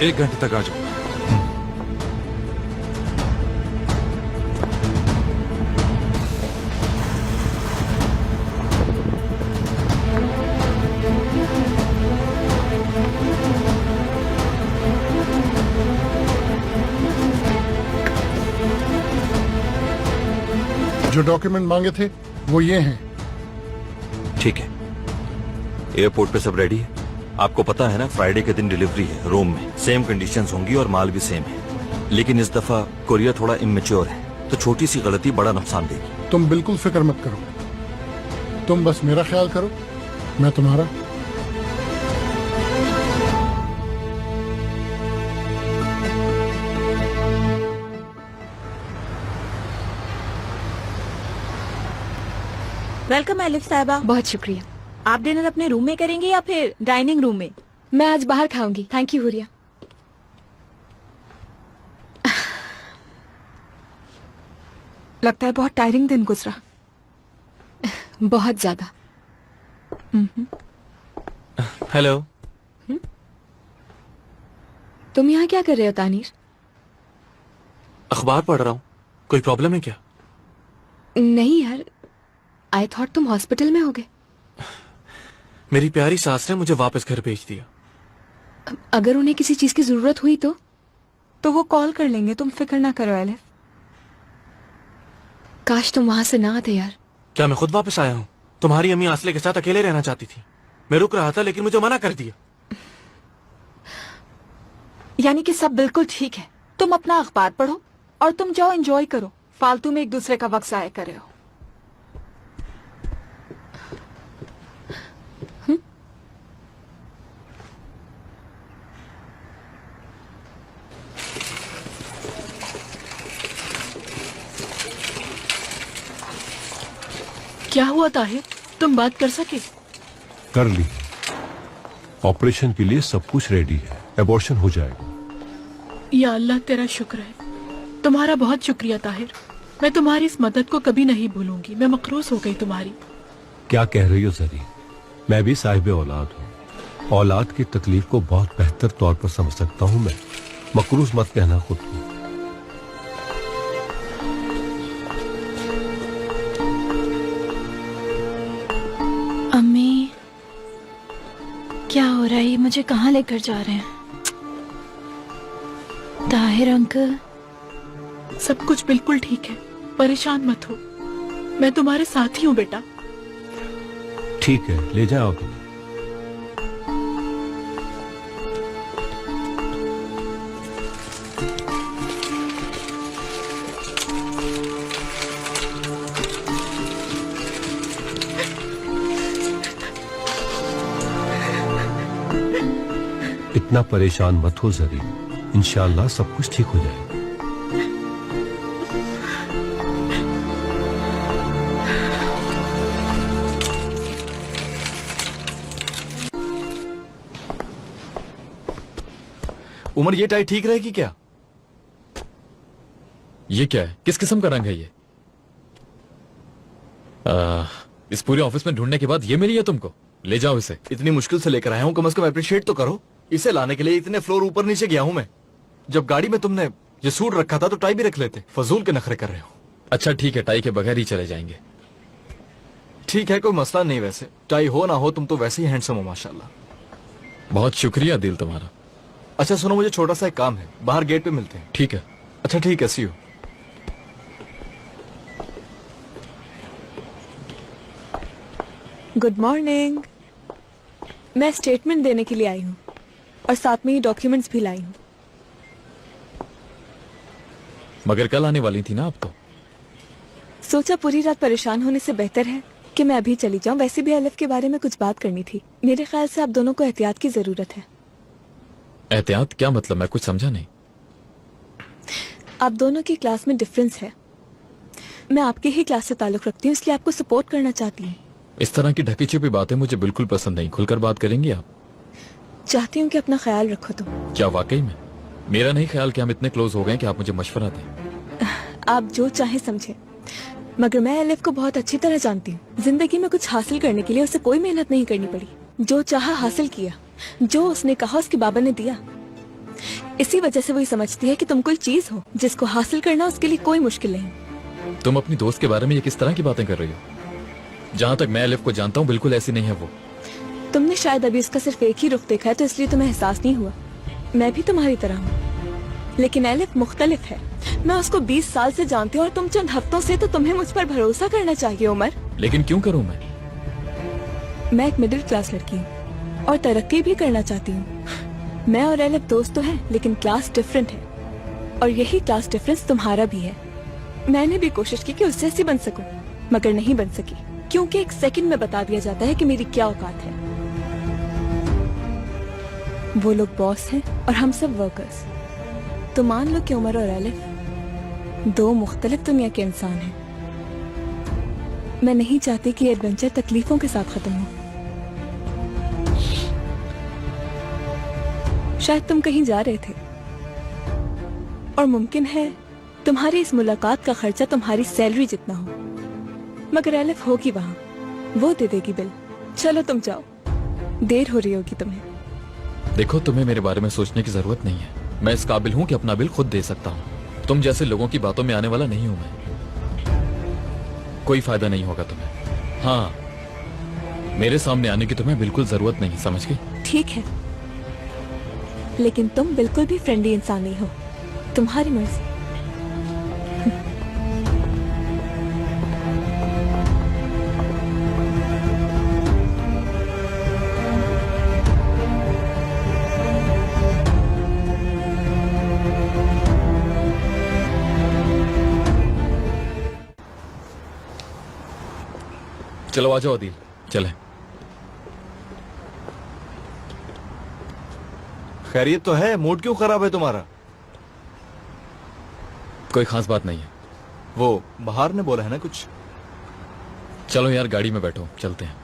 L: 1 घंटे तक आ जाओ।
S: जो डॉक्यूमेंट मांगे थे वो ये हैं।
E: ठीक है, एयरपोर्ट पे सब रेडी है। आपको पता है ना, फ्राइडे के दिन डिलीवरी है रोम में। सेम कंडीशंस होंगी और माल भी सेम है, लेकिन इस दफा कोरियर थोड़ा इमेच्योर है, तो छोटी सी गलती बड़ा नुकसान देगी।
S: तुम बिल्कुल फिक्र मत करो, तुम बस मेरा ख्याल करो, मैं तुम्हारा।
Q: वेलकम एलिफ साहिबा।
I: बहुत शुक्रिया।
Q: आप डिनर अपने रूम में करेंगे या फिर डाइनिंग रूम में?
I: मैं आज बाहर खाऊंगी। Thank you Huriya.
Q: लगता है बहुत टायरिंग दिन गुजरा।
I: बहुत ज्यादा।
J: हेलो।
I: तुम यहाँ क्या कर रहे हो तानीर?
J: अखबार पढ़ रहा हूँ। कोई प्रॉब्लम है क्या?
I: नहीं यार, आई थॉट तुम हॉस्पिटल में होगे।
J: मेरी प्यारी सास ने मुझे वापस घर भेज दिया।
I: अगर उन्हें किसी चीज की जरूरत हुई तो
Q: वो कॉल कर लेंगे, तुम फिक्र ना करो एलिफ।
I: काश तुम वहां से ना आते यार।
J: क्या मैं खुद वापस आया हूँ? तुम्हारी अम्मी आसले के साथ अकेले रहना चाहती थी। मैं रुक रहा था, लेकिन मुझे मना कर दिया।
Q: यानी कि सब बिल्कुल ठीक है। तुम अपना अखबार पढ़ो और तुम जाओ एंजॉय करो। फालतू में एक दूसरे का वक्त जाया कर रहे हो।
M: क्या हुआ ताहिर, तुम बात कर सके?
G: कर ली। ऑपरेशन के लिए सब कुछ रेडी है, एबॉर्शन हो जाएगा।
M: या अल्लाह तेरा शुक्र है। तुम्हारा बहुत शुक्रिया ताहिर। मैं तुम्हारी इस मदद को कभी नहीं भूलूंगी। मैं मकरूस हो गई तुम्हारी।
G: क्या कह रही हो जरी? मैं भी साहिब औलाद हूँ। औलाद की तकलीफ को बहुत बेहतर तौर पर समझ सकता हूँ मैं। मकरूस मत कहना खुद को।
Q: अम्मी, क्या हो रहा है? ये मुझे कहाँ लेकर जा रहे हैं? ताहिर अंकल।
M: सब कुछ बिल्कुल ठीक है, परेशान मत हो। मैं तुम्हारे साथ ही हूँ बेटा।
G: ठीक है, ले जाओ तुम। इतना परेशान मत हो जरी, इंशाअल्लाह सब कुछ ठीक हो जाएगा।
O: उमर, ये टाई ठीक रहेगी क्या?
K: ये क्या है? किस किस्म का रंग है ये? इस पूरे ऑफिस में ढूंढने के बाद ये मिली है तुमको? ले जाओ इसे।
O: इतनी मुश्किल से लेकर आया हूँ, कम से कम अप्रिशिएट तो करो। इसे लाने के लिए इतने फ्लोर ऊपर नीचे गया हूँ मैं। जब गाड़ी में तुमने ये सूट रखा था तो टाई भी रख लेते। फजूल के नखरे कर रहे हो।
K: अच्छा ठीक है, टाई के बगैर ही चले जाएंगे।
O: ठीक है, कोई मसला नहीं। वैसे टाई हो ना हो, तुम तो वैसे ही हैंडसम हो माशाल्लाह।
K: बहुत शुक्रिया दिल तुम्हारा।
O: अच्छा सुनो, मुझे छोटा सा एक काम है, बाहर गेट पे मिलते हैं।
K: ठीक है।
O: अच्छा ठीक है, सी यू।
C: Good morning. मैं स्टेटमेंट देने के लिए आई हूँ और साथ में ही डॉक्यूमेंट्स भी लाई हूँ।
K: मगर कल आने वाली थी ना आप तो।
C: सोचा पूरी रात परेशान होने से बेहतर है कि मैं अभी चली जाऊं। वैसे भी एलिफ के बारे में कुछ बात करनी थी। मेरे ख्याल से आप दोनों को एहतियात की जरूरत है।
K: एहतियात क्या मतलब? मैं कुछ समझा नहीं।
C: आप दोनों की क्लास में डिफरेंस है। मैं आपके ही क्लास से ताल्लुक रखती हूँ, इसलिए आपको सपोर्ट करना चाहती हूँ।
K: इस तरह की ढकी छुपी बातें मुझे बिल्कुल पसंद नहीं। खुलकर बात करेंगी आप?
C: चाहती हूँ कि अपना ख्याल रखो तुम।
K: क्या वाकई में? मेरा नहीं ख्याल कि हम इतने क्लोज हो गए कि आप मुझे मशवरा दें।
C: आप जो चाहे समझे, मगर मैं एलिफ को बहुत अच्छी तरह जानती हूँ। जिंदगी में कुछ हासिल करने के लिए उसे कोई मेहनत नहीं करनी पड़ी। जो चाहा हासिल किया, जो उसने कहा उसके बाबा ने दिया। इसी वजह से वही समझती है कि तुम कोई चीज हो जिसको हासिल करना उसके लिए कोई मुश्किल नहीं।
K: तुम अपनी दोस्त के बारे में ये किस तरह की बातें कर रही हो? जहाँ तक मैं एलिफ को जानता हूँ बिल्कुल ऐसी नहीं है वो।
C: तुमने शायद अभी उसका सिर्फ एक ही रुख देखा है, तो इसलिए तुम्हें एहसास नहीं हुआ। मैं भी तुम्हारी तरह हूँ, लेकिन एलिफ मुख्तलिफ है। मैं उसको 20 साल से जानती हूँ और तुम चंद हफ्तों से। तो तुम्हें मुझ पर भरोसा करना चाहिए उमर।
K: लेकिन क्यों करूँ मैं?
C: मैं एक मिडिल क्लास लड़की हूँ और तरक्की भी करना चाहती हूँ। मैं और एलिफ दोस्त तो हैं, लेकिन क्लास डिफरेंट है और यही क्लास डिफरेंस तुम्हारा भी है। मैंने भी कोशिश की कि उससे ऐसी बन सकूं, मगर नहीं बन सकी, क्योंकि एक सेकंड में बता दिया जाता है कि मेरी क्या औकात है। वो लोग बॉस हैं और हम सब वर्कर्स। तो मान लो कि उमर और एलिफ दो मुख्तलिफ दुनिया के इंसान हैं। मैं नहीं चाहती कि एडवेंचर तकलीफों के साथ खत्म हो। शायद तुम कहीं जा रहे थे और मुमकिन है तुम्हारी इस मुलाकात का खर्चा तुम्हारी सैलरी जितना हो, मगर एलिफ होगी वहाँ, वो दे देगी बिल। चलो तुम जाओ, देर हो रही होगी तुम्हें।
K: देखो, तुम्हें मेरे बारे में सोचने की जरूरत नहीं है। मैं इस काबिल हूँ कि अपना बिल खुद दे सकता हूँ। तुम जैसे लोगों की बातों में आने वाला नहीं हूँ मैं। कोई फायदा नहीं होगा तुम्हें। हाँ, मेरे सामने आने की तुम्हें बिल्कुल जरूरत नहीं, समझ गई?
C: ठीक है, लेकिन तुम बिल्कुल भी फ्रेंडली इंसान नहीं हो। तुम्हारी मर्जी।
K: चलो आ जाओ अदील, चले।
O: खैरियत तो है? मूड क्यों खराब है तुम्हारा?
K: कोई खास बात नहीं है।
O: वो बाहर ने बोला है ना कुछ?
K: चलो यार, गाड़ी में बैठो, चलते हैं।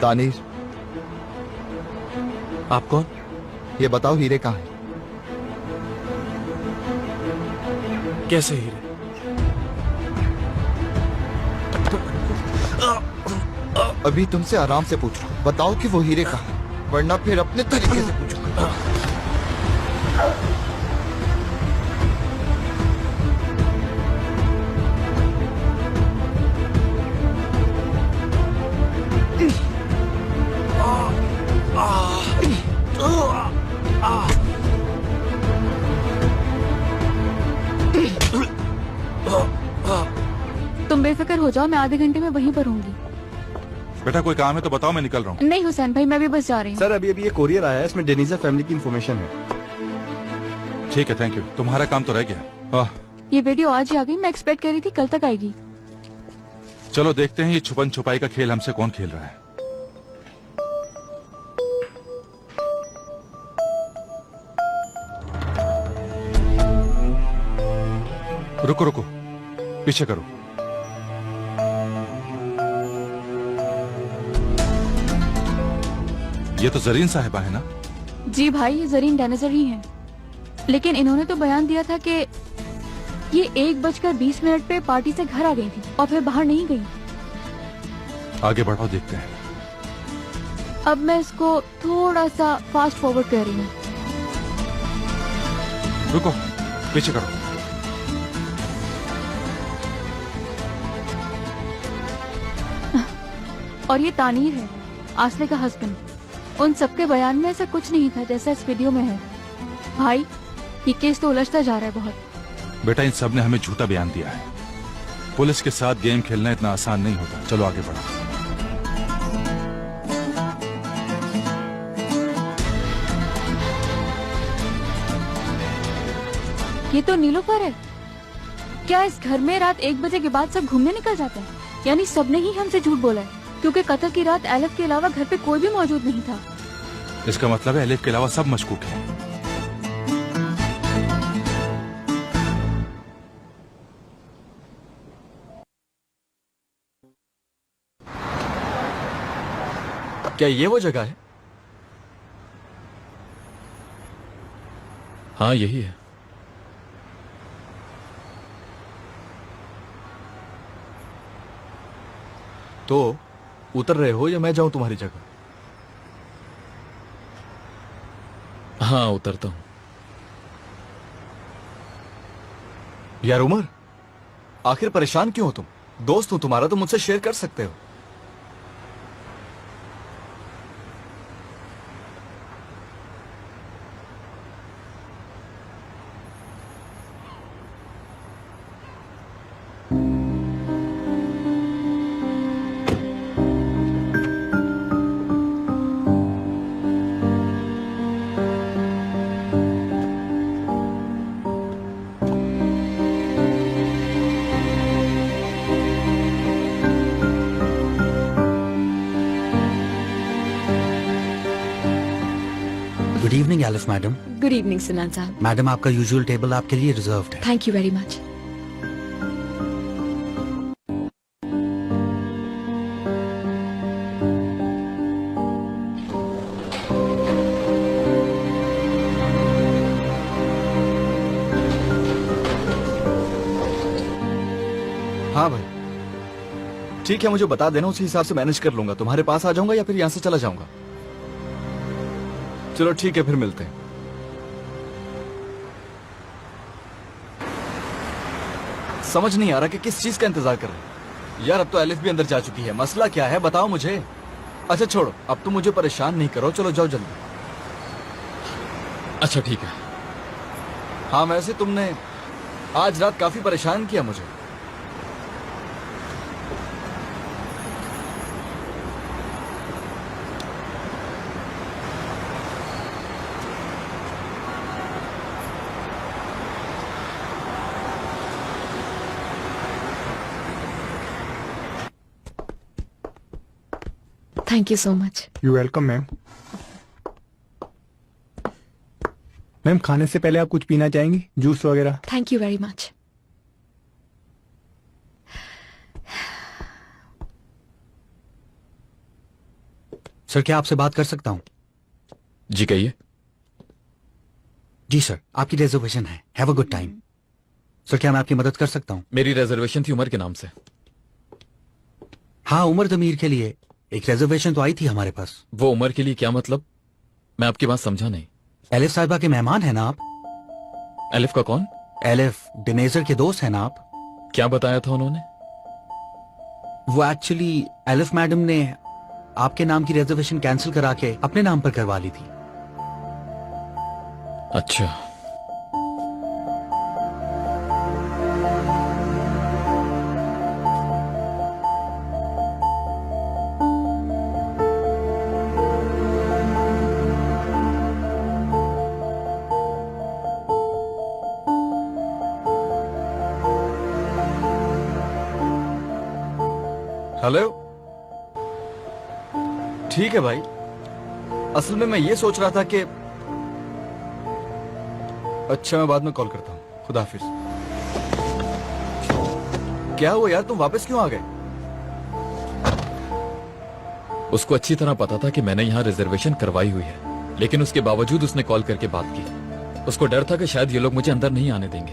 T: तानीर,
J: आप कौन?
T: ये बताओ हीरे कहाँ है?
J: कैसे हीरे?
T: अभी तुमसे आराम से पूछ रहा हूँ, बताओ कि वो हीरे कहाँ है, वरना फिर अपने तरीके से पूछूंगा।
N: तुम बेफिक्र हो जाओ, मैं आधे घंटे में वहीं पर होंगी।
L: बेटा कोई काम है तो बताओ, मैं निकल रहा हूँ।
N: नहीं हुसैन भाई, मैं भी बस जा रही हूँ।
O: सर अभी ये कोरियर आया है, इसमें डेनिजा फैमिली की इन्फॉर्मेशन है।
L: ठीक है, थैंक यू। तुम्हारा काम तो रह गया।
N: ये वीडियो आज ही आ गई, मैं एक्सपेक्ट कर रही थी कल तक आएगी।
L: चलो देखते हैं ये छुपन छुपाई का खेल हमसे कौन खेल रहा है। रुको रुको, पीछे करो। ये तो जरीन साहिबा है ना?
N: जी भाई, ये जरीन डैनेजर ही हैं। लेकिन इन्होंने तो बयान दिया था कि ये 1:20 पे पार्टी से घर आ गई थी और फिर बाहर नहीं गई।
L: आगे बढ़ाओ, देखते हैं।
N: अब मैं इसको थोड़ा सा फास्ट फॉरवर्ड कर रही हूँ।
L: रुको, पीछे करो।
N: और ये तानीर है, आसले का हस्बैंड। उन सबके बयान में ऐसा कुछ नहीं था जैसा इस वीडियो में है। भाई, ये केस तो उलझता जा रहा है बहुत।
L: बेटा, इन सब ने हमें झूठा बयान दिया है। पुलिस के साथ गेम खेलना इतना आसान नहीं होता। चलो आगे बढ़ो।
N: ये तो नीलोफर है। क्या इस घर में रात 1 बजे के बाद सब घूमने निकल जाते हैं? यानी सबने ही हमसे झूठ बोला है, क्योंकि कत्ल की रात एलिफ के अलावा घर पे कोई भी मौजूद नहीं था।
L: इसका मतलब है एलिफ के अलावा सब मशकूक हैं।
O: क्या ये वो जगह है?
K: हाँ, यही है।
O: तो उतर रहे हो या मैं जाऊं तुम्हारी जगह?
K: हाँ, उतरता हूँ।
O: यार उमर, आखिर परेशान क्यों हो तुम? दोस्त हूं तुम्हारा तो मुझसे शेयर कर सकते हो।
U: Good evening Elif madam.
I: Good evening Sinan साहब।
U: मैडम, आपका यूजुअल टेबल आपके लिए रिजर्व्ड है।
I: Thank you very much.
O: हाँ भाई, ठीक है, मुझे बता देना, उसी हिसाब से मैनेज कर लूंगा। तुम्हारे पास आ जाऊंगा या फिर यहाँ से चला जाऊंगा? चलो ठीक है, फिर मिलते हैं। समझ नहीं आ रहा कि किस चीज का इंतजार कर रहे हैं। यार, अब तो एलिफ भी अंदर जा चुकी है। मसला क्या है बताओ मुझे। अच्छा छोड़ो, अब तुम मुझे परेशान नहीं करो। चलो जाओ जल्दी।
K: अच्छा ठीक है।
O: हाँ, वैसे तुमने आज रात काफी परेशान किया मुझे।
I: Thank you so much.
V: You welcome ma'am. Ma'am, खाने से पहले आप कुछ पीना चाहेंगी? जूस वगैरह?
I: Thank you very much.
U: Sir, क्या आपसे बात कर सकता हूँ?
K: जी कहिए।
U: जी सर, आपकी रिजर्वेशन है। Have a good time. Sir, क्या मैं आपकी मदद कर सकता हूँ?
K: मेरी रिजर्वेशन थी उमर के नाम से।
U: हाँ, उमर जमीर के लिए एक रिजर्वेशन तो आई थी हमारे पास।
K: वो उमर के लिए क्या मतलब? मैं आपकी बात समझा नहीं।
U: एलिफ साहिबा के मेहमान है ना आप?
K: एलिफ का कौन?
U: एलिफ डिनेजर के दोस्त है ना आप?
K: क्या बताया था उन्होंने?
U: वो एक्चुअली एलिफ मैडम ने आपके नाम की रिजर्वेशन कैंसिल करा के अपने नाम पर करवा ली थी।
K: अच्छा।
O: हेलो। ठीक है भाई, असल में मैं ये सोच रहा था कि अच्छा, मैं बाद में कॉल करता हूँ। खुदा हाफिज। क्या हुआ यार, तुम वापस क्यों आ गए?
K: उसको अच्छी तरह पता था कि मैंने यहाँ रिजर्वेशन करवाई हुई है, लेकिन उसके बावजूद उसने कॉल करके बात की। उसको डर था कि शायद ये लोग मुझे अंदर नहीं आने देंगे।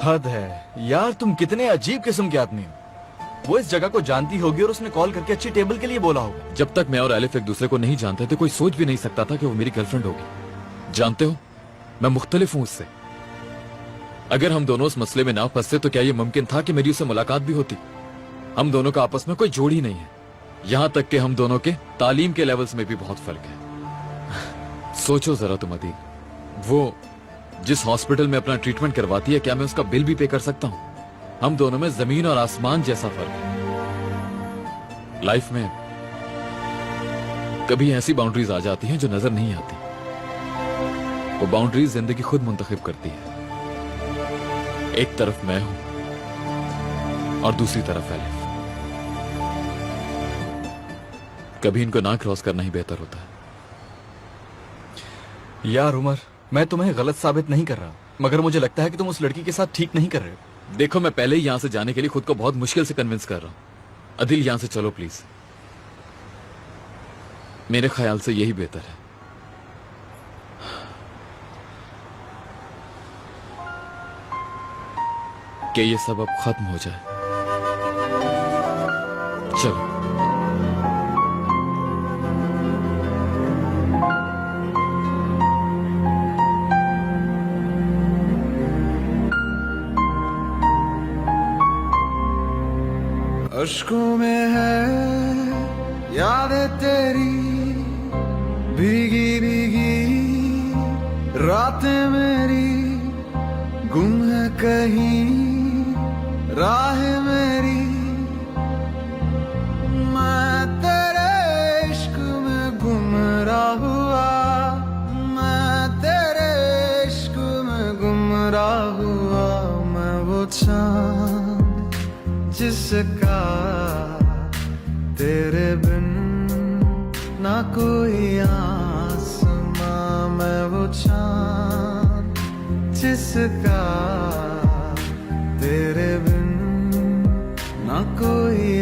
O: हद है यार, तुम कितने अजीब किस्म के आदमी हो। वो इस जगह को जानती होगी और उसने कॉल करके अच्छी टेबल के लिए बोला होगा।
K: जब तक मैं और एलिफ एक दूसरे को नहीं जानते थे, कोई सोच भी नहीं सकता था कि वो मेरी गर्लफ्रेंड होगी। जानते हो, मैं मुख्तलिफ हूं उससे। अगर हम दोनों उस मसले में ना फंसते तो क्या ये मुमकिन था कि मेरी उससे मुलाकात भी होती? हम दोनों का आपस में कोई जोड़ ही नहीं है। यहां तक कि हम दोनों के तालीम के लेवल्स में भी बहुत फर्क है। सोचो जरा तुम अदील, वो जिस हॉस्पिटल में अपना ट्रीटमेंट करवाती है, क्या मैं उसका बिल भी पे कर सकता हूं? हम दोनों में जमीन और आसमान जैसा फर्क है। लाइफ में कभी ऐसी बाउंड्रीज आ जाती हैं जो नजर नहीं आती। वो बाउंड्रीज जिंदगी खुद मुंतखब करती है। एक तरफ मैं हूं और दूसरी तरफ एलिफ। कभी इनको ना क्रॉस करना ही बेहतर होता है।
O: यार उमर, मैं तुम्हें गलत साबित नहीं कर रहा, मगर मुझे लगता है कि तुम उस लड़की के साथ ठीक नहीं कर रहे हो।
K: देखो, मैं पहले ही यहां से जाने के लिए खुद को बहुत मुश्किल से कन्विंस कर रहा हूं। अदिल, यहां से चलो प्लीज। मेरे ख्याल से यही बेहतर है। कि ये सब अब खत्म हो जाए। चलो।
A: अश्कों में है यादें तेरी, भीगी भीगी रातें मेरी, गुम है कहीं राह मेरी। मैं तेरे इश्क में गुमराह हुआ, मैं तेरे इश्क में गुमराह हुआ। मैं वो चाँद जिसका तेरे बिन ना कोई आसमां। मैं वो चाँद जिसका तेरे बिन ना कोई